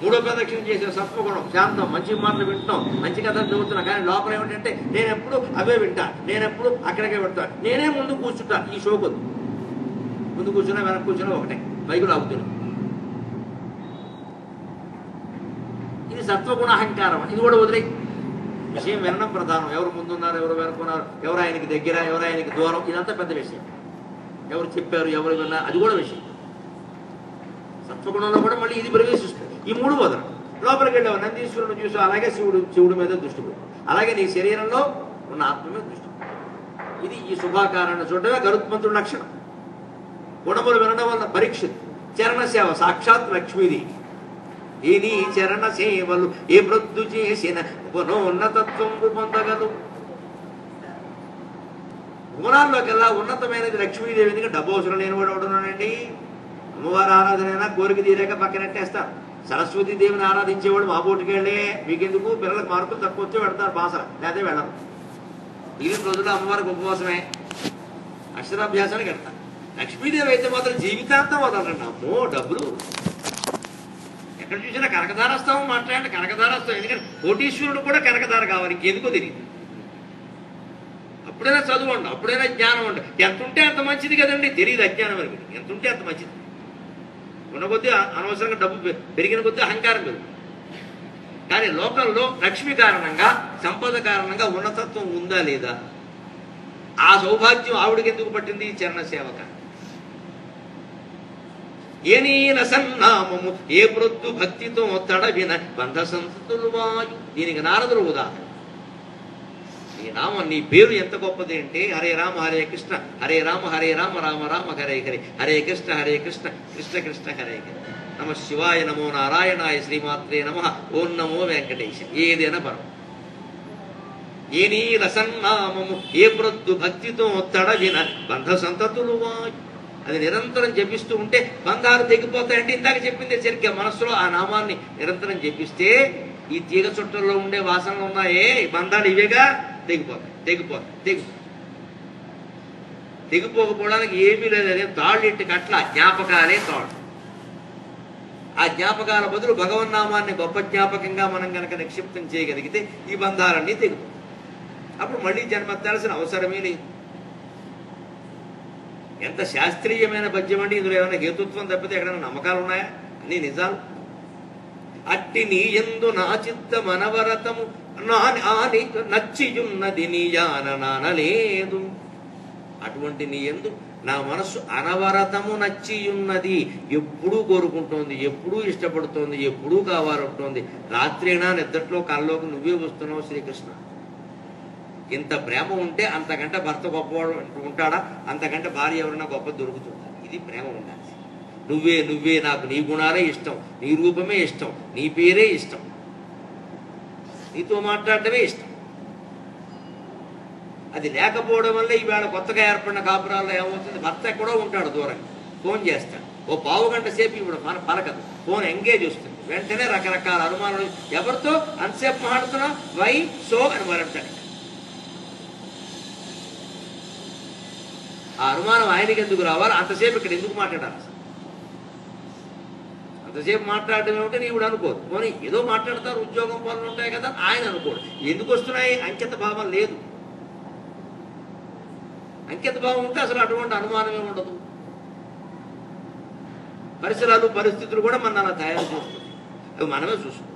3వ ప్రదక్షిణ చేసాం, సత్వగుణం, శాంతం, మంచి మాటలు వింటున్నాం, మంచి కథలు చదువుతున్నా. కానీ లోపల ఏమిటంటే నేను ఎప్పుడు అవే వింటా, నేను ఎప్పుడు అక్కడికే పెడతాను, నేనే ముందు కూర్చుంటా. ఈ షోకొద్దు, ముందు కూర్చున్నా వెనక్కి కూర్చున్నా ఒకటే, బైకులు ఆగుతున్నాం. ఇది సత్వగుణ అహంకారం. ఇది కూడా వదిలే. విషయం వినడం ప్రధానం. ఎవరు ముందున్నారు, ఎవరు వెనుకున్నారు, ఎవరు ఆయనకి దగ్గర, ఎవరు ఆయనకి దూరం, ఇదంతా పెద్ద విషయం. ఎవరు చెప్పారు, ఎవరు విన్నారు, అది కూడా విషయం. సత్వగుణంలో కూడా మళ్ళీ ఇది ప్రవేశిస్తుంది. ఈ మూడు వదలం. లోపలికి వెళ్ళావు, నందీశ్వరుని చూసావు, అలాగే శివుడి మీద దృష్టి పెట్టు, అలాగే నీ శరీరంలో ఉన్న ఆత్మ మీద దృష్టి పెట్టు. ఇది ఈ శుభాకారాన్ని చూడటమే గరుత్మంతుడి లక్షణం. గుణములు వినడం వల్ల పరీక్షిత్ చరణ సేవ సాక్షాత్ లక్ష్మీదేవి. ఈ నీ చరణ సేవలు ఏ ప్రొద్దు చేసిన గుణోన్నతత్వం పొందగలు. గుణాల్లోకెల్లా ఉన్నతమైనది లక్ష్మీదేవి. ఎందుకంటే డబ్బు అవసరం లేని వాడు అవుతున్నానండి. అమ్మవారి ఆరాధనైనా కోరిక తీరాక పక్కనెట్టేస్తారు. సరస్వతీ దేవిని ఆరాధించేవాడు మా బోటుకి వెళ్ళే మీకెందుకు, పిల్లలకు మార్కులు తక్కువ వచ్చి పెడతారు బాసర, లేదా వెళ్ళరు. మిగిలిన రోజుల్లో అమ్మవారికి ఉపవాసమే, అక్షరాభ్యాసానికి వెళ్తారు. లక్ష్మీదేవి అయితే మాత్రం జీవితాంతం వదలండి. అమ్మో డబ్బులు ఎక్కడ చూసినా కనకదారస్తాము మాట్లాడండి, కనకదారస్తాం. ఎందుకంటే కోటీశ్వరుడు కూడా కనకదార కావాలి, ఇంకెందుకో తెలియదు. అప్పుడైనా చదువు ఉండు, అప్పుడైనా జ్ఞానం ఉండు. ఎంత ఉంటే అంత మంచిది కదండి. తెలియదు అజ్ఞానం అని. ఎంత ఉంటే అంత మంచిది. ఉన్న కొద్దీ అనవసరంగా డబ్బు పెరిగిన కొద్దీ అహంకారం పెరుగుతుంది. కానీ లోకంలో లక్ష్మి కారణంగా, సంపద కారణంగా ఉన్నతత్వం ఉందా లేదా? ఆ సౌభాగ్యం ఆవిడకి ఎందుకు పట్టింది? చరణ సేవక. ఏ నీల సన్నామము ఏ ప్రొద్దు భక్తితో తడవిన బంధ సంతులు వాయు. దీనికి నారదుడు ఉదాహరణ. నీ నామం, నీ పేరు ఎంత గొప్పది అంటే హరే రామ హరే కృష్ణ, హరే రామ హరే రామ, రామ రామ హరే హరే, హరే కృష్ణ కృష్ణ కృష్ణ హరే హరే. నమ శివాయ, నమో నారాయణాయ, శ్రీమాత్రే నమ, ఓం నమో వెంకటేశ. ఏదైనా పరం. ఏ నీ రసన్నామము ఏ ప్రొద్దు భక్తితో తడవిన బంధ సంతతులు వాయు. అది నిరంతరం జపిస్తూ ఉంటే బంధాలు తెగిపోతాయంటే ఇందాక చెప్పింది సరిగ్గా. మనస్సులో ఆ నామాన్ని నిరంతరం జపిస్తే ఈ తీగ చుట్టల్లో ఉండే వాసనలు ఉన్నాయే, ఈ బంధాలు ఇవేగా తెగిపోకపోవడానికి ఏమీ లేదు. అదే తాళ్ళు ఇట్టి కట్ల జ్ఞాపకాలే తాళ్ళు. ఆ జ్ఞాపకాల బదులు భగవన్నామాన్ని గొప్ప జ్ఞాపకంగా మనం కనుక నిక్షిప్తం చేయగలిగితే ఈ బంధాలన్నీ తెగిపోతాయి. అప్పుడు మళ్ళీ జన్మెత్తాల్సిన అవసరమే లేదు. ఎంత శాస్త్రీయమైన పద్యం అంటే ఇందులో ఏమైనా హేతుత్వం తప్పితే ఎక్కడైనా నమ్మకాలు ఉన్నాయా? అన్నీ నిజాలు. అట్టి నీ యందు నా చిత్త మనవరతము నాని నచ్చియున్నది నీయాన నానలేదు. అటువంటి నీ యందు నా మనస్సు అనవరతము నచ్చియున్నది. ఎప్పుడూ కోరుకుంటోంది, ఎప్పుడూ ఇష్టపడుతోంది, ఎప్పుడూ కావాలంటోంది. రాత్రైనా నిద్రలో కళ్ళలోకి నువ్వే వస్తున్నావు శ్రీకృష్ణ. ఇంత ప్రేమ ఉంటే అంతకంటే భర్త గొప్పవాడు ఉంటాడా? అంతకంటే భార్య ఎవరైనా గొప్ప దొరుకుతుందా? ఇది ప్రేమ ఉండాలి. నువ్వే నాకు, నీ గుణాలే ఇష్టం, నీ రూపమే ఇష్టం, నీ పేరే ఇష్టం, నీతో మాట్లాడటమే ఇష్టం. అది లేకపోవడం వల్ల ఈవేళ కొత్తగా ఏర్పడిన కాపురాల్లో ఏమవుతుంది? భర్త ఎక్కడో ఉంటాడు దూరంగా, ఫోన్ చేస్తాడు. ఓ పావు గంట సేపు ఇప్పుడు పలకదు, ఫోన్ ఎంగేజ్ వస్తుంది. వెంటనే రకరకాల అనుమానాలు. ఎవరితో అంతసేపు మాట్లాడుతున్నావు? వై సో అని మరంటాడు. ఆ అనుమానం ఆయనకి ఎందుకు రావాలి? అంతసేపు ఇక్కడ ఎందుకు మాట్లాడాలి? అంతసేపు మాట్లాడడం ఏమిటో నీవుడు అనుకోదు. పోనీ ఏదో మాట్లాడతారు, ఉద్యోగం పనులు ఉంటాయి కదా, ఆయన అనుకోడు. ఎందుకు వస్తున్నాయి? అంకిత భావం లేదు. అంకిత భావం ఉంటే అసలు అటువంటి అనుమానమే ఉండదు. పరిసరాలు పరిస్థితులు కూడా మన అలా తయారు చేస్తుంది. అవి మనమే చూస్తాం.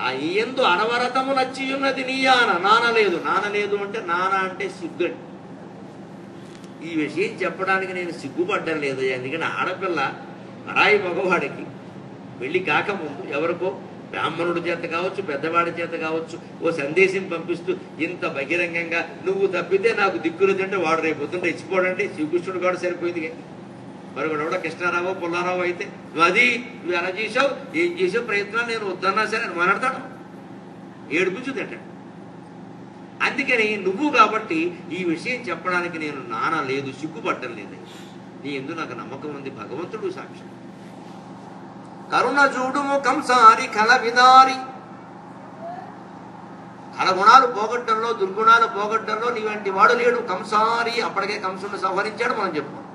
ఆ ఎందు అనవరతము నచ్చి ఉన్నది నీయాన నానలేదు. నానలేదు అంటే నాన్న అంటే సిగ్గు. ఈ విషయం చెప్పడానికి నేను సిగ్గుపడ్డం లేదు. ఎందుకంటే ఆడపిల్ల పరాయి మగవాడికి వెళ్ళి కాకముందు ఎవరికో బ్రాహ్మణుడి చేత కావచ్చు, పెద్దవాడి చేత కావచ్చు, ఓ సందేశం పంపిస్తూ ఇంత బహిరంగంగా నువ్వు తప్పితే నాకు దిక్కులు అంటే వాడు రేపు పొద్దున్న ఇచ్చిపోడండి. శ్రీకృష్ణుడు కూడా సరిపోయింది. మరి కూడా కృష్ణారావు పుల్లారావు అయితే నువ్వు ఎలా చేసావు, ఏం చేసావు ప్రయత్నాలు, నేను వద్దన్నా సరే అని మాట్లాడతాడు, ఏడుపుచ్చు తింటాడు. అందుకని నువ్వు కాబట్టి ఈ విషయం చెప్పడానికి నేను నానా లేదు, సిగ్గుపడ్డం లేదు. నీ ఎందు నాకు నమ్మకం ఉంది. భగవంతుడు సాక్షి. కరుణ చూడుము కంసారి కల విదారి. కలగుణాలు పోగొట్టడంలో, దుర్గుణాలు పోగొట్టడంలో నీ వంటి వాడు లేడు. కంసారి అప్పటికే కంసుని సంహరించాడు. మనం చెప్పుకోం.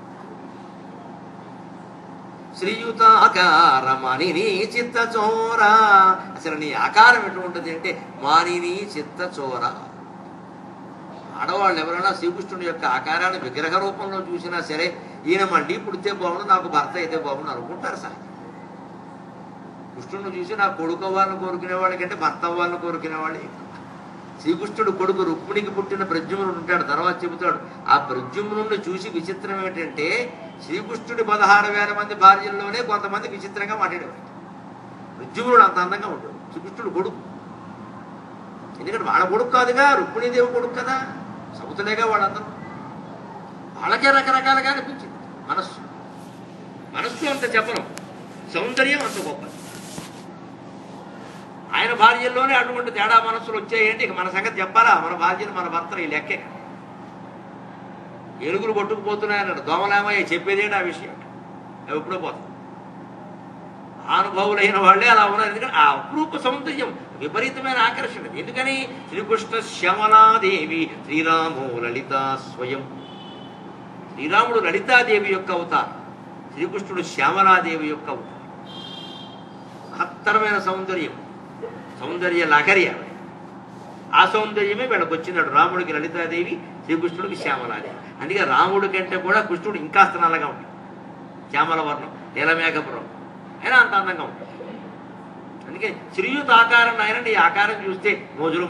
శ్రీయుతాకార మానిని చిత్త చోర. అసలు నీ ఆకారం ఎటువంటిది అంటే మానిని చిత్త చోర. ఆడవాళ్ళు ఎవరైనా శ్రీకృష్ణుడి యొక్క ఆకారాన్ని విగ్రహ రూపంలో చూసినా సరే ఈయన మళ్ళీ పుడితే బాగుండు, నాకు భర్త అయితే బాగుండు అనుకుంటారు సార్. కృష్ణుడిని చూసి నా కొడుకు అవ్వాలని కోరుకునే వాళ్ళకంటే భర్త అవ్వాలని కోరుకునే వాళ్ళే. శ్రీకృష్ణుడు కొడుకు రుక్మిణికి పుట్టిన ప్రద్యుమ్నుడు ఉంటాడు. తర్వాత చెబుతాడు. ఆ ప్రద్యుమ్నుడిని చూసి విచిత్రం ఏంటంటే శ్రీకృష్ణుడి 16,000 మంది భార్యల్లోనే కొంతమంది విచిత్రంగా మాట్లాడేవారు. రుద్యుడు అంత అందంగా ఉంటాడు, శ్రీకృష్ణుడు కొడుకు. ఎందుకంటే వాళ్ళ కొడుకు కాదుగా, రుక్మిణీదేవి కొడుకు కదా, సముతులేగా వాళ్ళందరూ. వాళ్ళకే రకరకాలుగా అనిపించింది. మనస్సు అంత చెప్పను, సౌందర్యం అంత గొప్పది. ఆయన భార్యల్లోనే అటువంటి తేడా మనస్సులు వచ్చాయంటే ఇక మన సంగతి చెప్పాలా? మన భార్యను మన భర్తలు ఈ లెక్కే. ఏనుగులు కొట్టుకుపోతున్నాయన్నాడు, దోమలేమయ్య చెప్పేదేంటి ఆ విషయం, అవి ఎప్పుడో పోతాయి. అనుభవులైన వాళ్ళే అలా ఉన్నారు. ఎందుకంటే ఆ అపురూప సౌందర్యం, విపరీతమైన ఆకర్షణ. ఎందుకని? శ్రీకృష్ణ శ్యామలాదేవి, శ్రీరామో లలితా స్వయం. శ్రీరాముడు లలితాదేవి యొక్క అవతారం, శ్రీకృష్ణుడు శ్యామలాదేవి యొక్క అవతారం. మహత్తరమైన సౌందర్యం, సౌందర్య లహరి. ఆ సౌందర్యమే వీళ్ళకి వచ్చినాడు. రాముడికి లలితాదేవి, శ్రీకృష్ణుడికి శ్యామలాదేవి. అందుకే రాముడి కంటే కూడా కృష్ణుడు ఇంకాస్త నల్లగా ఉంటాడు, శ్యామల వర్ణం, నీలమేఘపురం, అయినా అంత అందంగా ఉంటాడు. అందుకే శ్రీయుత ఆకారం ఆయన, ఈ ఆకారం చూస్తే మోజులు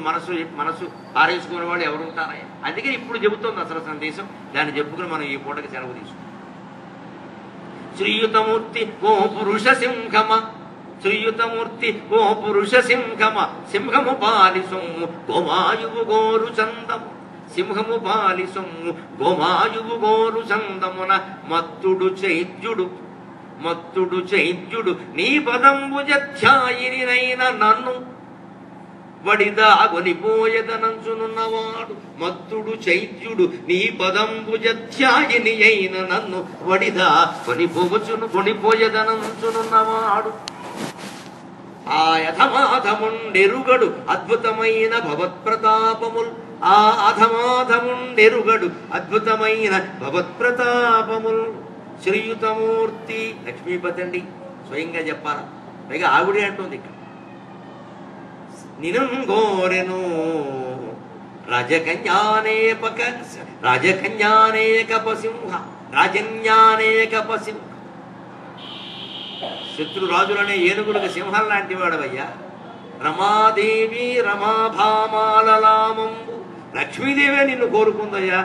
మనసు పారేసుకునే వాళ్ళు ఎవరు ఉంటారయ్యా? అందుకే ఇప్పుడు చెబుతోంది అసలు సందేశం. దాన్ని చెప్పుకుని మనం ఈ పూటకి సెలవు తీసుకుంటాం. శ్రీయుతమూర్తి ఓ పురుష సింహమ, శ్రీయుతమూర్తి ఓ పురుష సింహమ, సింహము పాలి సొమ్ము గోమాయువు గోరు చందము, సింహము పాలి సొమ్ము గోమాయువు గోరు చందమున మత్తుడు చైత్యుడు నీ పదంబుజధ్యాయినైన నన్ను వడిదా కొనిపోయదనంచునున్నవాడు. మత్తుడు చైత్యుడు నీ పదంబుజధ్యాయిని అయిన నన్ను వడిదా కొనిపోయదనంచునున్నవాడు. ఆ యథమాధముండెరుగడు అద్భుతమైన భగవత్ప్రతాపముల్, ఆ అధమాధముండెరుగడు అద్భుతమైన భగవత్ప్రతాపముల్. శ్రీయుతమూర్తి లక్ష్మీపతి అండి, స్వయంగా చెప్పాలా? పైగా ఆవిడే అంటుంది ఇక్కడ. నినుగోరెను రాజన్యానేకపసింహ. శత్రురాజులనే ఏనుగులకు సింహం లాంటి వాడవయ్యా. రమాదేవి రమాభామాలలామంబు, లక్ష్మీదేవే నిన్ను కోరుకుందయ్యా.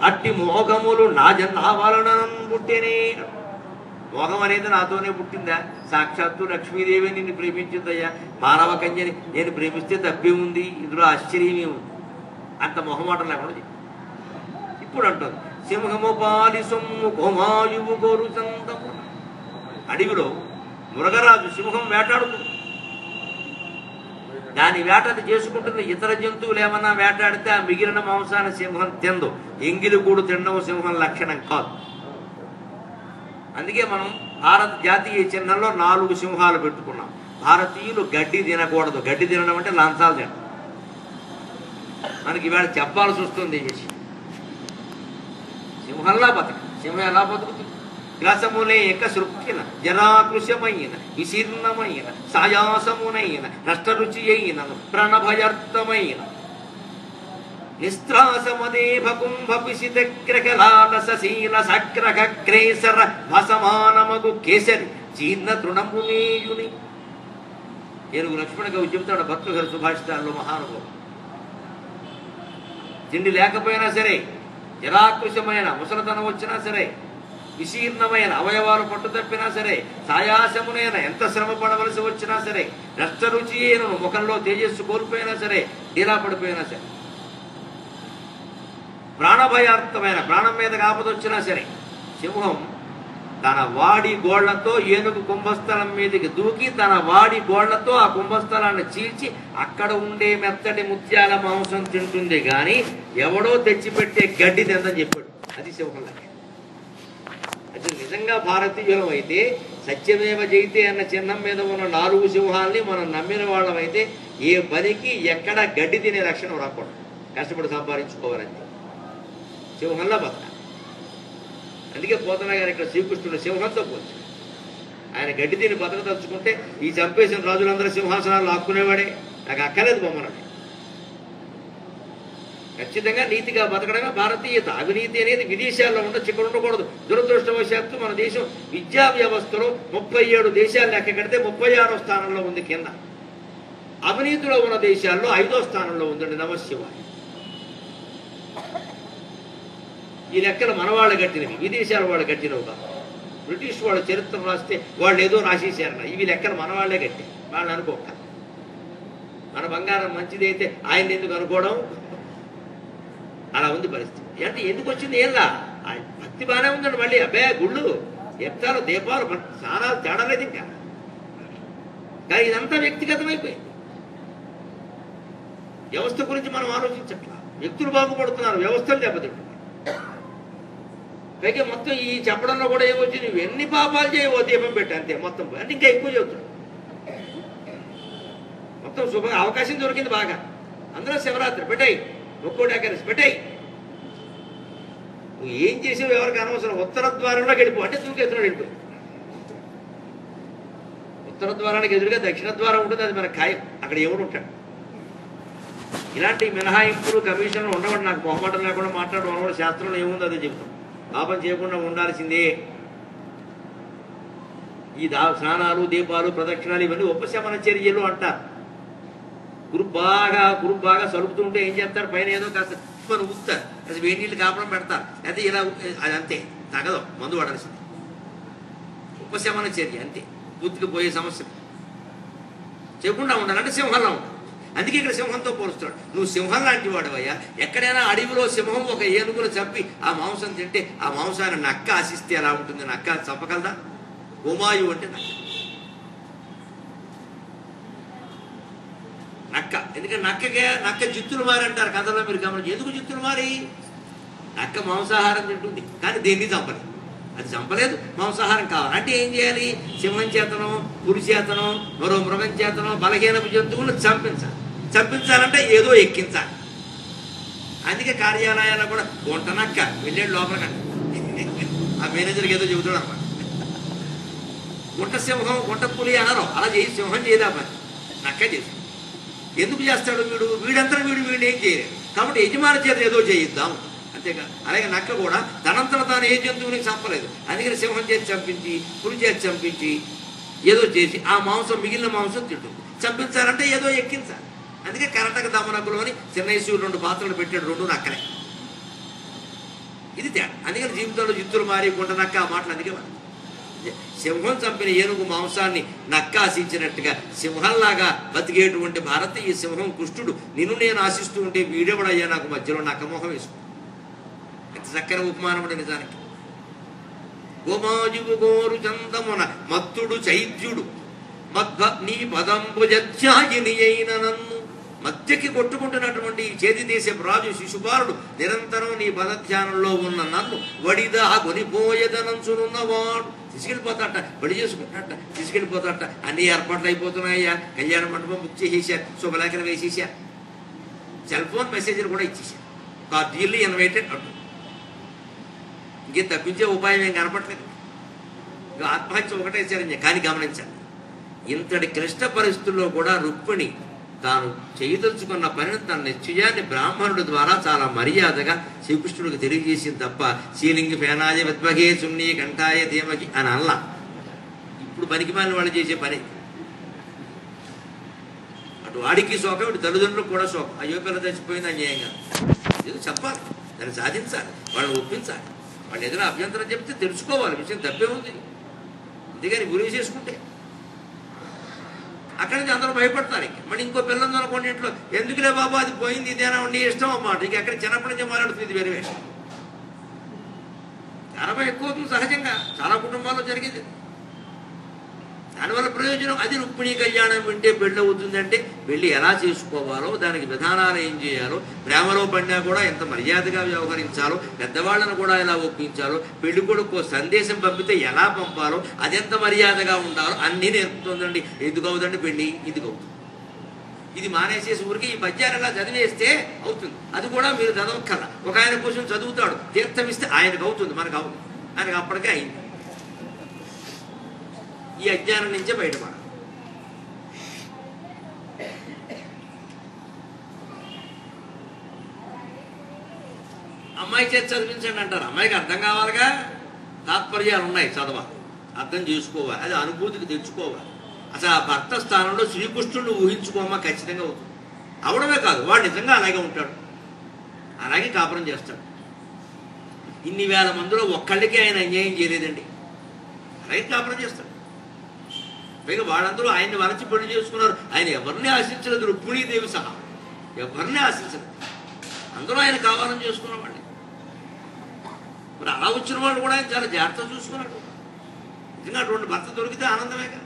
అట్టి మోగములు నా వలన పుట్టినే. మోగం అనేది నాతోనే పుట్టిందా? సాక్షాత్తు లక్ష్మీదేవి నిన్ను ప్రేమించిందయ్యా. మానవ కన్యని నేను ప్రేమిస్తే తప్పే ఉంది, ఇందులో ఆశ్చర్యమే ఉంది. అంత మొహమాటం లేకుండా ఇప్పుడు అంటుంది. సింహము పాలి సొమ్ము కోమాయువు గోరు చందము. అడవిలో మృగరాజు సింహం వేటాడుతుంది. దాని వేటది చేసుకుంటున్న ఇతర జంతువులు ఏమన్నా వేటాడితే ఆ మిగిలిన మాంసాన్ని సింహం తిందు. ఎంగిలి కూడు తినడం సింహం లక్షణం కాదు. అందుకే మనం భారత జాతీయ చిహ్నంలో 4 సింహాలు పెట్టుకున్నాం. భారతీయులు గడ్డి తినకూడదు. గడ్డి తినడం అంటే లంచాలు తినడం. మనకి ఇవాళ చెప్పాల్సి వస్తుంది ఈ విషయం. సింహంలా బతక. సింహం ఎలా బతుకుతుంది? గ్రసములేక సృక్కిన జరాకృశమైన విశీర్ణమైన సాయాసమునైన నష్టరుచి అయిన ప్రణభయర్థమైన నిస్త్రాసమదేభ కుంభ పిశితగ్రహలాలసశీల సగ్రహ క్రేసర భసమానమగు కేసరి జీర్ణ తృణమునేయుని. ఏనుగు లక్ష్మణ కవి చెబుతాడు భర్తృహరి సుభాషితాల్లో మహానుభావుడు. తిండి లేకపోయినా సరే, జరాకృశమైన ముసలతనం వచ్చినా సరే, విశీర్ణమైన అవయవాలు పట్టు తప్పినా సరే, సాయాసమునైన ఎంత శ్రమ పడవలసి వచ్చినా సరే, నష్టరుచి అయిన ముఖంలో తేజస్సు కోల్పోయినా సరే, ఇలా పడిపోయినా సరే, ప్రాణభయార్థమైన ప్రాణం మీద ఆపదొచ్చినా సరే, సింహం తన వాడి గోళ్లతో ఏనుగు కుంభస్థలం మీదకి దూకి తన వాడి గోళ్లతో ఆ కుంభస్థలాన్ని చీల్చి అక్కడ ఉండే మెత్తటి ముత్యాల మాంసం తింటుంది. కానీ ఎవడో తెచ్చిపెట్టే గడ్డి తిందని చెప్పాడు. అది సింహం లక్షణం. అది నిజంగా భారతీయులం అయితే, సత్యమేవ జయితే అన్న చిహ్నం మీద ఉన్న 4 సింహాలని మనం నమ్మిన వాళ్ళం అయితే ఏ పనికి ఎక్కడ గడ్డి తినే లక్షణం రాకూడదు. కష్టపడి సంపాదించుకోవాలంటే సింహంలా బతక. అందుకే పోతన గారు ఇక్కడ శ్రీకృష్ణుడు సింహంతో పోల్చాడు. ఆయన గడ్డి తిని బతకదలుచుకుంటే ఈ చంపేసిన రాజులందరూ సింహాసనాలు లాక్కునేవాడే. నాకు అక్కర్లేదు బొమ్మనని. ఖచ్చితంగా నీతిగా బతకడమే భారతీయత. అవినీతి అనేది విదేశాల్లో ఉండొచ్చు, ఇక్కడ ఉండకూడదు. దురదృష్టవశాత్తు మన దేశం విద్యా వ్యవస్థలో 37 దేశాలు లెక్క కడితే 36వ స్థానంలో ఉంది కింద. అవినీతిలో ఉన్న దేశాల్లో 5వ స్థానంలో ఉందండి. నమశివాయ. ఈ లెక్కలు మనవాళ్ళు కట్టినవి, విదేశాల వాళ్ళు కట్టినవి కాదు. బ్రిటిష్ వాళ్ళ చరిత్ర రాస్తే వాళ్ళు ఏదో రాసేసారన్న, ఇవి లెక్కలు మనవాళ్లే కట్టారు. వాళ్ళు అనుకోక మన బంగారం మంచిదైతే ఆయన ఎందుకు అనుకోవడం, అలా ఉంది పరిస్థితి. అంటే ఎందుకు వచ్చింది ఏంలా, భక్తి బాగానే ఉందండి. మళ్ళీ అబ్బాయి గుళ్ళు ఎత్తాలు దీపాలు స్నానాలు తేడలేదు ఇంకా. కానీ ఇదంతా వ్యక్తిగతమైపోయింది. వ్యవస్థ గురించి మనం ఆలోచించట్లా. వ్యక్తులు బాగుపడుతున్నారు, వ్యవస్థలు దెబ్బతింటున్నారు. పైగా మొత్తం ఈ చెప్పడంలో కూడా ఏమొచ్చి నువ్వు ఎన్ని పాపాలు చేయవో దీపం పెట్టి అంతే, మొత్తం అంటే ఇంకా ఎక్కువ చెబుతున్నాడు. మొత్తం శుభంగా అవకాశం దొరికింది బాగా. అందరూ శివరాత్రి పెట్టాయి, ఒక్కోటి ఏకాదశి పెట్టాయి. నువ్వు ఏం చేసావు ఎవరికి అనవసరం. ఉత్తర ద్వారంలోకి వెళ్ళిపో అంటే దూకేస్తున్నాడు, వెళ్ళిపోయి. ఉత్తర ద్వారానికి ఎదురుగా దక్షిణ ద్వారం ఉంటుంది, అది మన ఖాయం. అక్కడ ఎవడు ఉంటాడు. ఇలాంటి మినహాయింపులు కమిషన్లు ఉండవని నాకు మొహమాటం లేకుండా మాట్లాడడం అనమాట. శాస్త్రంలో ఏముందో అదే చెబుతాం. పాపం చేయకుండా ఉండాల్సిందే. ఈ స్నానాలు దీపాలు ప్రదక్షిణాలు ఇవన్నీ ఉపశమన చర్యలు అంటారు. కురుపు బాగా సలుపుతుంటే ఏం చేస్తారు, పైన ఏదో కాస్త మనం ఊస్తారు, అది వేడి నీళ్ళు కాపడం పెడతారు, అయితే ఇలా అది అంతే తగదు, మందు పడాల్సింది. ఉపశమన చర్య అంతే, పూర్తిగా పోయే సమస్య చేయకుండా ఉండాలంటే సింహంలో ఉండాలి. అందుకే ఇక్కడ సింహంతో పోలుస్తాడు. నువ్వు సింహం లాంటి వాడువయ్యా. ఎక్కడైనా అడవిలో సింహం ఒక ఏనుగును చంపి ఆ మాంసం తింటే ఆ మాంసాన్ని నక్క ఆశిస్తే ఎలా ఉంటుంది? నక్క చంపగలదా? హోమాయు అంటే నక్క. ఎందుకంటే నక్క జిత్తులు మారి అంటారు కథలో, మీరు గమనించి. ఎందుకు జిత్తులు మారి? నక్క మాంసాహారం తింటుంది కానీ దేన్ని చంపలేదు. అది చంపలేదు, మాంసాహారం కావాలి అంటే ఏం చేయాలి? సింహం చేతనం, పులి చేతనం, మరో మృగం చేతనం బలహీనపు జంతువులను చంపించాలంటే ఏదో ఎక్కించాలి. అందుకే కార్యాలయాల్లో కూడా గుంట నక్క వెళ్ళాడు లోపలికంటే ఆ మేనేజర్కి ఏదో చెబుతాడు అన్నమాట. గుంట సింహం గుంట పులి అనరు, అలా చేసి సింహం చేయదా పని, నక్క చేసి. ఎందుకు చేస్తాడు వీడంతా వీడిని ఏం చేయలేదు కాబట్టి యజమాని చేత ఏదో చేయిద్దాం అంతేగా. అలాగే నక్క కూడా తనంతట తాను ఏ జంతువుని చంపలేదు, అందుకని సింహం చేతి చంపించి పులి చేతి చంపించి ఏదో చేసి ఆ మాంసం మిగిలిన మాంసం తింటుంది. చంపించాలంటే ఏదో ఎక్కించాలి. అందుకే కరటక దమనకులు అని చిన్నయశూరు 2 పాత్రలు పెట్టాడు, 2 నక్కలే. ఇది తేడా. అందుకని జీవితంలో జిత్తులు మారి గుంట నక్క ఆ మాటలు అందుకే సింహం చంపిన ఏనుగు మాంసాన్ని నక్క ఆశించినట్టుగా సింహంలాగా బతికేటువంటి భారతీయ సింహం కృష్ణుడు నిన్ను నేను ఆశిస్తూ ఉంటే వీడెవడయ్యా నాకు మధ్యలో నక్కమోహం వేసుకుంది. ఎంత చక్కని ఉపమానముడు నిజానికి. గోమాజువు గోరు చందమున మత్తుడు చైత్యుడు మద్భగ్ని పదంబుజధ్యాయిని అయిన నన్ను. మధ్యకి కొట్టుకుంటున్నటువంటి చేతి దేశపు రాజు శిశుపాలుడు నిరంతరం నీ పదధ్యానంలో ఉన్న నన్ను వడిదా కొనిపోయేదనంచునున్నవాడు. తీసుకెళ్ళిపోతాట, బడి చేసుకుంటాట, తీసుకెళ్ళిపోతాట. అన్ని ఏర్పాట్లు అయిపోతున్నాయ్యా. కళ్యాణ మండపం బుక్ చేసేసారు, శుభలేఖలు వేసేసారు, సెల్ ఫోన్ మెసేజ్లు కూడా ఇచ్చేసారు. కార్డీల్లీ ఇన్వైటెడ్ అంటు. ఇంకేం తప్పించే ఉపాయం ఏం కనపట్లేదు. ఇంకా ఆత్మహత్య ఒకటే సరే. కానీ గమనించాలి, ఇంతటి క్లిష్ట పరిస్థితుల్లో కూడా రుక్మిణి తాను చేయదలుచుకున్న పనిని, తన నిశ్చయాన్ని బ్రాహ్మణుడి ద్వారా చాలా మర్యాదగా శ్రీకృష్ణుడికి తెలియజేసింది తప్ప శ్రీలింగి ఫేనాయ విద్వగే సున్ని కంఠాయ ధీమకి అని అల్లా. ఇప్పుడు పనికిమాలిన వాళ్ళు చేసే పని. అటు వాడికి శోకం, ఇటు తల్లిదండ్రులకు కూడా శోకం. అయ్యో పిల్ల చచ్చిపోయింది అన్యాయంగా. ఇది చెప్పాలి, దాన్ని సాధించాలి, వాళ్ళని ఒప్పించాలి. వాళ్ళు ఏదైనా అభ్యంతరం చెప్తే తెలుసుకోవాలి, విషయం తప్పే ఉంది. అందుకని గురి చేసుకుంటే అక్కడి నుంచి అందరూ భయపడతారు. ఇక మళ్ళీ ఇంకో పిల్లలు అనుకోండి ఇంట్లో, ఎందుకులే బాబా అది పోయింది, ఇదేనా నీ ఇష్టం అన్నమాట. ఇక అక్కడ చిన్నప్పటి నుంచి మాట్లాడుతుంది, ఇది వేరే వేషం. చాలా ఎక్కువ అవుతుంది సహజంగా, చాలా కుటుంబాల్లో జరిగేది. దానివల్ల ప్రయోజనం అది. రుక్మిణీ కళ్యాణం వింటే పెళ్ళి అవుతుందంటే పెళ్ళి ఎలా చేసుకోవాలో, దానికి విధానాలు ఏం చేయాలో, ప్రేమలో పడినా కూడా ఎంత మర్యాదగా వ్యవహరించాలో, పెద్దవాళ్ళను కూడా ఎలా ఒప్పించాలో, పెళ్లి కొడుకు సందేశం పంపితే ఎలా పంపాలో, అదెంత మర్యాదగా ఉండాలో అన్నీ నేర్పుతుందండి. ఎందుకు అవుతుందండి పెళ్ళి? ఇదికి అవుతుంది. ఇది మానేసేసి ఊరికి ఈ పద్యాలు ఎలా చదివేస్తే అవుతుంది. అది కూడా మీరు చదవక్కర్లా. ఒక ఆయన కోసం చదువుతాడు, తీర్థం ఇస్తే ఆయనకు అవుతుంది, మనకు అవుతుంది. ఆయనకు అప్పటికే అయింది. ఈ అజ్ఞానం నుంచే బయటపడాలి. అమ్మాయి చేతి చదివించండి అంటారు. అమ్మాయికి అర్థం కావాలిగా, తాత్పర్యాలు ఉన్నాయి, చదవాలి, అర్థం చేసుకోవాలి, అది అనుభూతికి తెచ్చుకోవాలి. అసలు ఆ భర్త స్థానంలో శ్రీకృష్ణుడిని ఊహించుకోమా, ఖచ్చితంగా అవుతుంది. అవడమే కాదు, వాడు నిజంగా అలాగే ఉంటాడు, అలాగే కాపురం చేస్తాడు. ఇన్ని వేల మందిలో ఒక్కళ్ళకే ఆయన అన్యాయం చేయలేదండి. అలాగే కాపురం చేస్తాడు. పైగా వాళ్ళందరూ ఆయన్ని వరచి పెళ్లి చేసుకున్నారు. ఆయన ఎవరిని ఆశించలేదు, రుక్మిణీదేవి సహా ఎవరిని ఆశించలేదు. అందరూ ఆయన కావాలని చేసుకున్న వాళ్ళే. మరి అలా వచ్చిన వాళ్ళు కూడా ఆయన చాలా జాగ్రత్తగా చూసుకున్నాడు. నిజంగా అటువంటి భర్త దొరికితే ఆనందమేగా.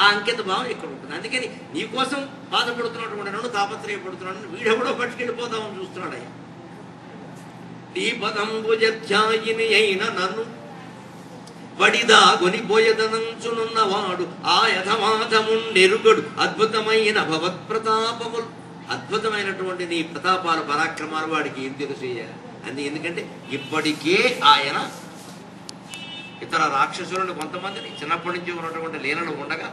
ఆ అంకిత భావం ఇక్కడ ఉంటుంది. అందుకని నీకోసం బాధపడుతున్నటువంటి నన్ను తాపత్రయపడుతున్నాడు, వీడెవడో పట్టుకెళ్ళిపోతామని చూస్తున్నాడు ఆయన. నీ పదంబుజధ్యాయిని అయిన నన్ను వడిదా కొనిపోయదనంచునున్నవాడు ఆ యథమాధముండెరుగడు అద్భుతమైన భగవత్ప్రతాపములు. అద్భుతమైనటువంటి నీ ప్రతాపాలు పరాక్రమాలు వాడికి ఏం తెలిసేయాలి. ఎందుకంటే ఇప్పటికే ఆయన ఇతర రాక్షసులను కొంతమందిని చిన్నప్పటి నుంచి ఉన్నటువంటి లీలలు ఉండగా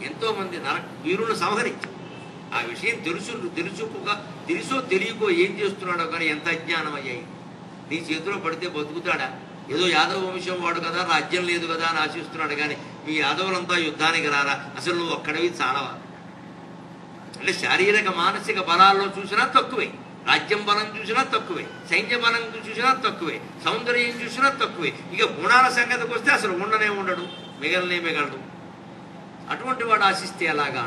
ఎంతోమంది వీరులను సంహరించారు. ఆ విషయం తెలుసో తెలియకో ఏం చేస్తున్నాడో కానీ ఎంత అజ్ఞానం అయ్యాయి. నీ చేతిలో పడితే బతుకుతాడా? ఏదో యాదవ వంశం వాడు కదా, రాజ్యం లేదు కదా అని ఆశిస్తున్నాడు. కానీ మీ యాదవులంతా యుద్ధానికి రారా? అసలు నువ్వు ఒక్కడివి చాలవా? అంటే శారీరక మానసిక బలాల్లో చూసినా తక్కువే, రాజ్యం బలం చూసినా తక్కువే, సైన్య బలం చూసినా తక్కువే, సౌందర్యం చూసినా తక్కువే. ఇక గుణాల సంగతికి వస్తే అసలు ఉండనే ఉండడు, మిగలడు. అటువంటి వాడు ఆశిస్తే ఎలాగా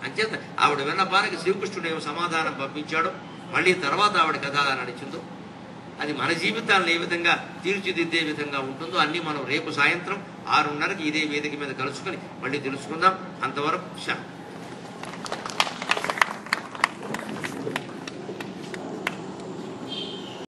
అంచేత ఆవిడ విన్నపానికి శ్రీకృష్ణుడు ఏమో సమాధానం పంపించాడు. మళ్ళీ తర్వాత ఆవిడ కథ అలా నడిచిందో అది మన జీవితాలను ఏ విధంగా తీర్చిదిద్దే విధంగా ఉంటుందో అన్నీ మనం రేపు సాయంత్రం 6:30కి ఇదే వేదిక మీద కలుసుకొని మళ్ళీ తెలుసుకుందాం. అంతవరకు